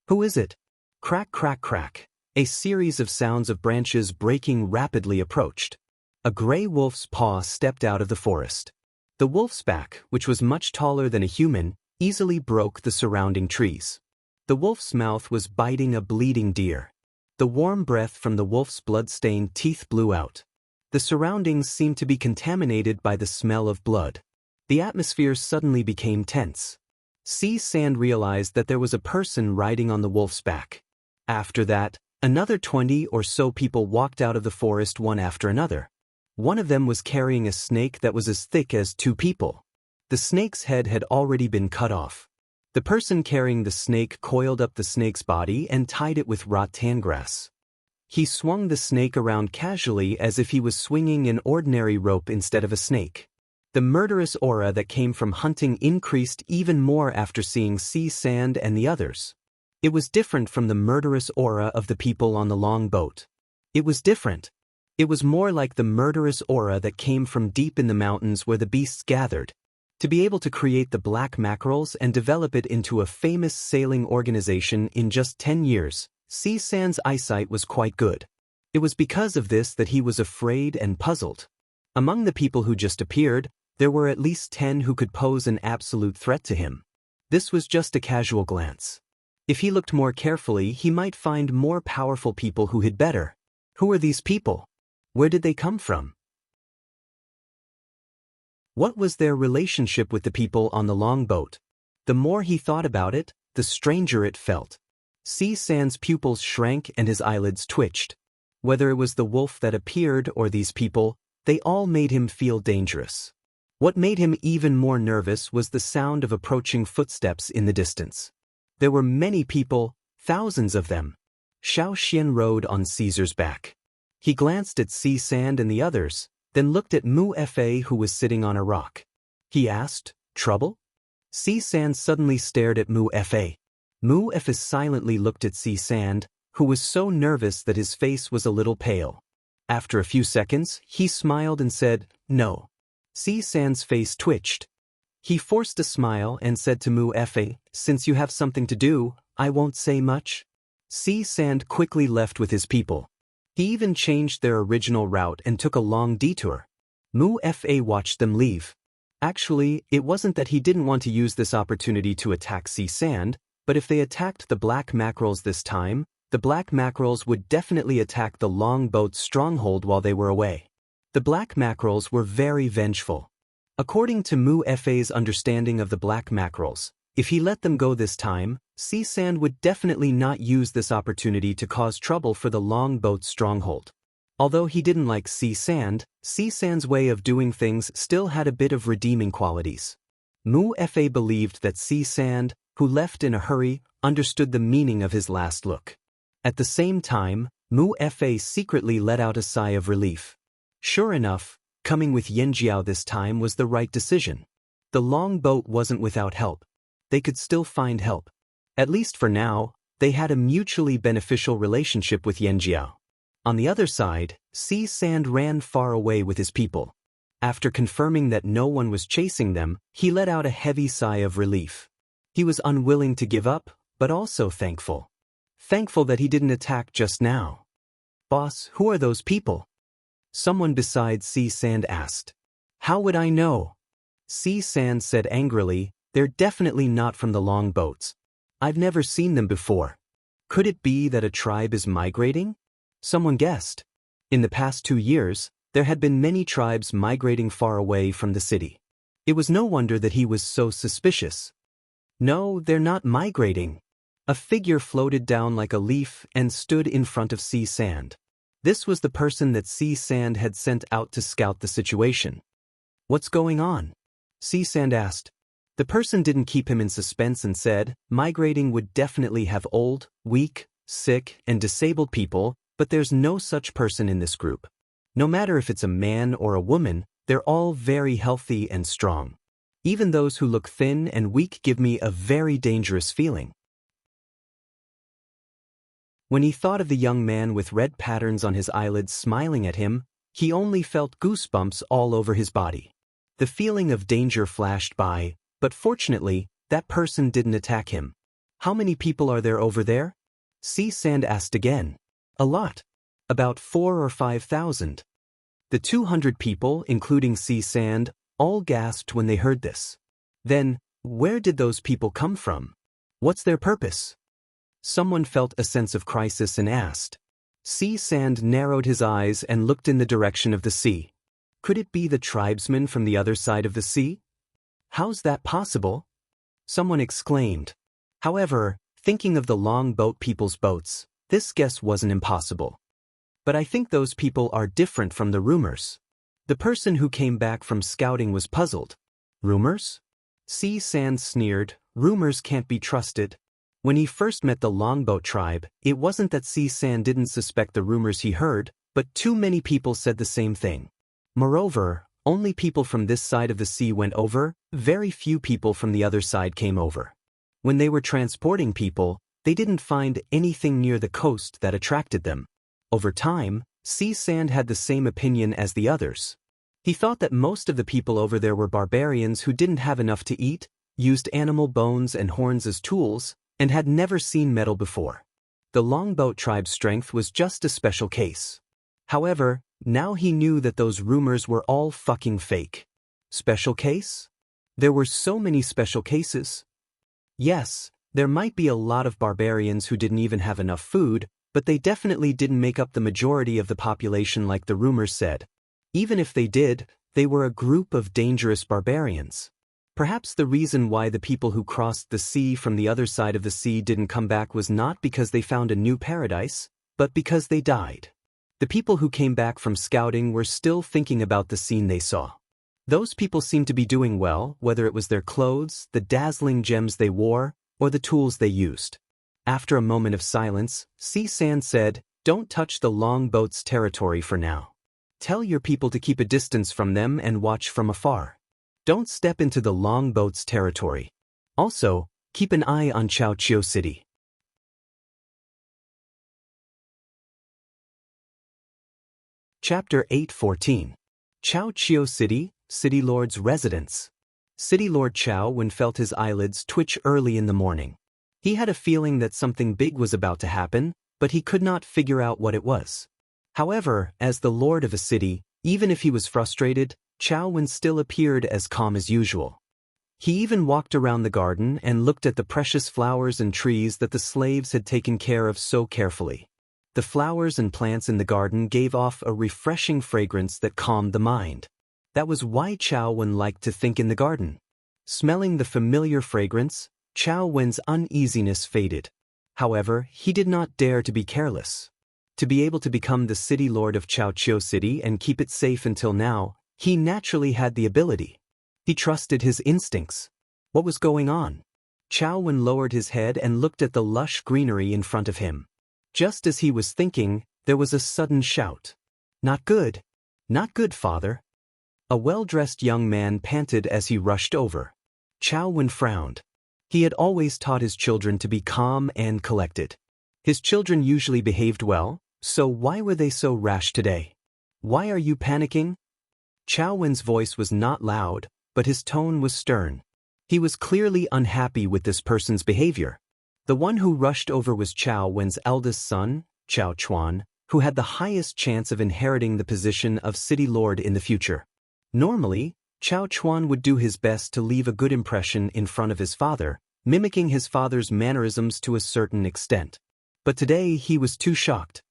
Who is it? Crack, crack, crack. A series of sounds of branches breaking rapidly approached. A gray wolf's paw stepped out of the forest. The wolf's back, which was much taller than a human, easily broke the surrounding trees. The wolf's mouth was biting a bleeding deer. The warm breath from the wolf's blood-stained teeth blew out. The surroundings seemed to be contaminated by the smell of blood. The atmosphere suddenly became tense. C. Sand realized that there was a person riding on the wolf's back. After that, another 20 or so people walked out of the forest one after another. One of them was carrying a snake that was as thick as 2 people. The snake's head had already been cut off. The person carrying the snake coiled up the snake's body and tied it with rattan grass. He swung the snake around casually as if he was swinging an ordinary rope instead of a snake. The murderous aura that came from hunting increased even more after seeing C. Sand and the others. It was different from the murderous aura of the people on the long boat. It was different. It was more like the murderous aura that came from deep in the mountains where the beasts gathered. To be able to create the black mackerels and develop it into a famous sailing organization in just 10 years, C. Sand's eyesight was quite good. It was because of this that he was afraid and puzzled. Among the people who just appeared, there were at least 10 who could pose an absolute threat to him. This was just a casual glance. If he looked more carefully, he might find more powerful people who hid better. Who are these people? Where did they come from? What was their relationship with the people on the long boat? The more he thought about it, the stranger it felt. C. Sand's pupils shrank and his eyelids twitched. Whether it was the wolf that appeared or these people, they all made him feel dangerous. What made him even more nervous was the sound of approaching footsteps in the distance. There were many people, thousands of them. Xiao Xian rode on Caesar's back. He glanced at C. Sand and the others, then looked at Moo Fa who was sitting on a rock. He asked, "Trouble?" C. Sand suddenly stared at Moo Fa. Moo Fa silently looked at C. Sand, who was so nervous that his face was a little pale. After a few seconds, he smiled and said, "No." C. Sand's face twitched. He forced a smile and said to Moo Fa, "Since you have something to do, I won't say much." C. Sand quickly left with his people. He even changed their original route and took a long detour. Moo Fa watched them leave. Actually, it wasn't that he didn't want to use this opportunity to attack C. Sand, but if they attacked the black mackerels this time, the black mackerels would definitely attack the long boat's stronghold while they were away. The black mackerels were very vengeful. According to Moo Fa's understanding of the black mackerels, if he let them go this time, C. Sand would definitely not use this opportunity to cause trouble for the long boat's stronghold. Although he didn't like C. Sand's way of doing things still had a bit of redeeming qualities. Moo Fa believed that C. Sand, who left in a hurry, understood the meaning of his last look. At the same time, Moo Fa secretly let out a sigh of relief. Sure enough, Coming with Yanjiao this time was the right decision. The long boat wasn't without help. They could still find help. At least for now, they had a mutually beneficial relationship with Yanjiao. On the other side, Sea Sand ran far away with his people. After confirming that no one was chasing them, he let out a heavy sigh of relief. He was unwilling to give up, but also thankful. Thankful that he didn't attack just now. "Boss, who are those people?" Someone beside Sea Sand asked. "How would I know?" Sea Sand said angrily, "They're definitely not from the long boats. I've never seen them before. Could it be that a tribe is migrating?" Someone guessed. In the past 2 years, there had been many tribes migrating far away from the city. It was no wonder that he was so suspicious. "No, they're not migrating." A figure floated down like a leaf and stood in front of Sea Sand. This was the person that Sea Sand had sent out to scout the situation. "What's going on?" Sea Sand asked. The person didn't keep him in suspense and said, "Migrating would definitely have old, weak, sick, and disabled people, but there's no such person in this group. No matter if it's a man or a woman, they're all very healthy and strong. Even those who look thin and weak give me a very dangerous feeling." When he thought of the young man with red patterns on his eyelids smiling at him, he only felt goosebumps all over his body. The feeling of danger flashed by, but fortunately, that person didn't attack him. "How many people are there over there?" Sea Sand asked again. "A lot. About 4,000 or 5,000. The 200 people, including Sea Sand, all gasped when they heard this. Then, where did those people come from? What's their purpose? Someone felt a sense of crisis and asked. Sea Sand narrowed his eyes and looked in the direction of the sea. Could it be the tribesmen from the other side of the sea? "How's that possible?" Someone exclaimed. However, thinking of the long boat people's boats, this guess wasn't impossible. "But I think those people are different from the rumors." The person who came back from scouting was puzzled. "Rumors?" Sea Sand sneered. "Rumors can't be trusted." When he first met the Longboat tribe, it wasn't that Sea Sand didn't suspect the rumors he heard, but too many people said the same thing. Moreover, only people from this side of the sea went over, very few people from the other side came over. When they were transporting people, they didn't find anything near the coast that attracted them. Over time, Sea Sand had the same opinion as the others. He thought that most of the people over there were barbarians who didn't have enough to eat, used animal bones and horns as tools, and had never seen metal before. The Longboat tribe's strength was just a special case. However, now he knew that those rumors were all fucking fake. Special case? There were so many special cases. Yes, there might be a lot of barbarians who didn't even have enough food, but they definitely didn't make up the majority of the population like the rumors said. Even if they did, they were a group of dangerous barbarians. Perhaps the reason why the people who crossed the sea from the other side of the sea didn't come back was not because they found a new paradise, but because they died. The people who came back from scouting were still thinking about the scene they saw. Those people seemed to be doing well, whether it was their clothes, the dazzling gems they wore, or the tools they used. After a moment of silence, Sea Sand said, "Don't touch the Longboat's territory for now. Tell your people to keep a distance from them and watch from afar. Don't step into the Longboat's territory. Also, keep an eye on Chaoqiu City." Chapter 8:14. Chaoqiu City, City Lord's residence. City Lord Chao Wen felt his eyelids twitch early in the morning. He had a feeling that something big was about to happen, but he could not figure out what it was. However, as the lord of a city, even if he was frustrated, Chao Wen still appeared as calm as usual. He even walked around the garden and looked at the precious flowers and trees that the slaves had taken care of so carefully. The flowers and plants in the garden gave off a refreshing fragrance that calmed the mind. That was why Chao Wen liked to think in the garden. Smelling the familiar fragrance, Chao Wen's uneasiness faded. However, he did not dare to be careless. To be able to become the city lord of Chaoqiu City and keep it safe until now, he naturally had the ability. He trusted his instincts. What was going on? Chao Wen lowered his head and looked at the lush greenery in front of him. Just as he was thinking, there was a sudden shout. "Not good. Not good, father." A well-dressed young man panted as he rushed over. Chao Wen frowned. He had always taught his children to be calm and collected. His children usually behaved well, so why were they so rash today? Why are you panicking? Chao Wen's voice was not loud, but his tone was stern. He was clearly unhappy with this person's behavior. The one who rushed over was Chao Wen's eldest son, Chao Chuan, who had the highest chance of inheriting the position of city lord in the future. Normally, Chao Chuan would do his best to leave a good impression in front of his father, mimicking his father's mannerisms to a certain extent. But today he was too shocked.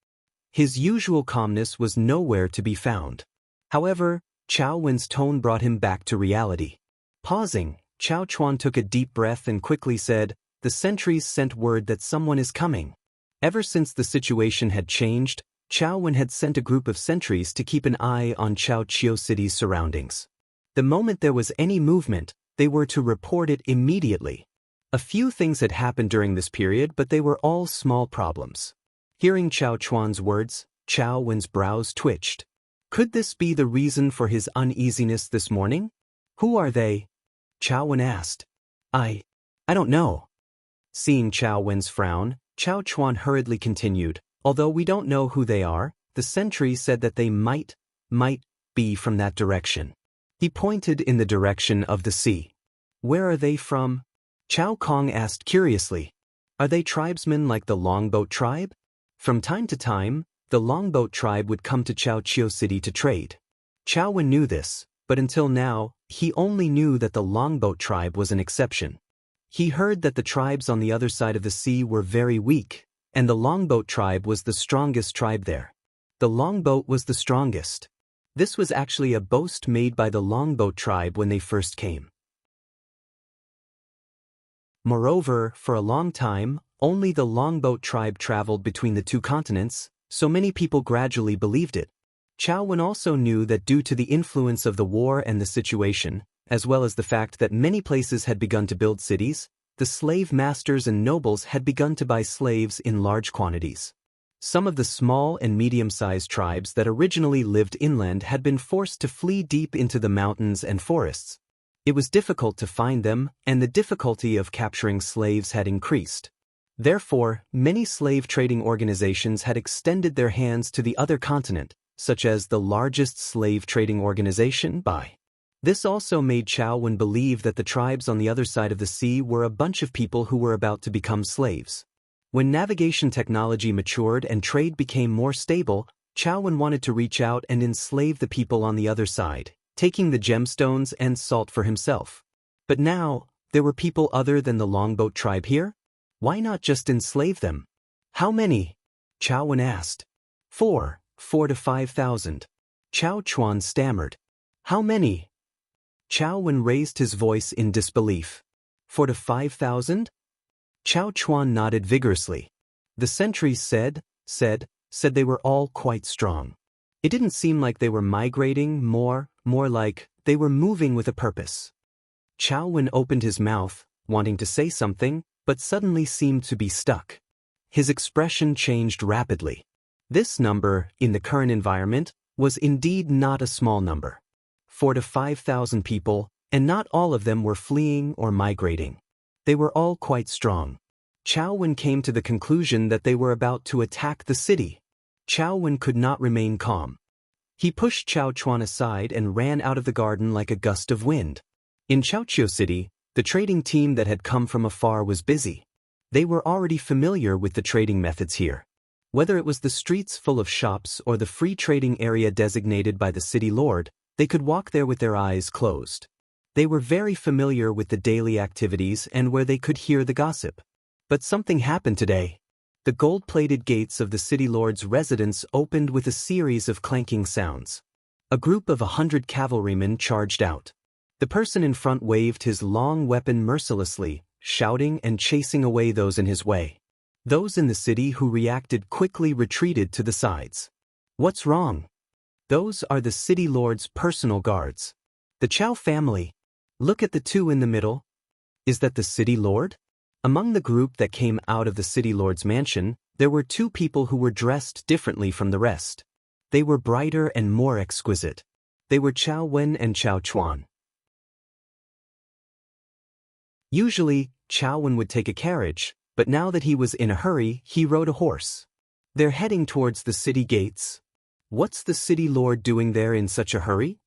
His usual calmness was nowhere to be found. However, Chao Wen's tone brought him back to reality. Pausing, Chao Chuan took a deep breath and quickly said, "The sentries sent word that someone is coming." Ever since the situation had changed, Chao Wen had sent a group of sentries to keep an eye on Chao Chiu City's surroundings. The moment there was any movement, they were to report it immediately. A few things had happened during this period, but they were all small problems. Hearing Chao Chuan's words, Chao Wen's brows twitched. Could this be the reason for his uneasiness this morning? Who are they? Chao Wen asked. I don't know. Seeing Chao Wen's frown, Chao Chuan hurriedly continued, "Although we don't know who they are, the sentry said that they might be from that direction." He pointed in the direction of the sea. "Where are they from?" Chao Kong asked curiously. "Are they tribesmen like the Longboat tribe?" From time to time, the Longboat tribe would come to Chao Chiu City to trade. Chao Wen knew this, but until now, he only knew that the Longboat tribe was an exception. He heard that the tribes on the other side of the sea were very weak, and the Longboat tribe was the strongest tribe there. The Longboat was the strongest. This was actually a boast made by the Longboat tribe when they first came. Moreover, for a long time, only the Longboat tribe traveled between the two continents, so many people gradually believed it. Chao Wen also knew that due to the influence of the war and the situation, as well as the fact that many places had begun to build cities, the slave masters and nobles had begun to buy slaves in large quantities. Some of the small and medium-sized tribes that originally lived inland had been forced to flee deep into the mountains and forests. It was difficult to find them, and the difficulty of capturing slaves had increased. Therefore, many slave trading organizations had extended their hands to the other continent, such as the largest slave trading organization by. This also made Chao Wen believe that the tribes on the other side of the sea were a bunch of people who were about to become slaves. When navigation technology matured and trade became more stable, Chao Wen wanted to reach out and enslave the people on the other side, taking the gemstones and salt for himself. But now, there were people other than the Longboat tribe here? Why not just enslave them? How many? Chao Wen asked. 4 to 5,000. Chao Chuan stammered. How many? Chao Wen raised his voice in disbelief. 4 to 5,000? Chao Chuan nodded vigorously. The sentries said they were all quite strong. It didn't seem like they were migrating, more like they were moving with a purpose. Chao Wen opened his mouth, wanting to say something, but suddenly seemed to be stuck. His expression changed rapidly. This number, in the current environment, was indeed not a small number. 4 to 5,000 people, and not all of them were fleeing or migrating. They were all quite strong. Chao Wen came to the conclusion that they were about to attack the city. Chao Wen could not remain calm. He pushed Chao Chuan aside and ran out of the garden like a gust of wind. In Chao Chiu City, the trading team that had come from afar was busy. They were already familiar with the trading methods here. Whether it was the streets full of shops or the free trading area designated by the city lord, they could walk there with their eyes closed. They were very familiar with the daily activities and where they could hear the gossip. But something happened today. The gold-plated gates of the city lord's residence opened with a series of clanking sounds. A group of 100 cavalrymen charged out. The person in front waved his long weapon mercilessly, shouting and chasing away those in his way. Those in the city who reacted quickly retreated to the sides. What's wrong? Those are the city lord's personal guards. The Chao family. Look at the two in the middle. Is that the city lord? Among the group that came out of the city lord's mansion, there were two people who were dressed differently from the rest. They were brighter and more exquisite. They were Chao Wen and Chao Chuan. Usually, Chao Wen would take a carriage, but now that he was in a hurry, he rode a horse. They're heading towards the city gates. What's the city lord doing there in such a hurry?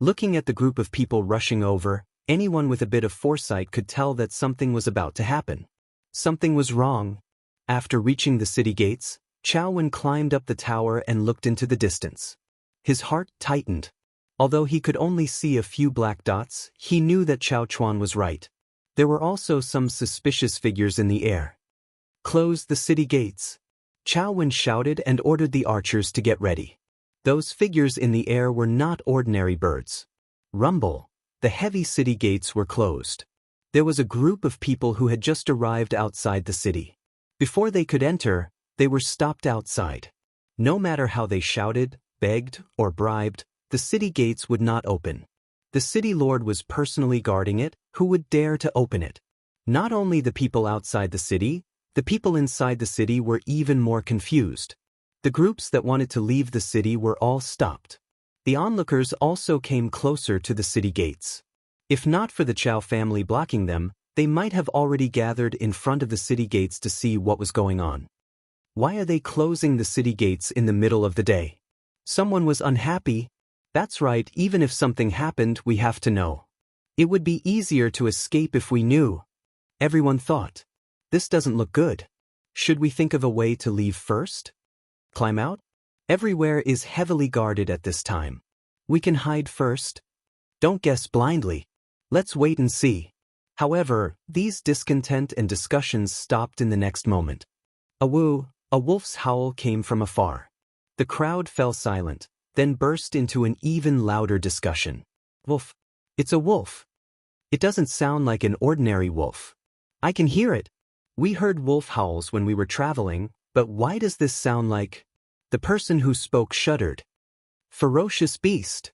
Looking at the group of people rushing over, anyone with a bit of foresight could tell that something was about to happen. Something was wrong. After reaching the city gates, Chao Wen climbed up the tower and looked into the distance. His heart tightened. Although he could only see a few black dots, he knew that Chao Chuan was right. There were also some suspicious figures in the air. Close the city gates. Chao Wen shouted and ordered the archers to get ready. Those figures in the air were not ordinary birds. Rumble. The heavy city gates were closed. There was a group of people who had just arrived outside the city. Before they could enter, they were stopped outside. No matter how they shouted, begged, or bribed, the city gates would not open. The city lord was personally guarding it. Who would dare to open it? Not only the people outside the city, the people inside the city were even more confused. The groups that wanted to leave the city were all stopped. The onlookers also came closer to the city gates. If not for the Chao family blocking them, they might have already gathered in front of the city gates to see what was going on. Why are they closing the city gates in the middle of the day? Someone was unhappy. That's right, even if something happened, we have to know. It would be easier to escape if we knew. Everyone thought. This doesn't look good. Should we think of a way to leave first? Climb out? Everywhere is heavily guarded at this time. We can hide first. Don't guess blindly. Let's wait and see. However, these discontent and discussions stopped in the next moment. A wolf's howl came from afar. The crowd fell silent, then burst into an even louder discussion. Wolf. It's a wolf. It doesn't sound like an ordinary wolf. I can hear it. We heard wolf howls when we were traveling, but why does this sound like... The person who spoke shuddered. Ferocious beast.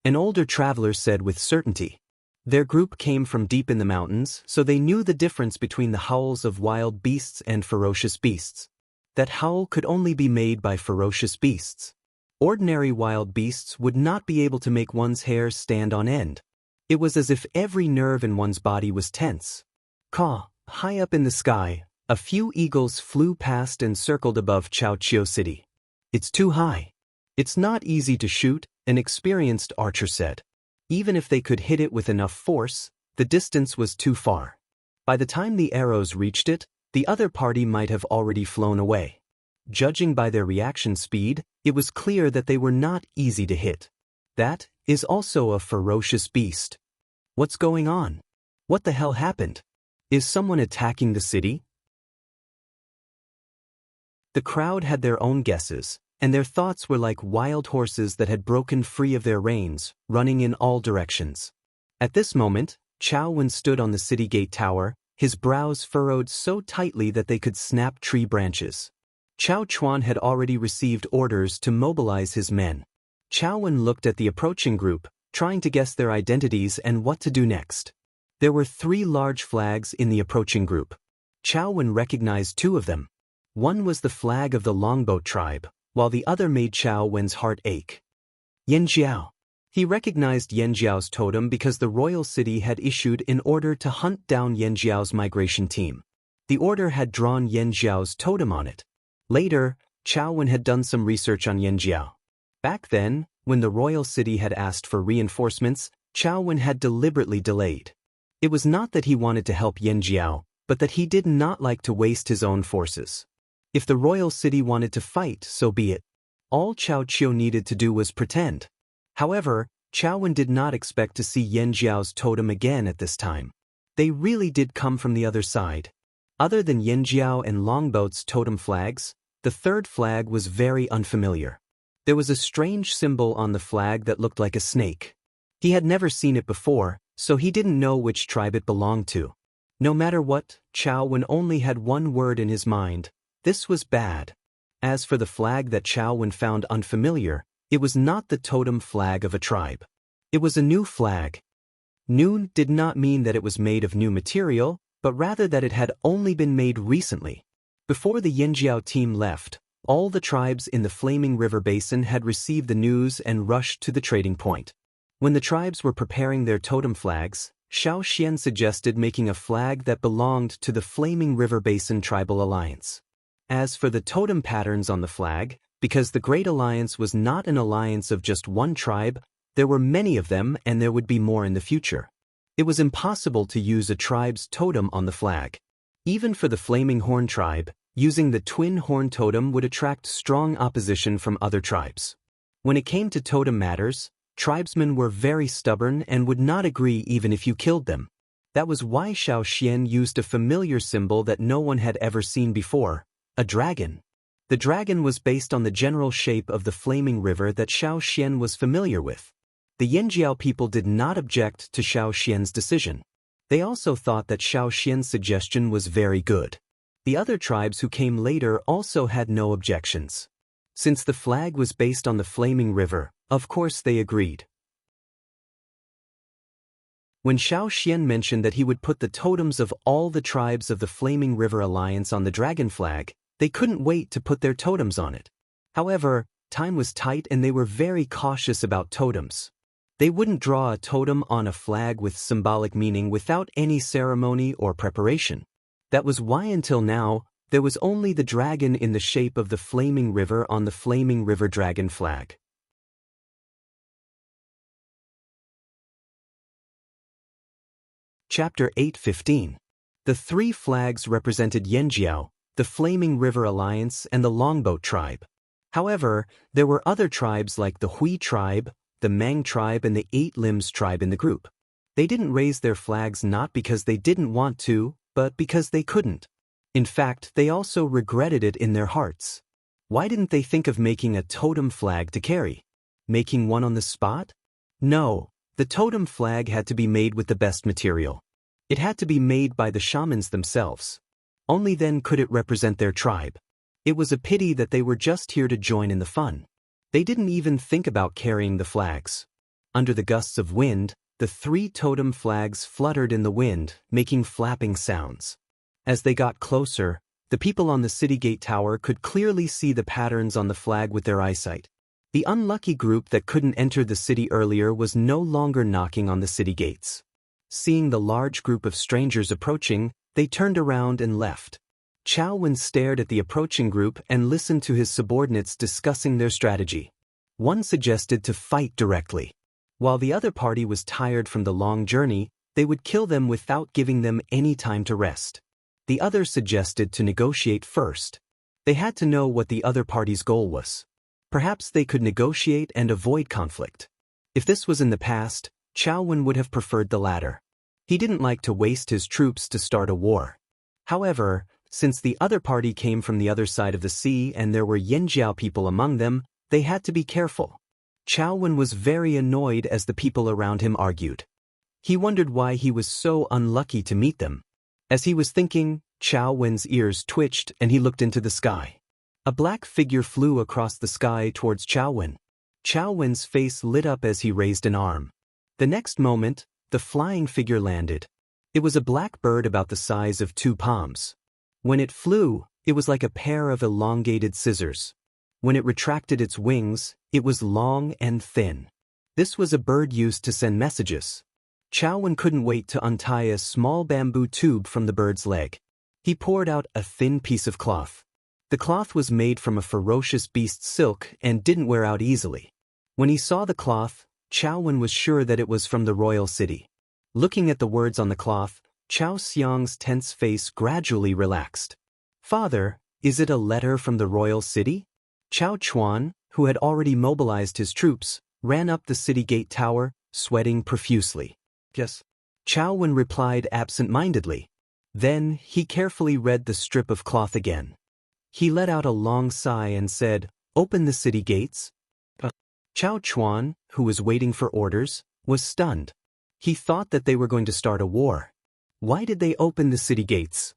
An older traveler said with certainty. Their group came from deep in the mountains, so they knew the difference between the howls of wild beasts and ferocious beasts. That howl could only be made by ferocious beasts. Ordinary wild beasts would not be able to make one's hair stand on end. It was as if every nerve in one's body was tense. Caw, high up in the sky, a few eagles flew past and circled above Chaoqiu City. It's too high. It's not easy to shoot, an experienced archer said. Even if they could hit it with enough force, the distance was too far. By the time the arrows reached it, the other party might have already flown away. Judging by their reaction speed, it was clear that they were not easy to hit. That is also a ferocious beast. What's going on? What the hell happened? Is someone attacking the city? The crowd had their own guesses, and their thoughts were like wild horses that had broken free of their reins, running in all directions. At this moment, Chao Wen stood on the city gate tower, his brows furrowed so tightly that they could snap tree branches. Chao Chuan had already received orders to mobilize his men. Chao Wen looked at the approaching group, trying to guess their identities and what to do next. There were 3 large flags in the approaching group. Chao Wen recognized 2 of them. One was the flag of the Longboat tribe, while the other made Chao Wen's heart ache. Yanjiao. He recognized Yanjiao's totem because the royal city had issued an order to hunt down Yanjiao's migration team. The order had drawn Yanjiao's totem on it. Later, Chao Wen had done some research on Yanjiao. Back then, when the royal city had asked for reinforcements, Chao Wen had deliberately delayed. It was not that he wanted to help Yanjiao, but that he did not like to waste his own forces. If the royal city wanted to fight, so be it. All Chao Qiu needed to do was pretend. However, Chao Wen did not expect to see Yanjiao's totem again at this time. They really did come from the other side. Other than Yanjiao and Longboat's totem flags, the third flag was very unfamiliar. There was a strange symbol on the flag that looked like a snake. He had never seen it before, so he didn't know which tribe it belonged to. No matter what, Chao Wen only had one word in his mind. This was bad. As for the flag that Chao Wen found unfamiliar, it was not the totem flag of a tribe. It was a new flag. New did not mean that it was made of new material, but rather that it had only been made recently. Before the Yanjiao team left, All the tribes in the Flaming River Basin had received the news and rushed to the trading point. When the tribes were preparing their totem flags, Xiao Xian suggested making a flag that belonged to the Flaming River Basin Tribal Alliance. As for the totem patterns on the flag, because the Great Alliance was not an alliance of just one tribe, there were many of them and there would be more in the future. It was impossible to use a tribe's totem on the flag. Even for the Flaming Horn tribe, using the twin horn totem would attract strong opposition from other tribes. When it came to totem matters, tribesmen were very stubborn and would not agree even if you killed them. That was why Xiao Xian used a familiar symbol that no one had ever seen before, a dragon. The dragon was based on the general shape of the flaming river that Xiao Xian was familiar with. The Yanjiao people did not object to Xiao Xian's decision. They also thought that Xiao Xian's suggestion was very good. The other tribes who came later also had no objections. Since the flag was based on the flaming river, of course they agreed. When Xiao Xian mentioned that he would put the totems of all the tribes of the Flaming River Alliance on the dragon flag, they couldn't wait to put their totems on it. However, time was tight and they were very cautious about totems. They wouldn't draw a totem on a flag with symbolic meaning without any ceremony or preparation. That was why until now, there was only the dragon in the shape of the Flaming River on the Flaming River Dragon flag. Chapter 8:15. The three flags represented Yanjiao, the Flaming River Alliance and the Longboat tribe. However, there were other tribes like the Hui tribe, the Mang tribe and the Eight Limbs tribe in the group. They didn't raise their flags not because they didn't want to, but because they couldn't. In fact, they also regretted it in their hearts. Why didn't they think of making a totem flag to carry? Making one on the spot? No, the totem flag had to be made with the best material. It had to be made by the shamans themselves. Only then could it represent their tribe. It was a pity that they were just here to join in the fun. They didn't even think about carrying the flags. Under the gusts of wind, the three totem flags fluttered in the wind, making flapping sounds. As they got closer, the people on the city gate tower could clearly see the patterns on the flag with their eyesight. The unlucky group that couldn't enter the city earlier was no longer knocking on the city gates. Seeing the large group of strangers approaching, they turned around and left. Chao Wen stared at the approaching group and listened to his subordinates discussing their strategy. One suggested to fight directly. While the other party was tired from the long journey, they would kill them without giving them any time to rest. The other suggested to negotiate first. They had to know what the other party's goal was. Perhaps they could negotiate and avoid conflict. If this was in the past, Chao Wen would have preferred the latter. He didn't like to waste his troops to start a war. However, since the other party came from the other side of the sea and there were Yanjiao people among them, they had to be careful. Chao Wen was very annoyed as the people around him argued. He wondered why he was so unlucky to meet them. As he was thinking, Chao Wen's ears twitched and he looked into the sky. A black figure flew across the sky towards Chao Wen. Chao Wen's face lit up as he raised an arm. The next moment, the flying figure landed. It was a black bird about the size of 2 palms. When it flew, it was like a pair of elongated scissors. When it retracted its wings, it was long and thin. This was a bird used to send messages. Chao Wen couldn't wait to untie a small bamboo tube from the bird's leg. He poured out a thin piece of cloth. The cloth was made from a ferocious beast's silk and didn't wear out easily. When he saw the cloth, Chao Wen was sure that it was from the royal city. Looking at the words on the cloth, Chao Xiang's tense face gradually relaxed. "Father, is it a letter from the royal city?" Chao Chuan, who had already mobilized his troops, ran up the city gate tower, sweating profusely. "Yes." Chao Wen replied absent-mindedly. Then, he carefully read the strip of cloth again. He let out a long sigh and said, "Open the city gates." Chao Chuan, who was waiting for orders, was stunned. He thought that they were going to start a war. Why did they open the city gates?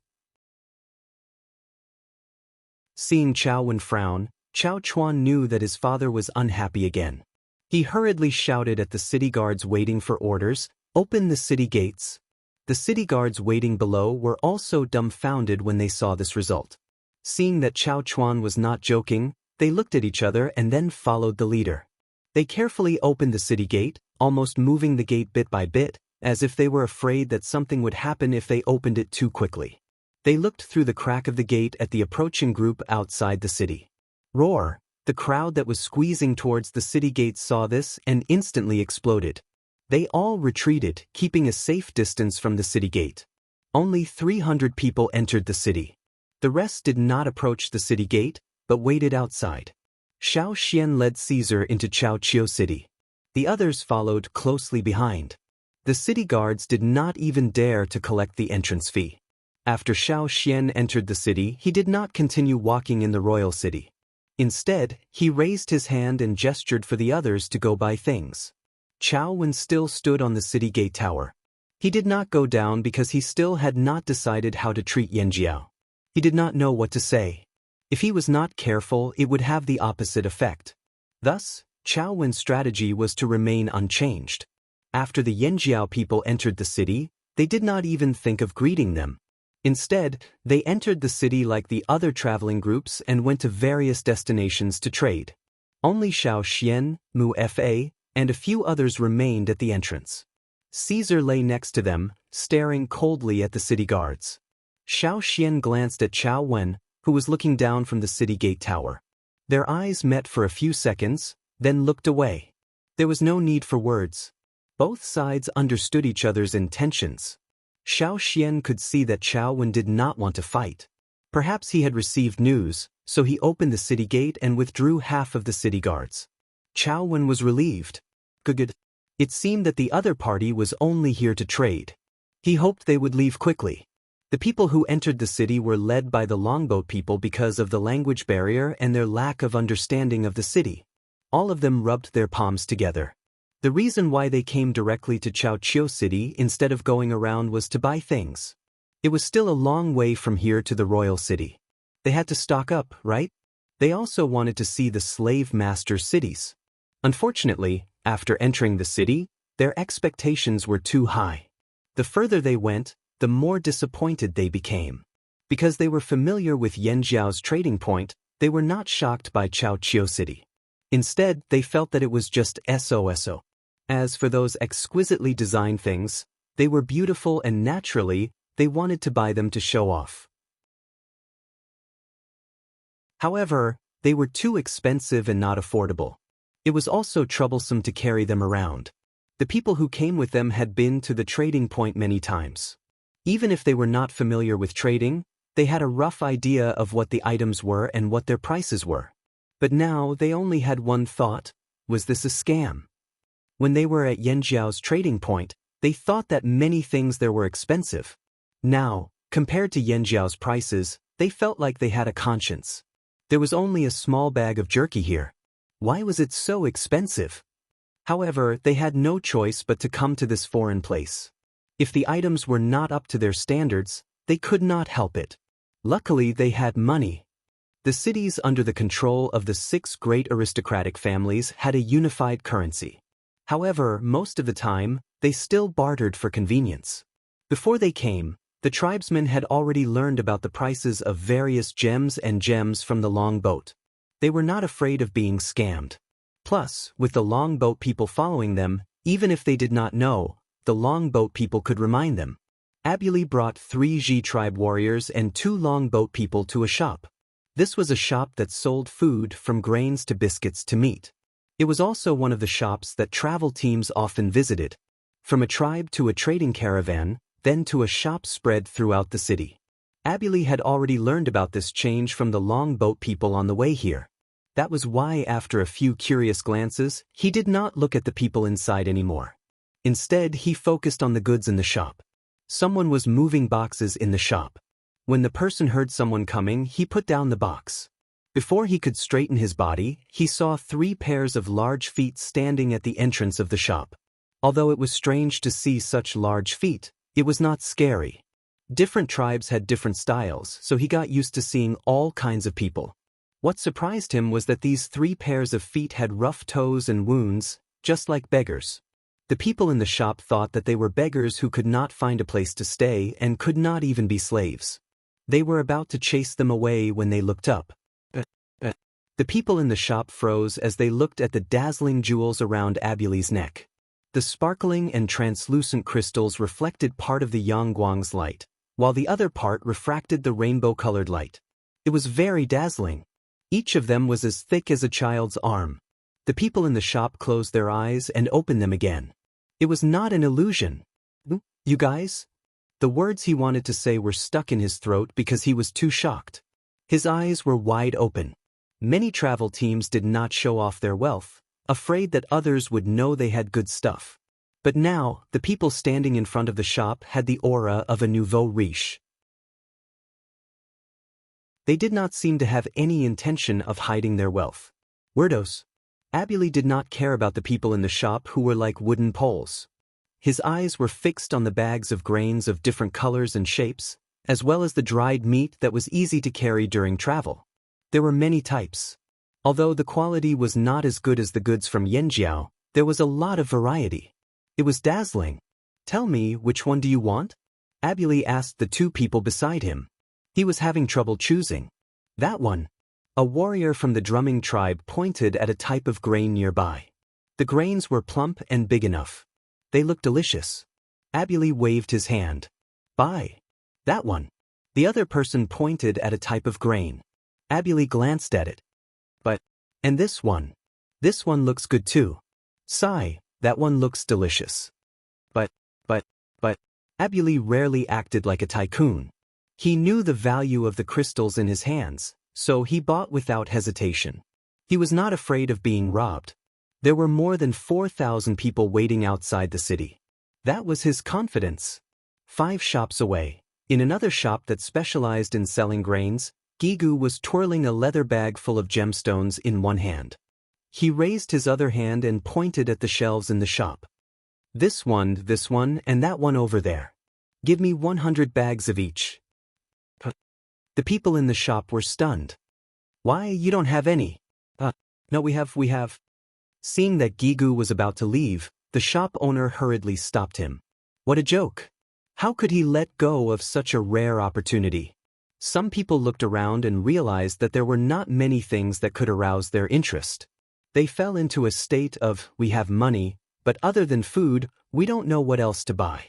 Seeing Chao Wen frown, Chao Chuan knew that his father was unhappy again. He hurriedly shouted at the city guards waiting for orders, "Open the city gates." The city guards waiting below were also dumbfounded when they saw this result. Seeing that Chao Chuan was not joking, they looked at each other and then followed the leader. They carefully opened the city gate, almost moving the gate bit by bit, as if they were afraid that something would happen if they opened it too quickly. They looked through the crack of the gate at the approaching group outside the city. Roar! The crowd that was squeezing towards the city gate saw this and instantly exploded. They all retreated, keeping a safe distance from the city gate. Only 300 people entered the city. The rest did not approach the city gate, but waited outside. Xiao Xian led Caesar into Chao Chiu City. The others followed closely behind. The city guards did not even dare to collect the entrance fee. After Xiao Xian entered the city, he did not continue walking in the royal city. Instead, he raised his hand and gestured for the others to go buy things. Chao Wen still stood on the city gate tower. He did not go down because he still had not decided how to treat Yanjiao. He did not know what to say. If he was not careful, it would have the opposite effect. Thus, Chao Wen's strategy was to remain unchanged. After the Yanjiao people entered the city, they did not even think of greeting them. Instead, they entered the city like the other traveling groups and went to various destinations to trade. Only Xiao Xian, Mu Fa, and a few others remained at the entrance. Caesar lay next to them, staring coldly at the city guards. Xiao Xian glanced at Chao Wen, who was looking down from the city gate tower. Their eyes met for a few seconds, then looked away. There was no need for words. Both sides understood each other's intentions. Xiao Xian could see that Chao Wen did not want to fight. Perhaps he had received news, so he opened the city gate and withdrew half of the city guards. Chao Wen was relieved. Good. It seemed that the other party was only here to trade. He hoped they would leave quickly. The people who entered the city were led by the longboat people because of the language barrier and their lack of understanding of the city. All of them rubbed their palms together. The reason why they came directly to Chao Chiu City instead of going around was to buy things. It was still a long way from here to the royal city. They had to stock up, right? They also wanted to see the slave master cities. Unfortunately, after entering the city, their expectations were too high. The further they went, the more disappointed they became. Because they were familiar with Yanjiao's trading point, they were not shocked by Chao Chiu City. Instead, they felt that it was just SOSO. As for those exquisitely designed things, they were beautiful and naturally, they wanted to buy them to show off. However, they were too expensive and not affordable. It was also troublesome to carry them around. The people who came with them had been to the trading point many times. Even if they were not familiar with trading, they had a rough idea of what the items were and what their prices were. But now they only had one thought: was this a scam? When they were at Yanjiao's trading point, they thought that many things there were expensive. Now, compared to Yanjiao's prices, they felt like they had a conscience. There was only a small bag of jerky here. Why was it so expensive? However, they had no choice but to come to this foreign place. If the items were not up to their standards, they could not help it. Luckily, they had money. The cities under the control of the 6 great aristocratic families had a unified currency. However, most of the time, they still bartered for convenience. Before they came, the tribesmen had already learned about the prices of various gems and gems from the longboat. They were not afraid of being scammed. Plus, with the longboat people following them, even if they did not know, the longboat people could remind them. Abuli brought 3 Ji tribe warriors and 2 longboat people to a shop. This was a shop that sold food from grains to biscuits to meat. It was also one of the shops that travel teams often visited. From a tribe to a trading caravan, then to a shop spread throughout the city. Abuli had already learned about this change from the longboat people on the way here. That was why, after a few curious glances, he did not look at the people inside anymore. Instead, he focused on the goods in the shop. Someone was moving boxes in the shop. When the person heard someone coming, he put down the box. Before he could straighten his body, he saw 3 pairs of large feet standing at the entrance of the shop. Although it was strange to see such large feet, it was not scary. Different tribes had different styles, so he got used to seeing all kinds of people. What surprised him was that these 3 pairs of feet had rough toes and wounds, just like beggars. The people in the shop thought that they were beggars who could not find a place to stay and could not even be slaves. They were about to chase them away when they looked up. The people in the shop froze as they looked at the dazzling jewels around Abuli's neck. The sparkling and translucent crystals reflected part of the Yangguang's light, while the other part refracted the rainbow-colored light. It was very dazzling. Each of them was as thick as a child's arm. The people in the shop closed their eyes and opened them again. It was not an illusion. You guys? The words he wanted to say were stuck in his throat because he was too shocked. His eyes were wide open. Many travel teams did not show off their wealth, afraid that others would know they had good stuff. But now, the people standing in front of the shop had the aura of a nouveau riche. They did not seem to have any intention of hiding their wealth. Weirdos. Abuli did not care about the people in the shop who were like wooden poles. His eyes were fixed on the bags of grains of different colors and shapes, as well as the dried meat that was easy to carry during travel. There were many types. Although the quality was not as good as the goods from Yanjiao, there was a lot of variety. It was dazzling. Tell me, which one do you want? Abuli asked the two people beside him. He was having trouble choosing. That one. A warrior from the drumming tribe pointed at a type of grain nearby. The grains were plump and big enough. They looked delicious. Abuli waved his hand. Buy. That one. The other person pointed at a type of grain. Abuli glanced at it. And this one. This one looks good too. Sigh, that one looks delicious. But, Abuli rarely acted like a tycoon. He knew the value of the crystals in his hands, so he bought without hesitation. He was not afraid of being robbed. There were more than 4,000 people waiting outside the city. That was his confidence. 5 shops away, in another shop that specialized in selling grains, Gigu was twirling a leather bag full of gemstones in one hand. He raised his other hand and pointed at the shelves in the shop. This one, and that one over there. Give me 100 bags of each. The people in the shop were stunned. Why, you don't have any? No, we have. Seeing that Gigu was about to leave, the shop owner hurriedly stopped him. What a joke. How could he let go of such a rare opportunity? Some people looked around and realized that there were not many things that could arouse their interest. They fell into a state of, we have money, but other than food, we don't know what else to buy.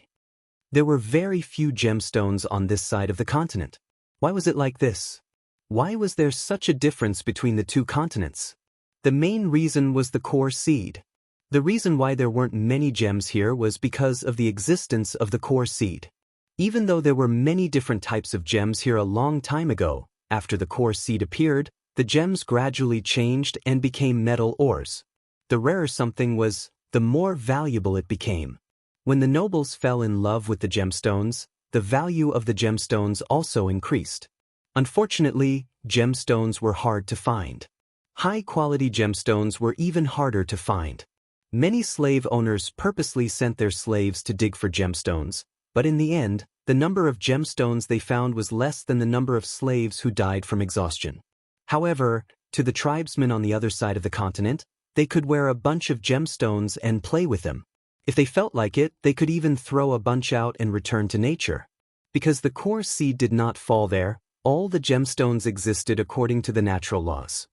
There were very few gemstones on this side of the continent. Why was it like this? Why was there such a difference between the two continents? The main reason was the core seed. The reason why there weren't many gems here was because of the existence of the core seed. Even though there were many different types of gems here a long time ago, after the core seed appeared, the gems gradually changed and became metal ores. The rarer something was, the more valuable it became. When the nobles fell in love with the gemstones, the value of the gemstones also increased. Unfortunately, gemstones were hard to find. High-quality gemstones were even harder to find. Many slave owners purposely sent their slaves to dig for gemstones, but in the end, the number of gemstones they found was less than the number of slaves who died from exhaustion. However, to the tribesmen on the other side of the continent, they could wear a bunch of gemstones and play with them. If they felt like it, they could even throw a bunch out and return to nature. Because the core seed did not fall there, all the gemstones existed according to the natural laws.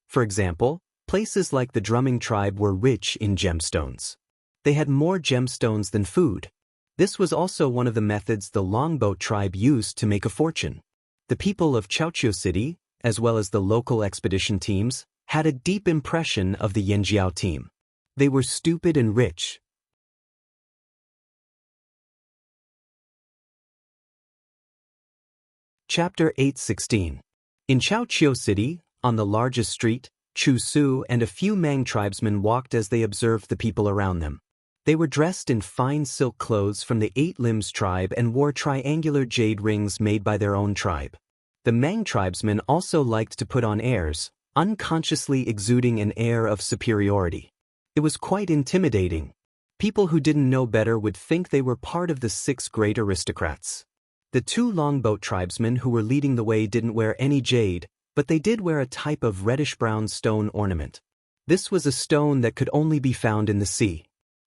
For example, places like the drumming tribe were rich in gemstones. They had more gemstones than food. This was also one of the methods the longboat tribe used to make a fortune. The people of Chaoqiu City, as well as the local expedition teams, had a deep impression of the Yanjiao team. They were stupid and rich. Chapter 8:16. In Chaoqiu City, on the largest street, Chu Su and a few Mang tribesmen walked as they observed the people around them. They were dressed in fine silk clothes from the Eight Limbs tribe and wore triangular jade rings made by their own tribe. The Mang tribesmen also liked to put on airs, unconsciously exuding an air of superiority. It was quite intimidating. People who didn't know better would think they were part of the 6 great aristocrats. The 2 longboat tribesmen who were leading the way didn't wear any jade, but they did wear a type of reddish-brown stone ornament. This was a stone that could only be found in the sea.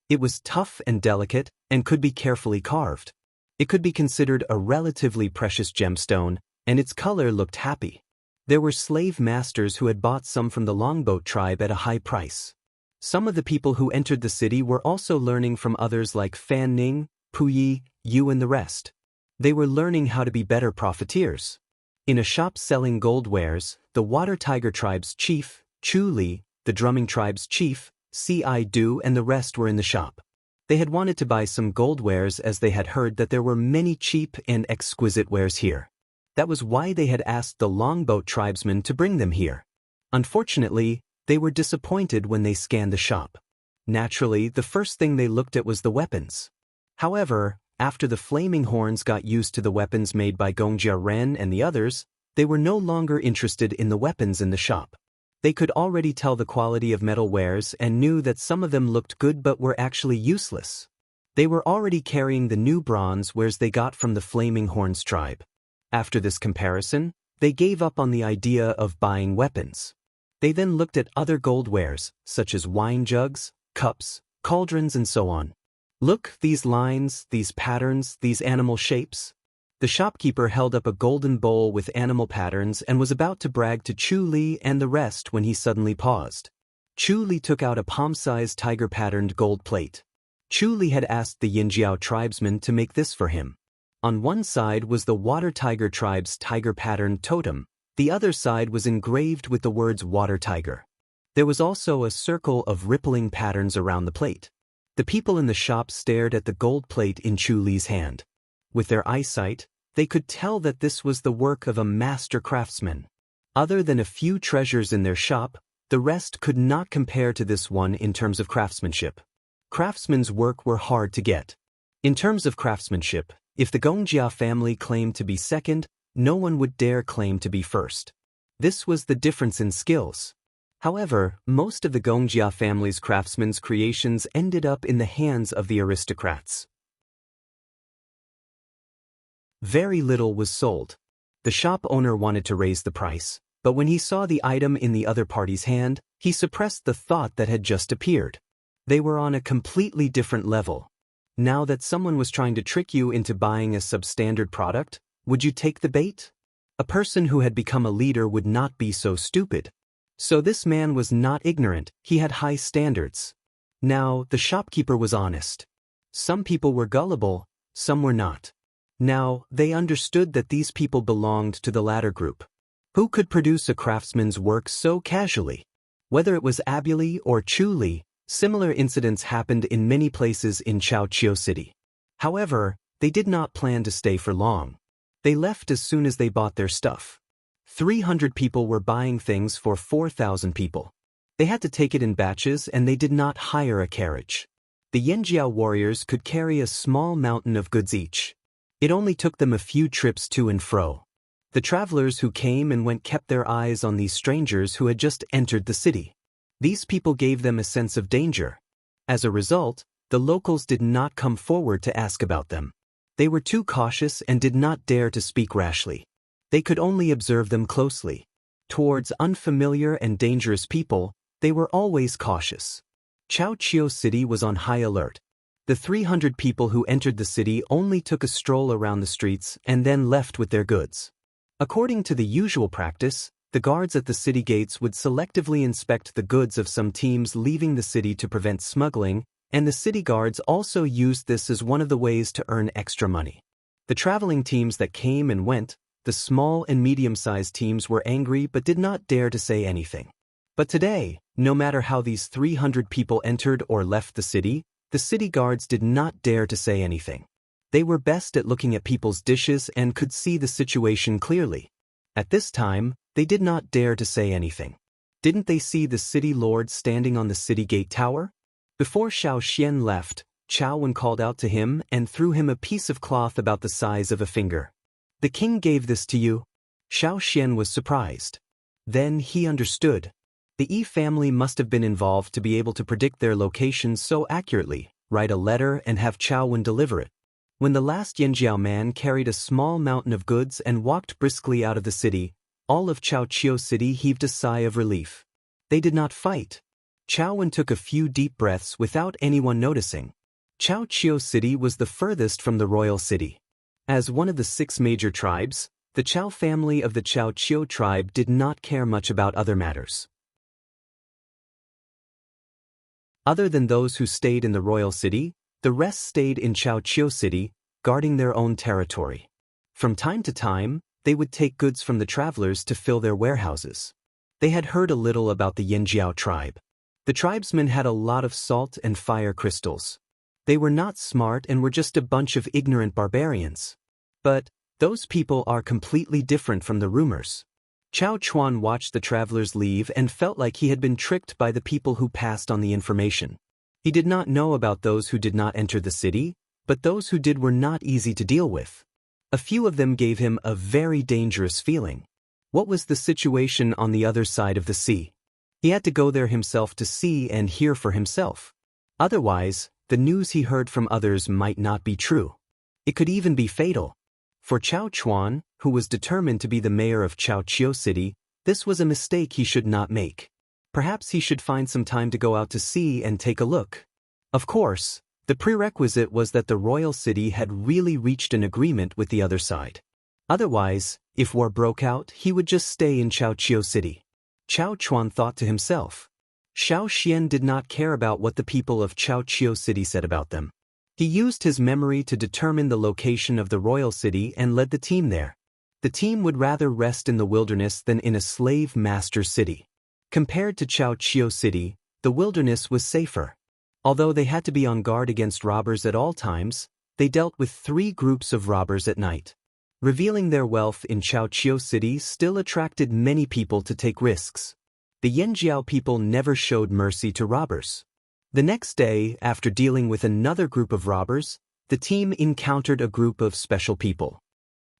It was tough and delicate, and could be carefully carved. It could be considered a relatively precious gemstone, and its color looked happy. There were slave masters who had bought some from the Longboat tribe at a high price. Some of the people who entered the city were also learning from others like Fan Ning, Puyi, Yu and the rest. They were learning how to be better profiteers. In a shop selling gold wares, the Water Tiger tribe's chief, Chu Li, the Drumming tribe's chief, Si Du and the rest were in the shop. They had wanted to buy some gold wares as they had heard that there were many cheap and exquisite wares here. That was why they had asked the Longboat tribesmen to bring them here. Unfortunately, they were disappointed when they scanned the shop. Naturally, the first thing they looked at was the weapons. However, after the flaming horns got used to the weapons made by Gongjia Ren and the others, they were no longer interested in the weapons in the shop. They could already tell the quality of metal wares and knew that some of them looked good but were actually useless. They were already carrying the new bronze wares they got from the Flaming Horns tribe. After this comparison, they gave up on the idea of buying weapons. They then looked at other gold wares, such as wine jugs, cups, cauldrons and so on. Look, these lines, these patterns, these animal shapes. The shopkeeper held up a golden bowl with animal patterns and was about to brag to Chu Li and the rest when he suddenly paused. Chu Li took out a palm-sized tiger-patterned gold plate. Chu Li had asked the Yinjiao tribesmen to make this for him. On one side was the Water Tiger tribe's tiger-patterned totem. The other side was engraved with the words Water Tiger. There was also a circle of rippling patterns around the plate. The people in the shop stared at the gold plate in Chu Li's hand. With their eyesight, they could tell that this was the work of a master craftsman. Other than a few treasures in their shop, the rest could not compare to this one in terms of craftsmanship. Craftsmen's work were hard to get. In terms of craftsmanship, if the Gongjia family claimed to be second, no one would dare claim to be first. This was the difference in skills. However, most of the Gongjia family's craftsmen's creations ended up in the hands of the aristocrats. Very little was sold. The shop owner wanted to raise the price, but when he saw the item in the other party's hand, he suppressed the thought that had just appeared. They were on a completely different level. Now that someone was trying to trick you into buying a substandard product, would you take the bait? A person who had become a leader would not be so stupid. So this man was not ignorant, he had high standards. Now, the shopkeeper was honest. Some people were gullible, some were not. Now, they understood that these people belonged to the latter group. Who could produce a craftsman's work so casually? Whether it was Abuli or Chu Li, similar incidents happened in many places in Chaoqiu City. However, they did not plan to stay for long. They left as soon as they bought their stuff. 300 people were buying things for 4,000 people. They had to take it in batches and they did not hire a carriage. The Yinjiao warriors could carry a small mountain of goods each. It only took them a few trips to and fro. The travelers who came and went kept their eyes on these strangers who had just entered the city. These people gave them a sense of danger. As a result, the locals did not come forward to ask about them. They were too cautious and did not dare to speak rashly. They could only observe them closely. Towards unfamiliar and dangerous people, they were always cautious. Chaoqiu City was on high alert. The 300 people who entered the city only took a stroll around the streets and then left with their goods. According to the usual practice, the guards at the city gates would selectively inspect the goods of some teams leaving the city to prevent smuggling, and the city guards also used this as one of the ways to earn extra money. The traveling teams that came and went, the small and medium-sized teams were angry but did not dare to say anything. But today, no matter how these 300 people entered or left the city guards did not dare to say anything. They were best at looking at people's dishes and could see the situation clearly. At this time, they did not dare to say anything. Didn't they see the city lord standing on the city gate tower? Before Xiao Xian left, Chao Wen called out to him and threw him a piece of cloth about the size of a finger. "The king gave this to you?" Xiao Xian was surprised. Then he understood. The Yi family must have been involved to be able to predict their locations so accurately, write a letter and have Chao Wen deliver it. When the last Yinjiao man carried a small mountain of goods and walked briskly out of the city, all of Chaoqiu City heaved a sigh of relief. They did not fight. Chao Wen took a few deep breaths without anyone noticing. Chaoqiu City was the furthest from the royal city. As one of the 6 major tribes, the Chao family of the Chao Chiu tribe did not care much about other matters. Other than those who stayed in the royal city, the rest stayed in Chao Chiu city, guarding their own territory. From time to time, they would take goods from the travelers to fill their warehouses. They had heard a little about the Yanjiao tribe. The tribesmen had a lot of salt and fire crystals. They were not smart and were just a bunch of ignorant barbarians. But those people are completely different from the rumors. Chao Chuan watched the travelers leave and felt like he had been tricked by the people who passed on the information. He did not know about those who did not enter the city, but those who did were not easy to deal with. A few of them gave him a very dangerous feeling. What was the situation on the other side of the sea? He had to go there himself to see and hear for himself. Otherwise, the news he heard from others might not be true. It could even be fatal. For Chao Chuan, who was determined to be the mayor of Chao Chiu City, this was a mistake he should not make. Perhaps he should find some time to go out to sea and take a look. Of course, the prerequisite was that the royal city had really reached an agreement with the other side. Otherwise, if war broke out, he would just stay in Chao Chiu City. Chao Chuan thought to himself. Xiao Xian did not care about what the people of Chao Chiu City said about them. He used his memory to determine the location of the royal city and led the team there. The team would rather rest in the wilderness than in a slave master city. Compared to Chao Chiu City, the wilderness was safer. Although they had to be on guard against robbers at all times, they dealt with 3 groups of robbers at night. Revealing their wealth in Chao Chiu City still attracted many people to take risks. The Yanjiao people never showed mercy to robbers. The next day, after dealing with another group of robbers, the team encountered a group of special people.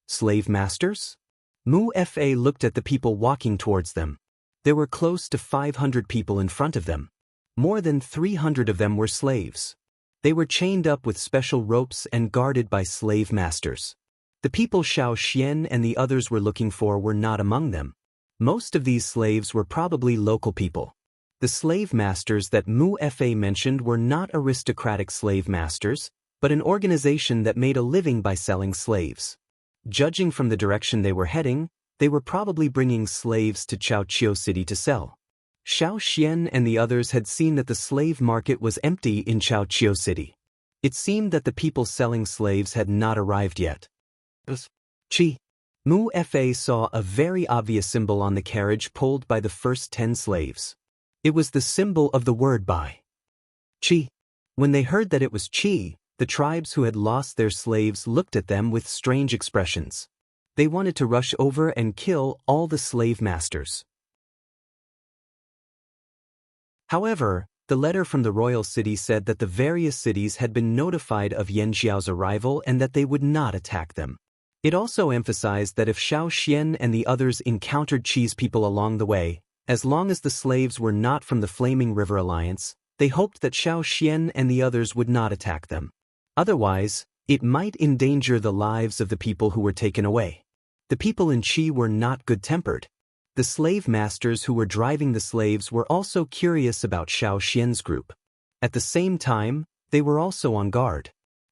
Slave masters? Mu Fa looked at the people walking towards them. There were close to 500 people in front of them. More than 300 of them were slaves. They were chained up with special ropes and guarded by slave masters. The people Xiao Xian and the others were looking for were not among them. Most of these slaves were probably local people. The slave masters that Mu Fa mentioned were not aristocratic slave masters, but an organization that made a living by selling slaves. Judging from the direction they were heading, they were probably bringing slaves to Chao Chiu City to sell. Xiao Xian and the others had seen that the slave market was empty in Chao Chiu City. It seemed that the people selling slaves had not arrived yet. Chi. Mu Fa saw a very obvious symbol on the carriage pulled by the first 10 slaves. It was the symbol of the word Bai. Chi. When they heard that it was Chi, the tribes who had lost their slaves looked at them with strange expressions. They wanted to rush over and kill all the slave masters. However, the letter from the royal city said that the various cities had been notified of Yanjiao's arrival and that they would not attack them. It also emphasized that if Xiao Xian and the others encountered Chi's people along the way, as long as the slaves were not from the Flaming River Alliance, they hoped that Xiao Xian and the others would not attack them. Otherwise, it might endanger the lives of the people who were taken away. The people in Chi were not good-tempered. The slave masters who were driving the slaves were also curious about Xiao Xian's group. At the same time, they were also on guard.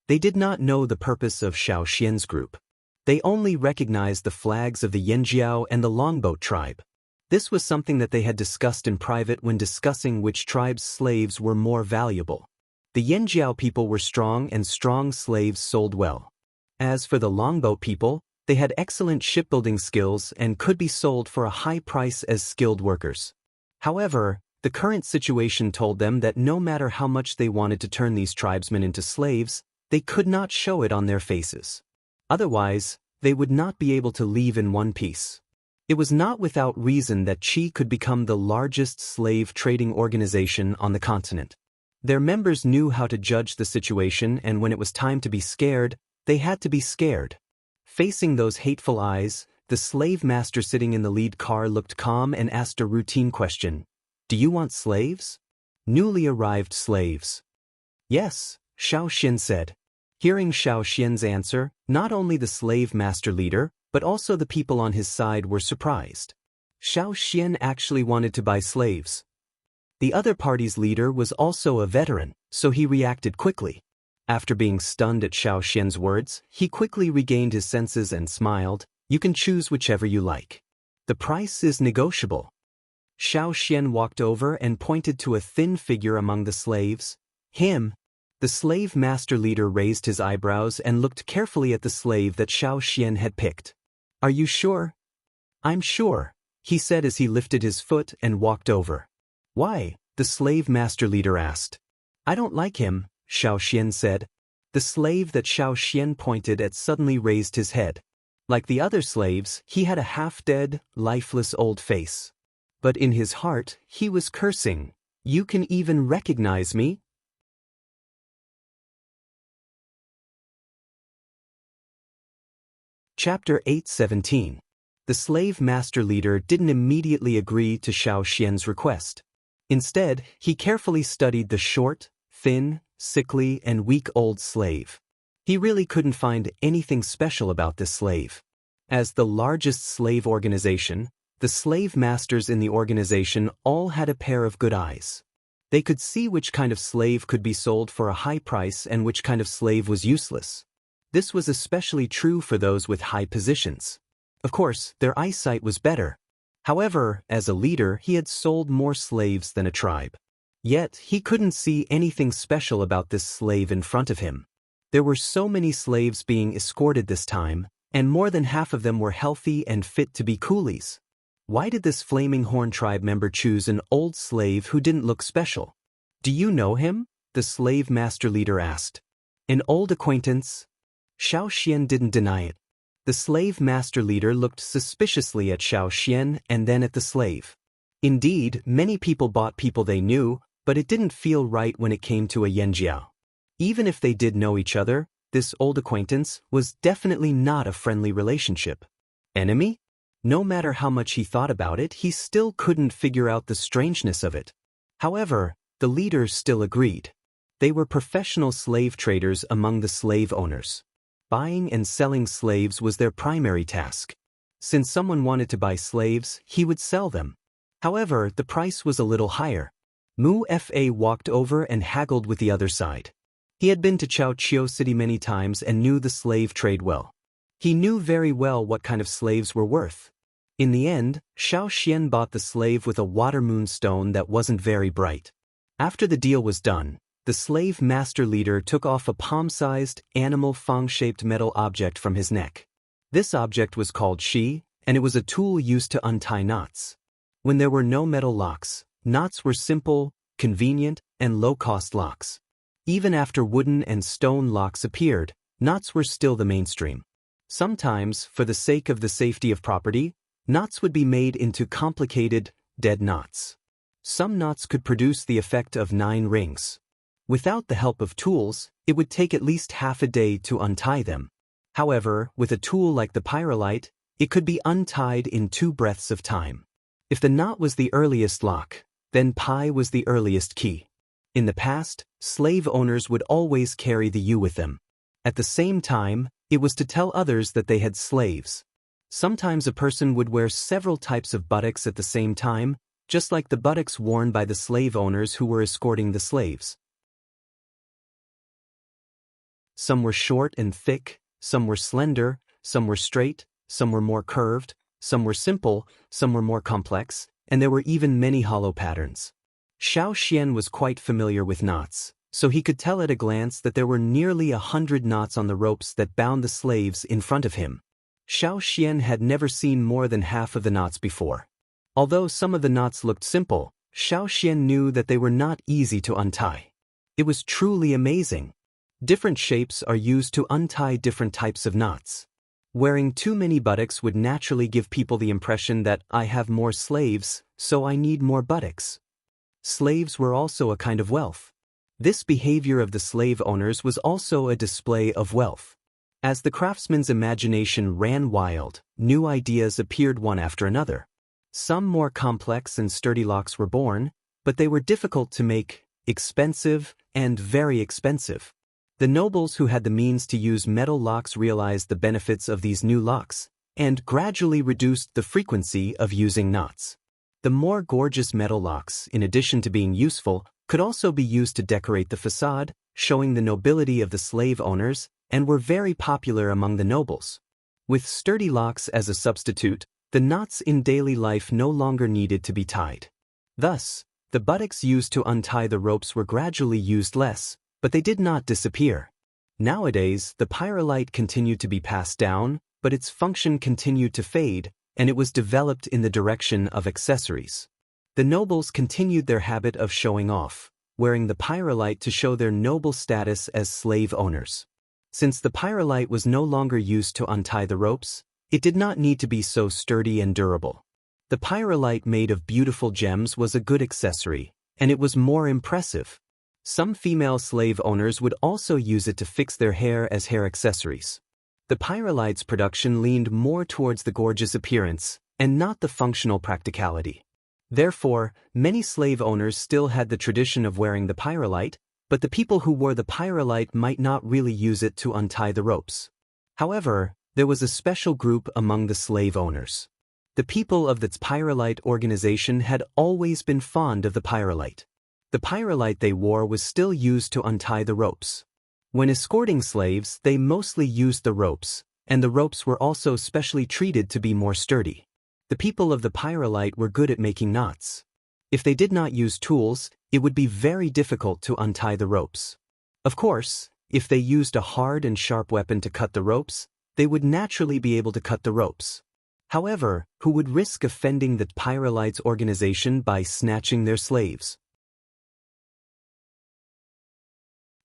They did not know the purpose of Xiao Xian's group. They only recognized the flags of the Yanjiao and the Longboat tribe. This was something that they had discussed in private when discussing which tribe's slaves were more valuable. The Yanjiao people were strong and strong slaves sold well. As for the Longboat people, they had excellent shipbuilding skills and could be sold for a high price as skilled workers. However, the current situation told them that no matter how much they wanted to turn these tribesmen into slaves, they could not show it on their faces. Otherwise, they would not be able to leave in one piece. It was not without reason that Chi could become the largest slave trading organization on the continent. Their members knew how to judge the situation, and when it was time to be scared, they had to be scared. Facing those hateful eyes, the slave master sitting in the lead car looked calm and asked a routine question. "Do you want slaves?" "Newly arrived slaves." "Yes," Xiao Xian said. Hearing Xiao Xian's answer, not only the slave master leader, but also the people on his side were surprised. Xiao Xian actually wanted to buy slaves. The other party's leader was also a veteran, so he reacted quickly. After being stunned at Xiao Xian's words, he quickly regained his senses and smiled. You can choose whichever you like. The price is negotiable. Xiao Xian walked over and pointed to a thin figure among the slaves. Him. The slave master leader raised his eyebrows and looked carefully at the slave that Xiao Xian had picked. Are you sure? I'm sure, he said as he lifted his foot and walked over. Why? The slave master leader asked. I don't like him, Xiao Xian said. The slave that Xiao Xian pointed at suddenly raised his head. Like the other slaves, he had a half-dead, lifeless old face. But in his heart, he was cursing. You can even recognize me? Chapter 8:17. The slave master leader didn't immediately agree to Xiao Xian's request. Instead, he carefully studied the short, thin, sickly, and weak old slave. He really couldn't find anything special about this slave. As the largest slave organization, the slave masters in the organization all had a pair of good eyes. They could see which kind of slave could be sold for a high price and which kind of slave was useless. This was especially true for those with high positions. Of course, their eyesight was better. However, as a leader, he had sold more slaves than a tribe. Yet, he couldn't see anything special about this slave in front of him. There were so many slaves being escorted this time, and more than half of them were healthy and fit to be coolies. Why did this Flaming Horn tribe member choose an old slave who didn't look special? Do you know him? The slave master leader asked. An old acquaintance? Xiao Xian didn't deny it. The slave master leader looked suspiciously at Xiao Xian and then at the slave. Indeed, many people bought people they knew, but it didn't feel right when it came to a Yanjiao. Even if they did know each other, this old acquaintance was definitely not a friendly relationship. Enemy? No matter how much he thought about it, he still couldn't figure out the strangeness of it. However, the leader still agreed. They were professional slave traders among the slave owners. Buying and selling slaves was their primary task. Since someone wanted to buy slaves, he would sell them. However, the price was a little higher. Mu Fa walked over and haggled with the other side. He had been to Chaoqiu City many times and knew the slave trade well. He knew very well what kind of slaves were worth. In the end, Xiao Xian bought the slave with a water moon stone that wasn't very bright. After the deal was done, the slave master leader took off a palm-sized, animal fang-shaped metal object from his neck. This object was called shi, and it was a tool used to untie knots. When there were no metal locks, knots were simple, convenient, and low-cost locks. Even after wooden and stone locks appeared, knots were still the mainstream. Sometimes, for the sake of the safety of property, knots would be made into complicated, dead knots. Some knots could produce the effect of 9 rings. Without the help of tools, it would take at least half a day to untie them. However, with a tool like the pyrolite, it could be untied in 2 breaths of time. If the knot was the earliest lock, then pi was the earliest key. In the past, slave owners would always carry the U with them. At the same time, it was to tell others that they had slaves. Sometimes a person would wear several types of buttocks at the same time, just like the buttocks worn by the slave owners who were escorting the slaves. Some were short and thick, some were slender, some were straight, some were more curved, some were simple, some were more complex, and there were even many hollow patterns. Xiao Xian was quite familiar with knots, so he could tell at a glance that there were nearly 100 knots on the ropes that bound the slaves in front of him. Xiao Xian had never seen more than half of the knots before. Although some of the knots looked simple, Xiao Xian knew that they were not easy to untie. It was truly amazing. Different shapes are used to untie different types of knots. Wearing too many buttocks would naturally give people the impression that I have more slaves, so I need more buttocks. Slaves were also a kind of wealth. This behavior of the slave owners was also a display of wealth. As the craftsman's imagination ran wild, new ideas appeared one after another. Some more complex and sturdy locks were born, but they were difficult to make, expensive, and very expensive. The nobles who had the means to use metal locks realized the benefits of these new locks, and gradually reduced the frequency of using knots. The more gorgeous metal locks, in addition to being useful, could also be used to decorate the facade, showing the nobility of the slave owners, and were very popular among the nobles. With sturdy locks as a substitute, the knots in daily life no longer needed to be tied. Thus, the buttocks used to untie the ropes were gradually used less, but they did not disappear. Nowadays, the pyrolite continued to be passed down, but its function continued to fade, and it was developed in the direction of accessories. The nobles continued their habit of showing off, wearing the pyrolite to show their noble status as slave owners. Since the pyrolite was no longer used to untie the ropes, it did not need to be so sturdy and durable. The pyrolite made of beautiful gems was a good accessory, and it was more impressive. Some female slave owners would also use it to fix their hair as hair accessories. The pyrolite's production leaned more towards the gorgeous appearance, and not the functional practicality. Therefore, many slave owners still had the tradition of wearing the pyrolite, but the people who wore the pyrolite might not really use it to untie the ropes. However, there was a special group among the slave owners. The people of the pyrolite organization had always been fond of the pyrolite. The pyrolite they wore was still used to untie the ropes. When escorting slaves, they mostly used the ropes, and the ropes were also specially treated to be more sturdy. The people of the pyrolite were good at making knots. If they did not use tools, it would be very difficult to untie the ropes. Of course, if they used a hard and sharp weapon to cut the ropes, they would naturally be able to cut the ropes. However, who would risk offending the pyrolite's organization by snatching their slaves?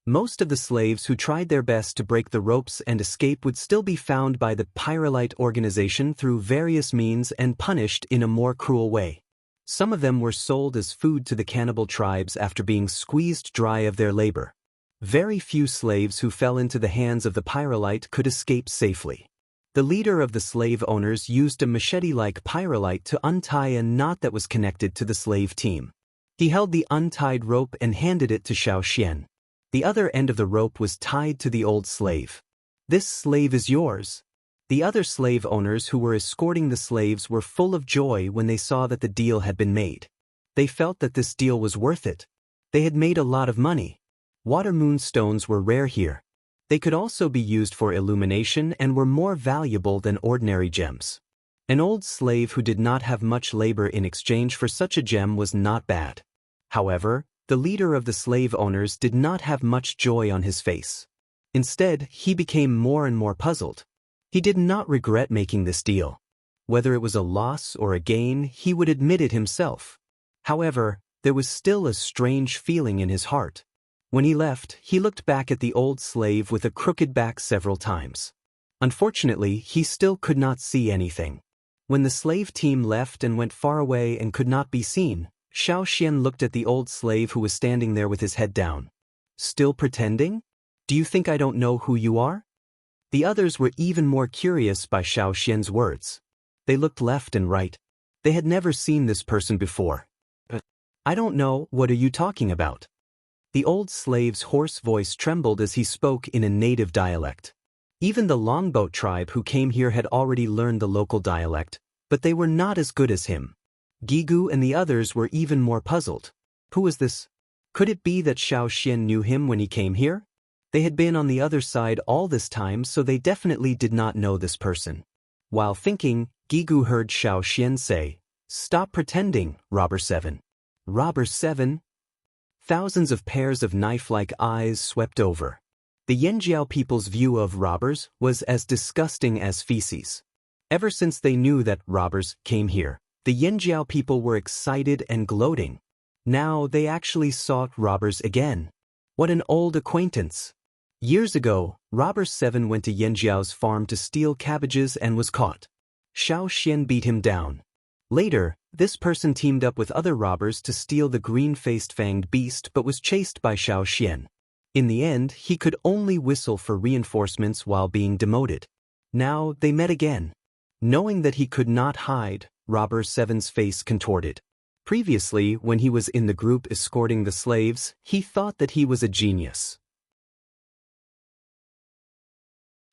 Most of the slaves who tried their best to break the ropes and escape would still be found by the pyrolite organization through various means and punished in a more cruel way. Some of them were sold as food to the cannibal tribes after being squeezed dry of their labor. Very few slaves who fell into the hands of the pyrolite could escape safely. The leader of the slave owners used a machete-like pyrolite to untie a knot that was connected to the slave team. He held the untied rope and handed it to Xiao Xian. The other end of the rope was tied to the old slave. "This slave is yours." The other slave owners who were escorting the slaves were full of joy when they saw that the deal had been made. They felt that this deal was worth it. They had made a lot of money. Water moonstones were rare here. They could also be used for illumination and were more valuable than ordinary gems. An old slave who did not have much labor in exchange for such a gem was not bad. However, the leader of the slave owners did not have much joy on his face. Instead, he became more and more puzzled. He did not regret making this deal. Whether it was a loss or a gain, he would admit it himself. However, there was still a strange feeling in his heart. When he left, he looked back at the old slave with a crooked back several times. Unfortunately, he still could not see anything. When the slave team left and went far away and could not be seen, Xiao Xian looked at the old slave who was standing there with his head down. "Still pretending? Do you think I don't know who you are?" The others were even more curious by Xiao Xian's words. They looked left and right. They had never seen this person before. "I don't know, what are you talking about?" The old slave's hoarse voice trembled as he spoke in a native dialect. Even the Longboat tribe who came here had already learned the local dialect, but they were not as good as him. Gigu and the others were even more puzzled. Who was this? Could it be that Xiao Xian knew him when he came here? They had been on the other side all this time, so they definitely did not know this person. While thinking, Gigu heard Xiao Xian say, "Stop pretending, Robber 7. Robber 7? Thousands of pairs of knife-like eyes swept over. The Yanjiao people's view of robbers was as disgusting as feces. Ever since they knew that robbers came here, the Yanjiao people were excited and gloating. Now they actually sought robbers again. What an old acquaintance. Years ago, Robber 7 went to Yanjiao's farm to steal cabbages and was caught. Xiao Xian beat him down. Later, this person teamed up with other robbers to steal the green-faced fanged beast but was chased by Xiao Xian. In the end, he could only whistle for reinforcements while being demoted. Now they met again. Knowing that he could not hide, Robber 7's face contorted. Previously, when he was in the group escorting the slaves, he thought that he was a genius.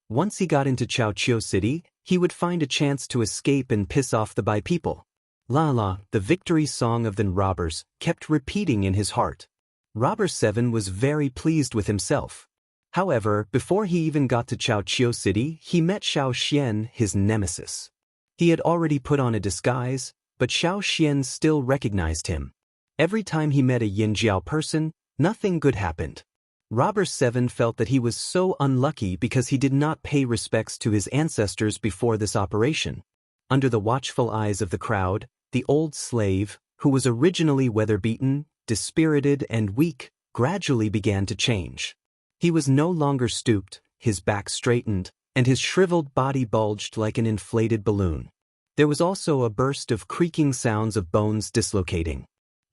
Once he got into Chaoqiu City, he would find a chance to escape and piss off the Bai people. La la, the victory song of the robbers, kept repeating in his heart. Robber 7 was very pleased with himself. However, before he even got to Chaoqiu City, he met Xiao Xian, his nemesis. He had already put on a disguise, but Xiao Xian still recognized him. Every time he met a Yinjiao person, nothing good happened. Robber 7 felt that he was so unlucky because he did not pay respects to his ancestors before this operation. Under the watchful eyes of the crowd, the old slave, who was originally weather-beaten, dispirited and weak, gradually began to change. He was no longer stooped, his back straightened, and his shriveled body bulged like an inflated balloon. There was also a burst of creaking sounds of bones dislocating.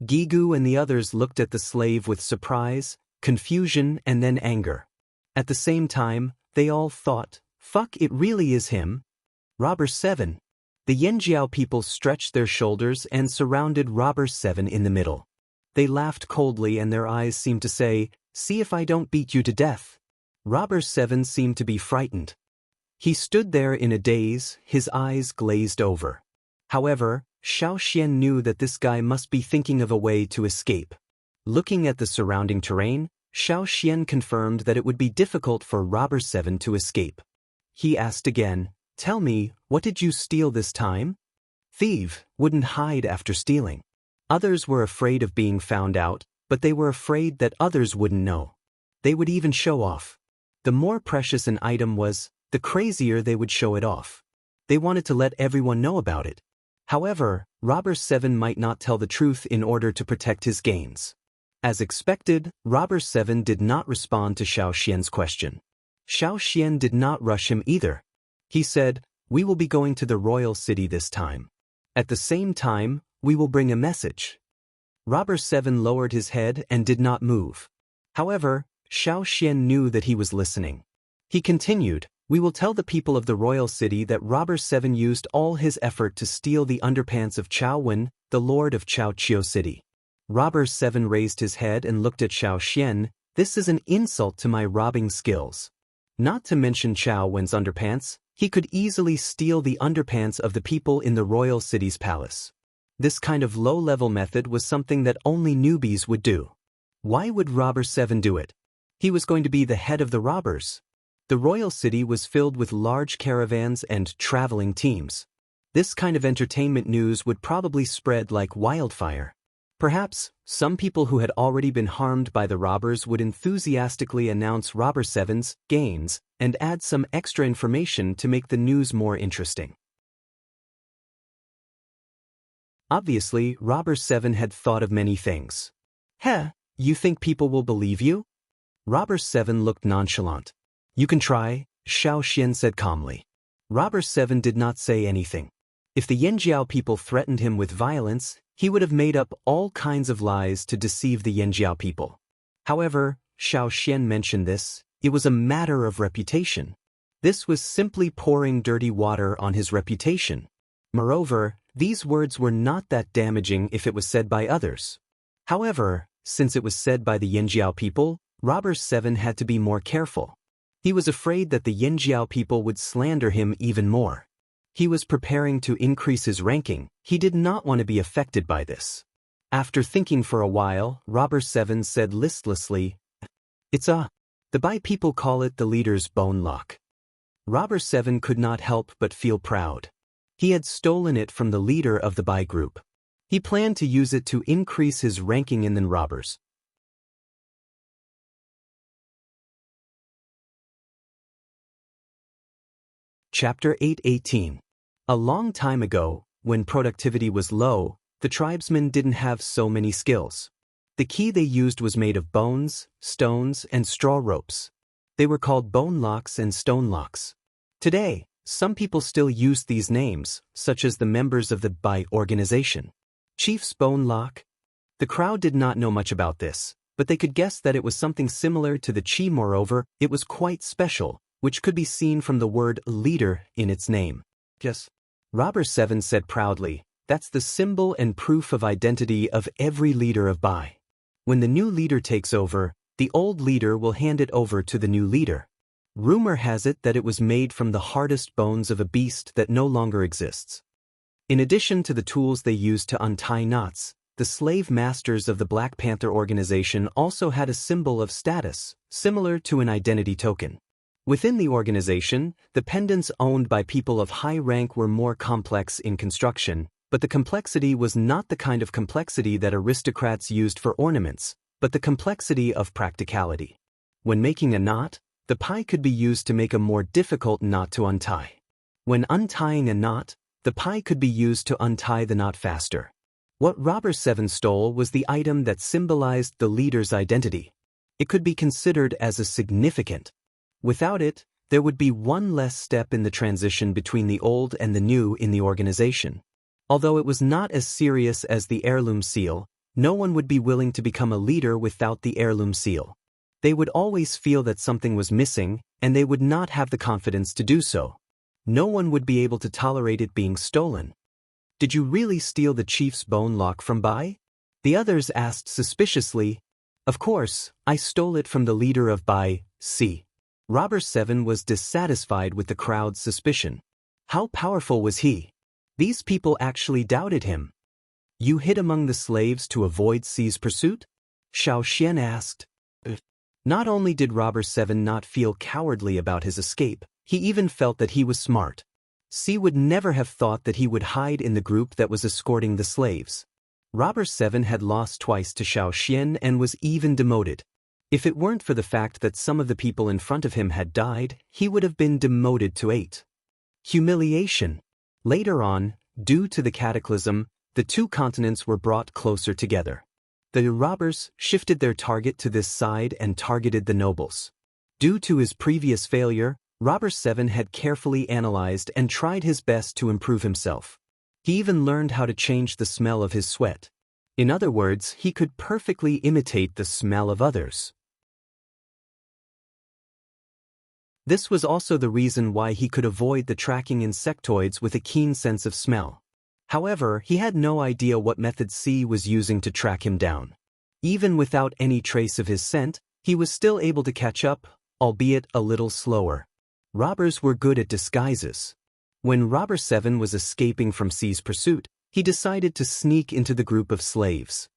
Gigu and the others looked at the slave with surprise, confusion, and then anger. At the same time, they all thought, "Fuck, it really is him." Robber 7. The Yanjiao people stretched their shoulders and surrounded Robber 7 in the middle. They laughed coldly and their eyes seemed to say, "See if I don't beat you to death." Robber 7 seemed to be frightened. He stood there in a daze, his eyes glazed over. However, Xiao Xian knew that this guy must be thinking of a way to escape. Looking at the surrounding terrain, Xiao Xian confirmed that it would be difficult for Robber 7 to escape. He asked again, "Tell me, what did you steal this time?" Thief wouldn't hide after stealing. Others were afraid of being found out, but they were afraid that others wouldn't know. They would even show off. The more precious an item was, the crazier they would show it off. They wanted to let everyone know about it. However, Robber 7 might not tell the truth in order to protect his gains. As expected, Robber 7 did not respond to Xiao Xian's question. Xiao Xian did not rush him either. He said, "We will be going to the royal city this time. At the same time, we will bring a message." Robber 7 lowered his head and did not move. However, Xiao Xian knew that he was listening. He continued, "We will tell the people of the royal city that Robber 7 used all his effort to steal the underpants of Chao Wen, the lord of Chaoqiu City." Robber 7 raised his head and looked at Xiao Xian. "This is an insult to my robbing skills. Not to mention Chao Wen's underpants, he could easily steal the underpants of the people in the royal city's palace. This kind of low-level method was something that only newbies would do. Why would Robber 7 do it? He was going to be the head of the robbers. The royal city was filled with large caravans and traveling teams. This kind of entertainment news would probably spread like wildfire. Perhaps, some people who had already been harmed by the robbers would enthusiastically announce Robber 7's gains and add some extra information to make the news more interesting. Obviously, Robber 7 had thought of many things. "Heh, you think people will believe you?" Robber 7 looked nonchalant. "You can try," Xiao Xian said calmly. Robber 7 did not say anything. If the Yanjiao people threatened him with violence, he would have made up all kinds of lies to deceive the Yanjiao people. However, Xiao Xian mentioned this, it was a matter of reputation. This was simply pouring dirty water on his reputation. Moreover, these words were not that damaging if it was said by others. However, since it was said by the Yanjiao people, Robber 7 had to be more careful. He was afraid that the Yanjiao people would slander him even more. He was preparing to increase his ranking. He did not want to be affected by this. After thinking for a while, Robber 7 said listlessly, The Bai people call it the leader's bone lock." Robber 7 could not help but feel proud. He had stolen it from the leader of the Bai group. He planned to use it to increase his ranking in the robbers. Chapter 8:18. A long time ago, when productivity was low, the tribesmen didn't have so many skills. The key they used was made of bones, stones, and straw ropes. They were called bone locks and stone locks. Today, some people still use these names, such as the members of the Bai organization. Chief's bone lock. The crowd did not know much about this, but they could guess that it was something similar to the chi. Moreover, it was quite special, which could be seen from the word leader in its name. Yes. Robber 7 said proudly, "That's the symbol and proof of identity of every leader of Bai. When the new leader takes over, the old leader will hand it over to the new leader. Rumor has it that it was made from the hardest bones of a beast that no longer exists." In addition to the tools they used to untie knots, the slave masters of the Black Panther organization also had a symbol of status, similar to an identity token. Within the organization, the pendants owned by people of high rank were more complex in construction, but the complexity was not the kind of complexity that aristocrats used for ornaments, but the complexity of practicality. When making a knot, the pie could be used to make a more difficult knot to untie. When untying a knot, the pie could be used to untie the knot faster. What Robber 7 stole was the item that symbolized the leader's identity. It could be considered as a significant. Without it, there would be one less step in the transition between the old and the new in the organization. Although it was not as serious as the heirloom seal, no one would be willing to become a leader without the heirloom seal. They would always feel that something was missing, and they would not have the confidence to do so. No one would be able to tolerate it being stolen. Did you really steal the chief's bone lock from Bai? The others asked suspiciously. Of course, I stole it from the leader of Bai, C. Robber 7 was dissatisfied with the crowd's suspicion. How powerful was he? These people actually doubted him. You hid among the slaves to avoid C's pursuit? Xiao Xian asked. Not only did Robber 7 not feel cowardly about his escape, he even felt that he was smart. C would never have thought that he would hide in the group that was escorting the slaves. Robber 7 had lost twice to Xiao Xian and was even demoted. If it weren't for the fact that some of the people in front of him had died, he would have been demoted to 8. Humiliation. Later on, due to the cataclysm, the two continents were brought closer together. The robbers shifted their target to this side and targeted the nobles. Due to his previous failure, Robber 7 had carefully analyzed and tried his best to improve himself. He even learned how to change the smell of his sweat. In other words, he could perfectly imitate the smell of others. This was also the reason why he could avoid the tracking insectoids with a keen sense of smell. However, he had no idea what method C was using to track him down. Even without any trace of his scent, he was still able to catch up, albeit a little slower. Robbers were good at disguises. When Robber 7 was escaping from C's pursuit, he decided to sneak into the group of slaves.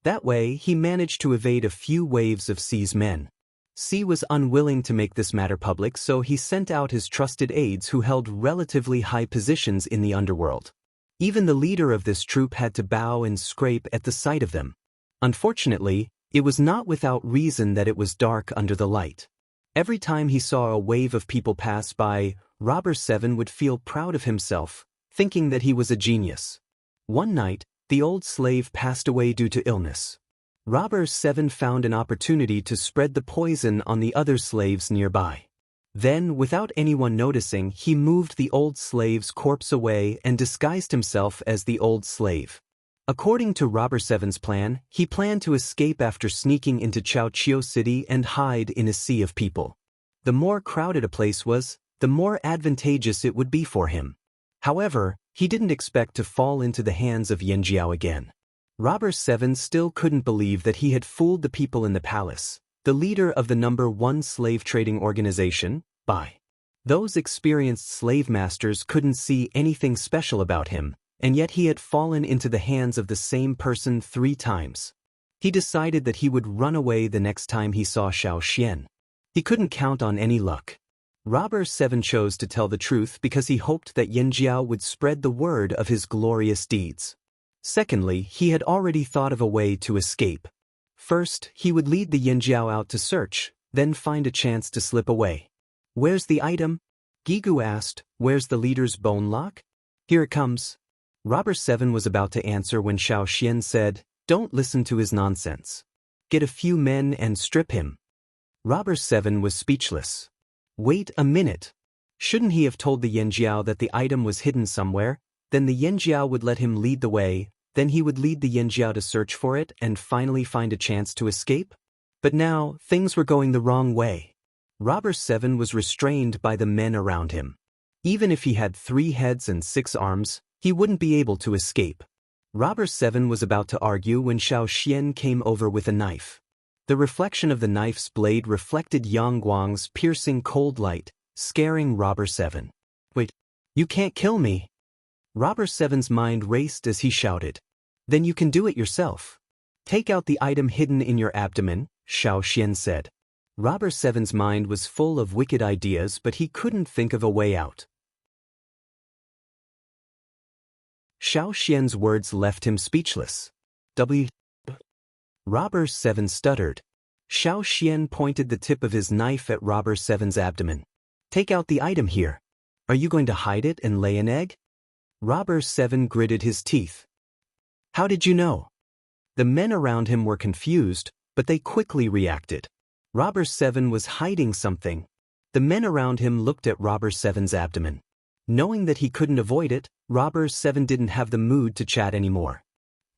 That way, he managed to evade a few waves of C's men. C was unwilling to make this matter public, so he sent out his trusted aides who held relatively high positions in the underworld. Even the leader of this troop had to bow and scrape at the sight of them. Unfortunately, it was not without reason that it was dark under the light. Every time he saw a wave of people pass by, Robber 7 would feel proud of himself, thinking that he was a genius. One night, the old slave passed away due to illness. Robber 7 found an opportunity to spread the poison on the other slaves nearby. Then, without anyone noticing, he moved the old slave's corpse away and disguised himself as the old slave. According to Robber 7's plan, he planned to escape after sneaking into Chaoqiu City and hide in a sea of people. The more crowded a place was, the more advantageous it would be for him. However, he didn't expect to fall into the hands of Yanjiao again. Robber 7 still couldn't believe that he had fooled the people in the palace, the leader of the #1 slave trading organization, Bai. Those experienced slave masters couldn't see anything special about him, and yet he had fallen into the hands of the same person 3 times. He decided that he would run away the next time he saw Xiao Xian. He couldn't count on any luck. Robber 7 chose to tell the truth because he hoped that Yanjiao would spread the word of his glorious deeds. Secondly, he had already thought of a way to escape. First, he would lead the Yanjiao out to search, then find a chance to slip away. Where's the item? Gigu asked. Where's the leader's bone lock? Here it comes. Robber 7 was about to answer when Xiao Xian said, Don't listen to his nonsense. Get a few men and strip him. Robber 7 was speechless. Wait a minute. Shouldn't he have told the Yanjiao that the item was hidden somewhere? Then the Yanjiao would let him lead the way, then he would lead the Yanjiao to search for it and finally find a chance to escape? But now, things were going the wrong way. Robber 7 was restrained by the men around him. Even if he had 3 heads and 6 arms, he wouldn't be able to escape. Robber 7 was about to argue when Xiao Xian came over with a knife. The reflection of the knife's blade reflected Yang Guang's piercing cold light, scaring Robber 7. Wait, you can't kill me! Robber 7's mind raced as he shouted. Then you can do it yourself. Take out the item hidden in your abdomen, Xiao Xian said. Robber Seven's mind was full of wicked ideas, but he couldn't think of a way out. Xiao Xian's words left him speechless. Robber Seven stuttered. Xiao Xian pointed the tip of his knife at Robber Seven's abdomen. Take out the item here. Are you going to hide it and lay an egg? Robber Seven gritted his teeth. How did you know? The men around him were confused, but they quickly reacted. Robber Seven was hiding something. The men around him looked at Robber Seven's abdomen. Knowing that he couldn't avoid it, Robber Seven didn't have the mood to chat anymore.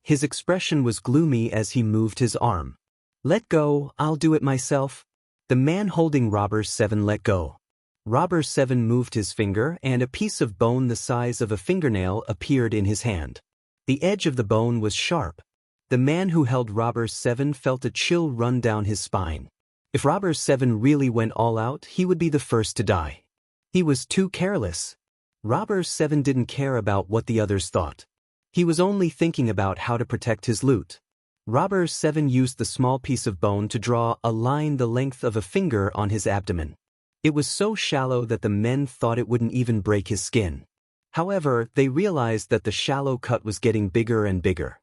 His expression was gloomy as he moved his arm. Let go, I'll do it myself. The man holding Robber Seven let go. Robber Seven moved his finger and a piece of bone the size of a fingernail appeared in his hand. The edge of the bone was sharp. The man who held Robber Seven felt a chill run down his spine. If Robber Seven really went all out, he would be the first to die. He was too careless. Robber Seven didn't care about what the others thought. He was only thinking about how to protect his loot. Robber Seven used the small piece of bone to draw a line the length of a finger on his abdomen. It was so shallow that the men thought it wouldn't even break his skin. However, they realized that the shallow cut was getting bigger and bigger.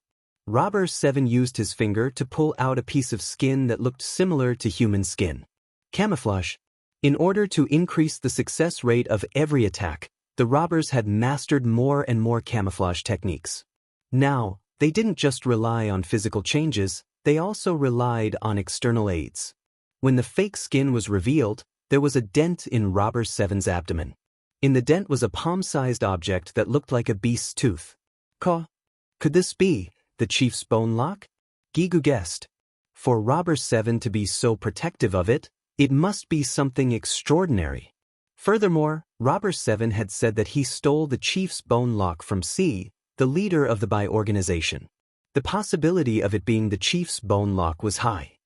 Robber Seven used his finger to pull out a piece of skin that looked similar to human skin. Camouflage. In order to increase the success rate of every attack, the robbers had mastered more and more camouflage techniques. Now, they didn't just rely on physical changes, they also relied on external aids. When the fake skin was revealed, there was a dent in Robber Seven's abdomen. In the dent was a palm-sized object that looked like a beast's tooth. Could this be the chief's bone lock? Gigu guessed. For Robber Seven to be so protective of it, it must be something extraordinary. Furthermore, Robber Seven had said that he stole the chief's bone lock from C, the leader of the Bai organization. The possibility of it being the chief's bone lock was high.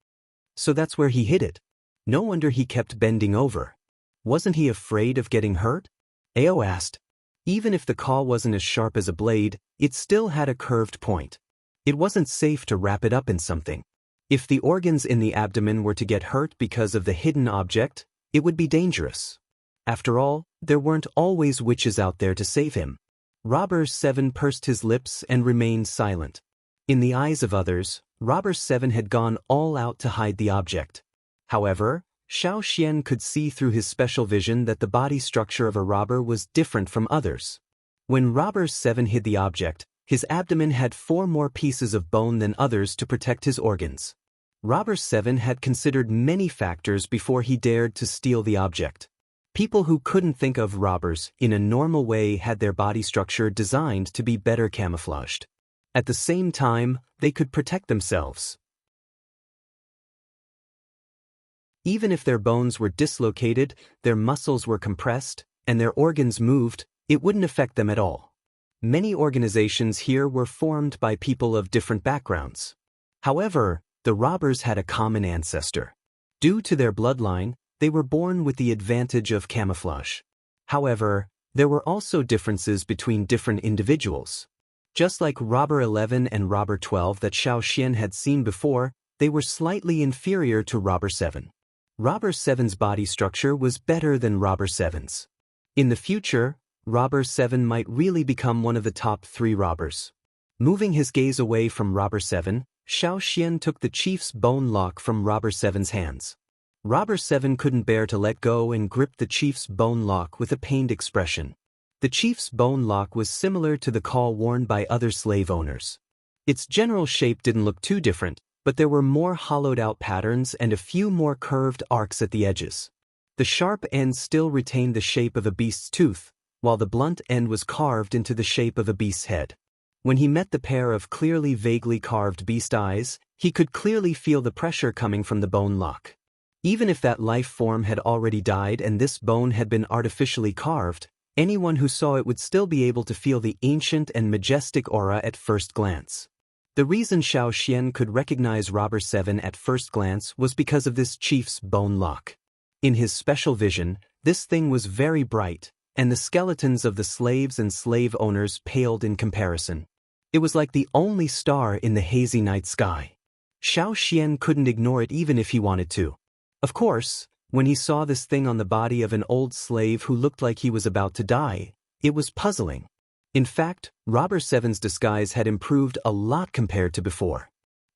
So that's where he hid it. No wonder he kept bending over. Wasn't he afraid of getting hurt? Ao asked. Even if the claw wasn't as sharp as a blade, it still had a curved point. It wasn't safe to wrap it up in something. If the organs in the abdomen were to get hurt because of the hidden object, it would be dangerous. After all, there weren't always witches out there to save him. Robber Seven pursed his lips and remained silent. In the eyes of others, Robber Seven had gone all out to hide the object. However, Xiao Xian could see through his special vision that the body structure of a robber was different from others. When Robber Seven hid the object, his abdomen had 4 more pieces of bone than others to protect his organs. Robber Seven had considered many factors before he dared to steal the object. People who couldn't think of robbers in a normal way had their body structure designed to be better camouflaged. At the same time, they could protect themselves. Even if their bones were dislocated, their muscles were compressed, and their organs moved, it wouldn't affect them at all. Many organizations here were formed by people of different backgrounds. However, the robbers had a common ancestor. Due to their bloodline, they were born with the advantage of camouflage. However, there were also differences between different individuals. Just like Robber 11 and Robber 12 that Xiao Xian had seen before, they were slightly inferior to Robber 7. Robber 7's body structure was better than Robber 7's. In the future, Robber 7 might really become one of the top 3 robbers. Moving his gaze away from Robber 7, Xiao Xian took the chief's bone lock from Robber 7's hands. Robber 7 couldn't bear to let go and gripped the chief's bone lock with a pained expression. The chief's bone lock was similar to the caul worn by other slave owners. Its general shape didn't look too different, but there were more hollowed-out patterns and a few more curved arcs at the edges. The sharp end still retained the shape of a beast's tooth, while the blunt end was carved into the shape of a beast's head. When he met the pair of clearly vaguely carved beast eyes, he could clearly feel the pressure coming from the bone lock. Even if that life form had already died and this bone had been artificially carved, anyone who saw it would still be able to feel the ancient and majestic aura at first glance. The reason Xiao Xian could recognize Robber 7 at first glance was because of this chief's bone lock. In his special vision, this thing was very bright, and the skeletons of the slaves and slave owners paled in comparison. It was like the only star in the hazy night sky. Xiao Xian couldn't ignore it even if he wanted to. Of course, when he saw this thing on the body of an old slave who looked like he was about to die, it was puzzling. In fact, Robber Seven's disguise had improved a lot compared to before.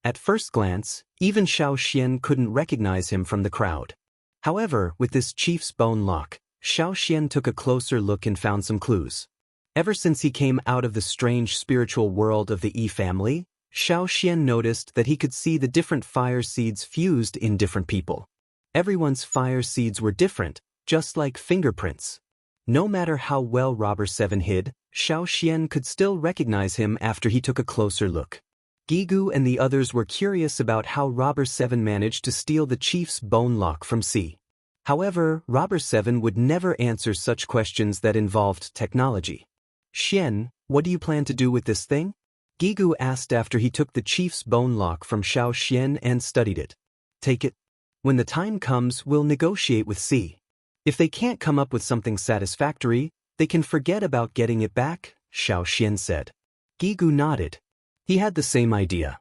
At first glance, even Xiao Xian couldn't recognize him from the crowd. However, with this chief's bone lock, Xiao Xian took a closer look and found some clues. Ever since he came out of the strange spiritual world of the Yi family, Xiao Xian noticed that he could see the different fire seeds fused in different people. Everyone's fire seeds were different, just like fingerprints. No matter how well Robber Seven hid, Xiao Xian could still recognize him after he took a closer look. Gigu and the others were curious about how Robber Seven managed to steal the chief's bone lock from C. However, Robber Seven would never answer such questions that involved technology. Xian, what do you plan to do with this thing? Gigu asked after he took the chief's bone lock from Xiao Xian and studied it. Take it. When the time comes, we'll negotiate with C. If they can't come up with something satisfactory, they can forget about getting it back, Xiao Xian said. Gigu nodded. He had the same idea.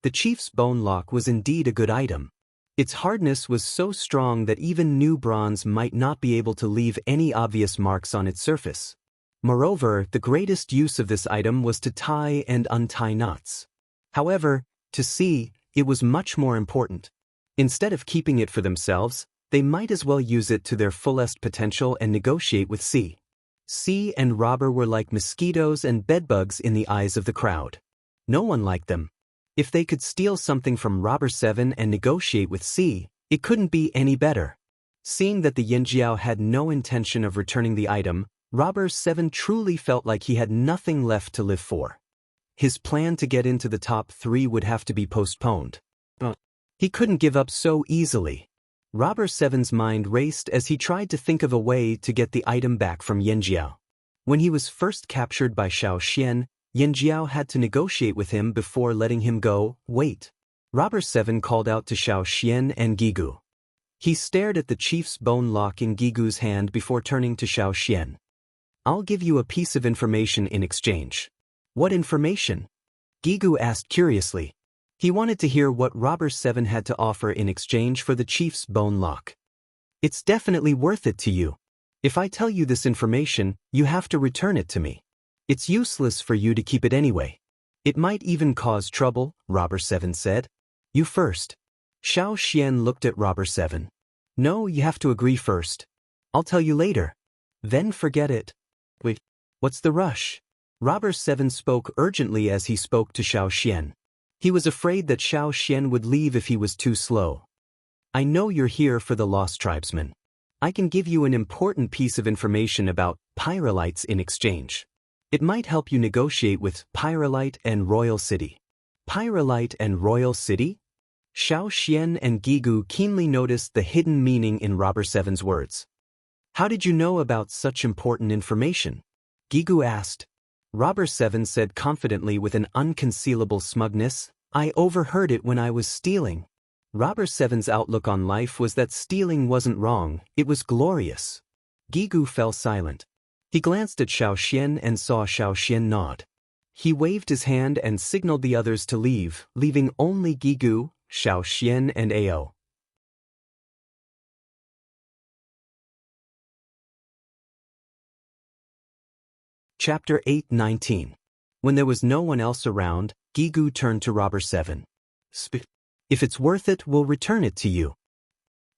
The chief's bone lock was indeed a good item. Its hardness was so strong that even new bronze might not be able to leave any obvious marks on its surface. Moreover, the greatest use of this item was to tie and untie knots. However, to C, it was much more important. Instead of keeping it for themselves, they might as well use it to their fullest potential and negotiate with C. C and Robber were like mosquitoes and bedbugs in the eyes of the crowd. No one liked them. If they could steal something from Robber 7 and negotiate with C, it couldn't be any better. Seeing that the Yinjiao had no intention of returning the item, Robber 7 truly felt like he had nothing left to live for. His plan to get into the top 3 would have to be postponed. But he couldn't give up so easily. Robber 7's mind raced as he tried to think of a way to get the item back from Yinjiao. When he was first captured by Xiao Xian, Yinjiao had to negotiate with him before letting him go. Wait. Robber 7 called out to Xiao Xian and Gigu. He stared at the chief's bone lock in Gigu's hand before turning to Xiao Xian. I'll give you a piece of information in exchange. What information? Gigu asked curiously. He wanted to hear what Robber 7 had to offer in exchange for the chief's bone lock. It's definitely worth it to you. If I tell you this information, you have to return it to me. It's useless for you to keep it anyway. It might even cause trouble, Robber 7 said. You first. Xiao Xian looked at Robber 7. No, you have to agree first. I'll tell you later. Then forget it. Wait, what's the rush? Robber 7 spoke urgently as he spoke to Xiao Xian. He was afraid that Xiao Xian would leave if he was too slow. I know you're here for the lost tribesmen. I can give you an important piece of information about Pyrolites in exchange. It might help you negotiate with Pyrolite and Royal City. Pyrolite and Royal City? Xiao Xian and Gigu keenly noticed the hidden meaning in Robber 7's words. How did you know about such important information? Gigu asked. Robber 7 said confidently with an unconcealable smugness, I overheard it when I was stealing. Robber 7's outlook on life was that stealing wasn't wrong, it was glorious. Gigu fell silent. He glanced at Xiao Xian and saw Xiao Xian nod. He waved his hand and signaled the others to leave, leaving only Gigu, Xiao Xian and Ao. Chapter 8:19. When there was no one else around, Gigu turned to Robber 7. If it's worth it, we'll return it to you.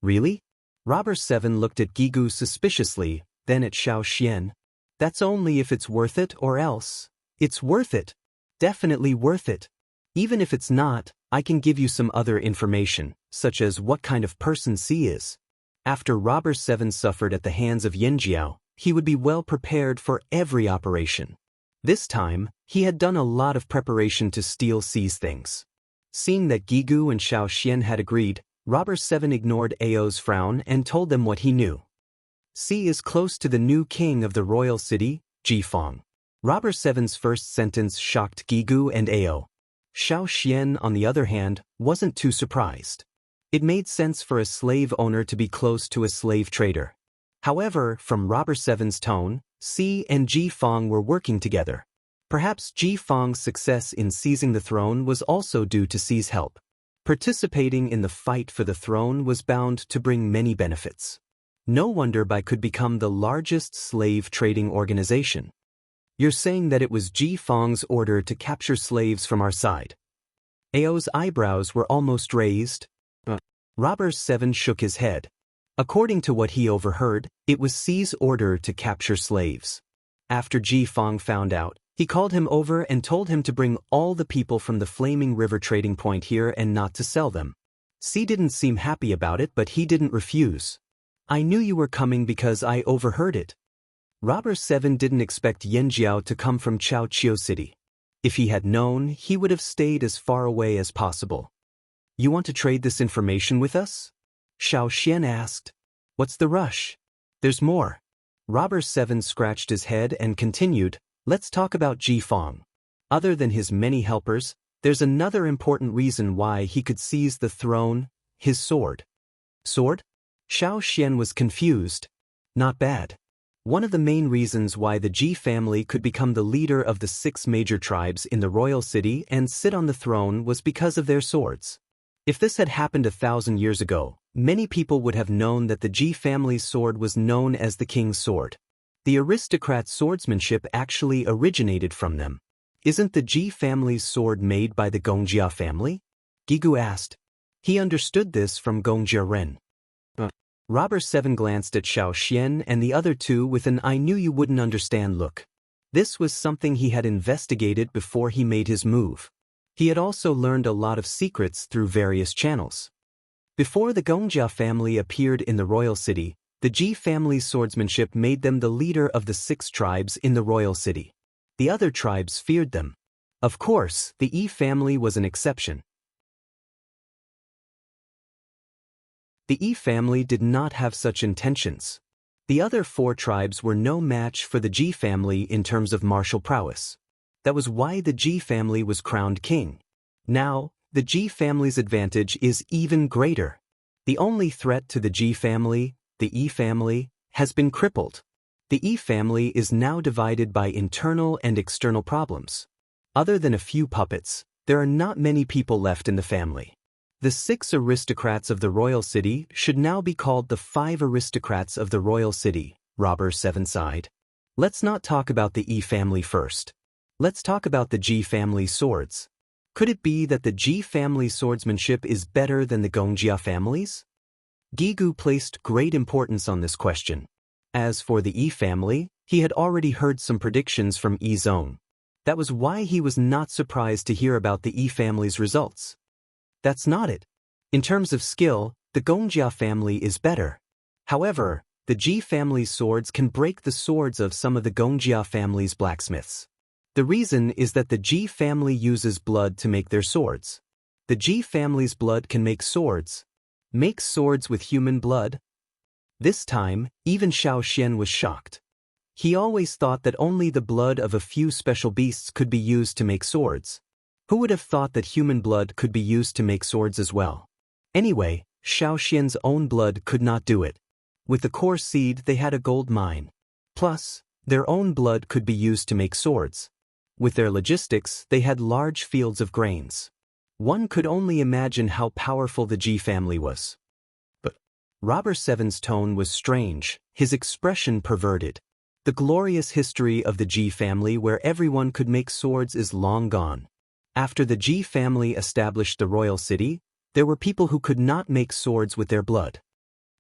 Really? Robber 7 looked at Gigu suspiciously, then at Xiao Xian. That's only if it's worth it or else. It's worth it. Definitely worth it. Even if it's not, I can give you some other information, such as what kind of person C is. After Robber 7 suffered at the hands of Yinjiao, he would be well prepared for every operation. This time, he had done a lot of preparation to steal C's things. Seeing that Gigu and Xiao Xian had agreed, Robber 7 ignored Ao's frown and told them what he knew. C is close to the new king of the royal city, Jifeng. Robber 7's first sentence shocked Gigu and Ao. Xiao Xian, on the other hand, wasn't too surprised. It made sense for a slave owner to be close to a slave trader. However, from Robber Seven's tone, Si and Ji Fang were working together. Perhaps Ji Fang's success in seizing the throne was also due to Si's help. Participating in the fight for the throne was bound to bring many benefits. No wonder Bai could become the largest slave trading organization. You're saying that it was Ji Fang's order to capture slaves from our side? Ao's eyebrows were almost raised. Robber Seven shook his head. According to what he overheard, it was Si's order to capture slaves. After Ji Fang found out, he called him over and told him to bring all the people from the Flaming River trading point here and not to sell them. Si didn't seem happy about it, but he didn't refuse. I knew you were coming because I overheard it. Robber Seven didn't expect Yan Jiao to come from Chao Chiu City. If he had known, he would have stayed as far away as possible. You want to trade this information with us? Xiao Xian asked. What's the rush? There's more. Robber Seven scratched his head and continued, let's talk about Ji Fang. Other than his many helpers, there's another important reason why he could seize the throne, his sword. Sword? Xiao Xian was confused. Not bad. One of the main reasons why the Ji family could become the leader of the 6 major tribes in the royal city and sit on the throne was because of their swords. If this had happened 1,000 years ago, many people would have known that the Ji family's sword was known as the king's sword. The aristocrats' swordsmanship actually originated from them. Isn't the Ji family's sword made by the Gongjia family? Gigu asked. He understood this from Gongjia Ren. Robber Seven glanced at Xiao Xian and the other two with an I knew you wouldn't understand look. This was something he had investigated before he made his move. He had also learned a lot of secrets through various channels. Before the Gongjia family appeared in the royal city, the Ji family's swordsmanship made them the leader of the 6 tribes in the royal city. The other tribes feared them. Of course, the Yi family was an exception. The Yi family did not have such intentions. The other 4 tribes were no match for the Ji family in terms of martial prowess. That was why the Ji family was crowned king. Now, the Ji family's advantage is even greater. The only threat to the Ji family, the Yi family, has been crippled. The Yi family is now divided by internal and external problems. Other than a few puppets, there are not many people left in the family. The 6 aristocrats of the royal city should now be called the 5 aristocrats of the royal city, Robber Seven sighed. Let's not talk about the Yi family first. Let's talk about the Ji family swords. Could it be that the Ji family swordsmanship is better than the Gongjia family's? Gigu placed great importance on this question. As for the Yi family, he had already heard some predictions from Yi's own. That was why he was not surprised to hear about the Yi family's results. That's not it. In terms of skill, the Gongjia family is better. However, the Ji family's swords can break the swords of some of the Gongjia family's blacksmiths. The reason is that the Ji family uses blood to make their swords. The Ji family's blood can make swords. Make swords with human blood? This time, even Xiao Xian was shocked. He always thought that only the blood of a few special beasts could be used to make swords. Who would have thought that human blood could be used to make swords as well? Anyway, Xiao Xian's own blood could not do it. With the core seed they had a gold mine. Plus, their own blood could be used to make swords. With their logistics, they had large fields of grains. One could only imagine how powerful the Ji family was. But Robber Seven's tone was strange, his expression perverted. The glorious history of the Ji family where everyone could make swords is long gone. After the Ji family established the royal city, there were people who could not make swords with their blood.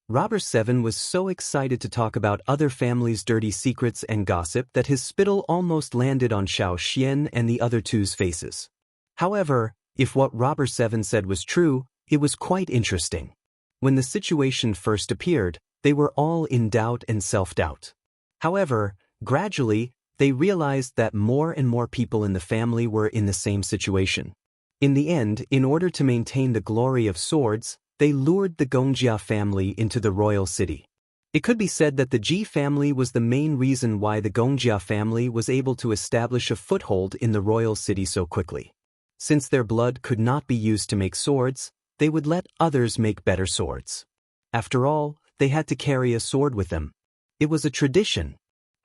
Robber Seven was so excited to talk about other families' dirty secrets and gossip that his spittle almost landed on Xiao Xian and the other two's faces. However, if what Robber Seven said was true, it was quite interesting. When the situation first appeared, they were all in doubt and self-doubt. However, gradually, they realized that more and more people in the family were in the same situation. In the end, in order to maintain the glory of swords, they lured the Gongjia family into the royal city. It could be said that the Ji family was the main reason why the Gongjia family was able to establish a foothold in the royal city so quickly. Since their blood could not be used to make swords, they would let others make better swords. After all, they had to carry a sword with them. It was a tradition.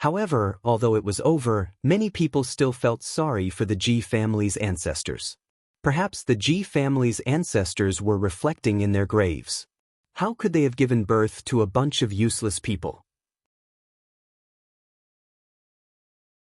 However, although it was over, many people still felt sorry for the Ji family's ancestors. Perhaps the Ji family's ancestors were reflecting in their graves. How could they have given birth to a bunch of useless people?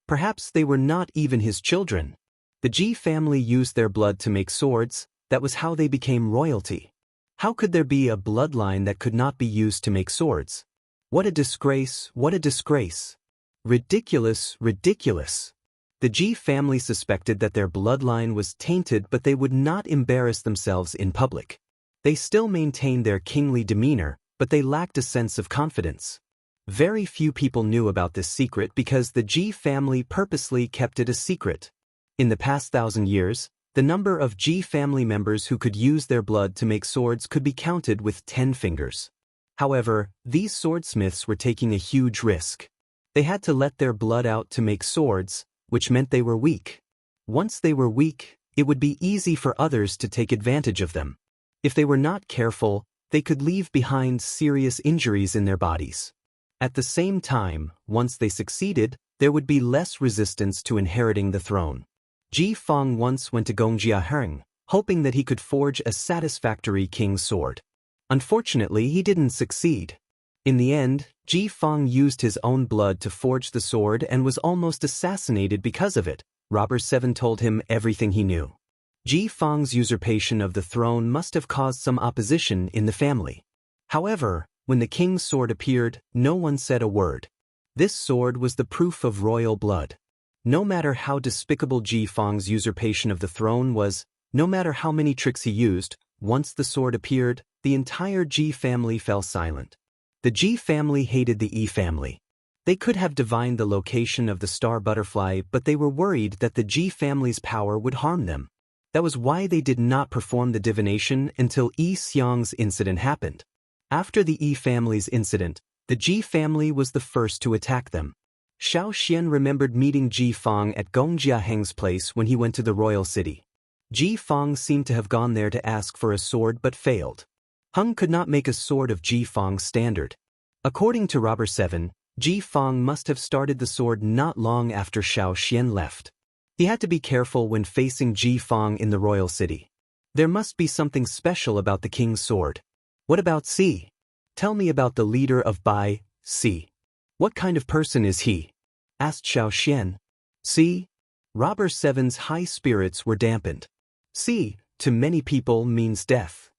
Perhaps they were not even his children. The Ji family used their blood to make swords. That was how they became royalty. How could there be a bloodline that could not be used to make swords? What a disgrace, what a disgrace. Ridiculous, ridiculous. The Ji family suspected that their bloodline was tainted, but they would not embarrass themselves in public. They still maintained their kingly demeanor, but they lacked a sense of confidence. Very few people knew about this secret because the Ji family purposely kept it a secret. In the past 1,000 years, the number of Ji family members who could use their blood to make swords could be counted with 10 fingers. However, these swordsmiths were taking a huge risk. They had to let their blood out to make swords, which meant they were weak. Once they were weak, it would be easy for others to take advantage of them. If they were not careful, they could leave behind serious injuries in their bodies. At the same time, once they succeeded, there would be less resistance to inheriting the throne. Ji Feng once went to Gongjiaheng, hoping that he could forge a satisfactory king's sword. Unfortunately, he didn't succeed. In the end, Ji Feng used his own blood to forge the sword and was almost assassinated because of it. Robber 7 told him everything he knew. Ji Feng's usurpation of the throne must have caused some opposition in the family. However, when the king's sword appeared, no one said a word. This sword was the proof of royal blood. No matter how despicable Ji Feng's usurpation of the throne was, no matter how many tricks he used, once the sword appeared, the entire Ji family fell silent. The Ji family hated the Yi family. They could have divined the location of the star butterfly, but they were worried that the Ji family's power would harm them. That was why they did not perform the divination until Yi Xiang's incident happened. After the Yi family's incident, the Ji family was the first to attack them. Xiao Xian remembered meeting Ji Feng at Gongjiaheng's place when he went to the royal city. Ji Feng seemed to have gone there to ask for a sword but failed. Heng could not make a sword of Ji Feng's standard. According to Robber 7, Ji Feng must have started the sword not long after Xiao Xian left. He had to be careful when facing Ji Feng in the royal city. There must be something special about the king's sword. What about Si? Tell me about the leader of Bai, Si. What kind of person is he? Asked Xiao Xian. Si? Robber 7's high spirits were dampened. Si, to many people, means death.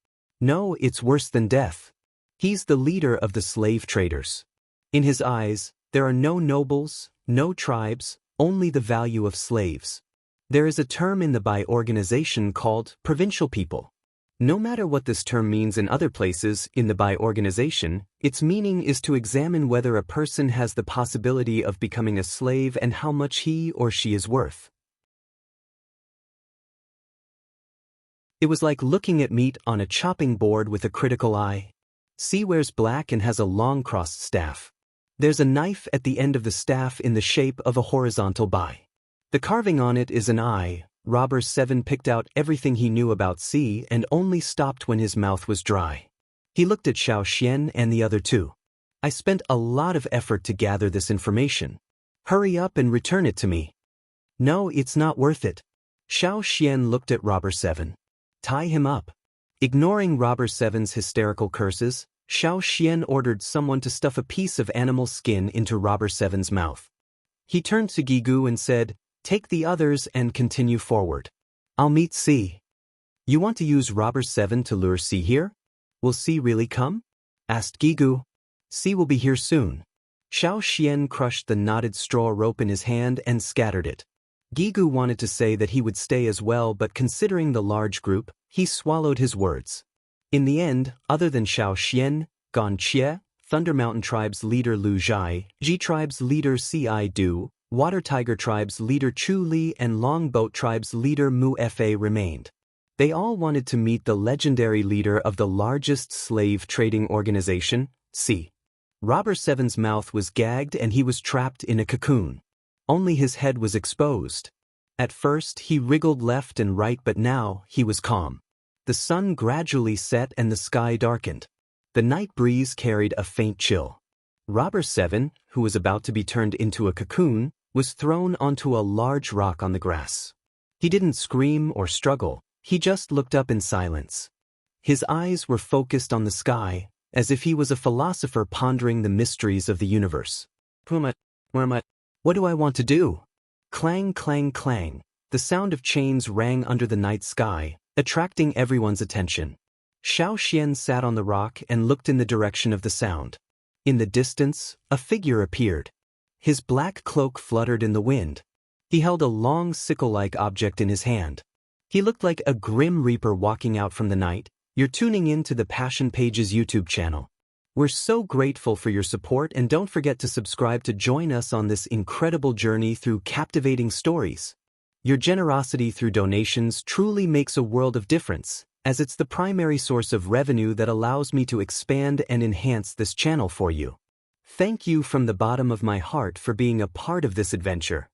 No, it's worse than death. He's the leader of the slave traders. In his eyes, there are no nobles, no tribes, only the value of slaves. There is a term in the Bai organization called provincial people. No matter what this term means in other places in the Bai organization, its meaning is to examine whether a person has the possibility of becoming a slave and how much he or she is worth. It was like looking at meat on a chopping board with a critical eye. Si wears black and has a long crossed staff. There's a knife at the end of the staff in the shape of a horizontal bai. The carving on it is an eye. Robber 7 picked out everything he knew about Si and only stopped when his mouth was dry. He looked at Xiao Xian and the other two. I spent a lot of effort to gather this information. Hurry up and return it to me. No, it's not worth it. Xiao Xian looked at Robber 7. Tie him up. Ignoring Robber 7's hysterical curses, Xiao Xian ordered someone to stuff a piece of animal skin into Robber 7's mouth. He turned to Gigu and said, "Take the others and continue forward. I'll meet Si." "You want to use Robber 7 to lure Si here? Will Si really come?" asked Gigu. "Si will be here soon." Xiao Xian crushed the knotted straw rope in his hand and scattered it. Gigu wanted to say that he would stay as well, but considering the large group, he swallowed his words. In the end, other than Xiao Xian, Gan Xie, Thunder Mountain Tribe's leader Lu Zhai, Ji Tribe's leader Si Du, Water Tiger Tribe's leader Chu Li and Longboat Tribe's leader Mu Fa remained. They all wanted to meet the legendary leader of the largest slave trading organization, Si. Robber 7's mouth was gagged and he was trapped in a cocoon. Only his head was exposed. At first he wriggled left and right, but now he was calm. The sun gradually set and the sky darkened. The night breeze carried a faint chill. Robber 7, who was about to be turned into a cocoon, was thrown onto a large rock on the grass. He didn't scream or struggle, he just looked up in silence. His eyes were focused on the sky, as if he was a philosopher pondering the mysteries of the universe. What do I want to do? Clang, clang, clang. The sound of chains rang under the night sky, attracting everyone's attention. Xiao Xian sat on the rock and looked in the direction of the sound. In the distance, a figure appeared. His black cloak fluttered in the wind. He held a long sickle-like object in his hand. He looked like a grim reaper walking out from the night. You're tuning in to the Passion Pages YouTube channel. We're so grateful for your support, and don't forget to subscribe to join us on this incredible journey through captivating stories. Your generosity through donations truly makes a world of difference, as it's the primary source of revenue that allows me to expand and enhance this channel for you. Thank you from the bottom of my heart for being a part of this adventure.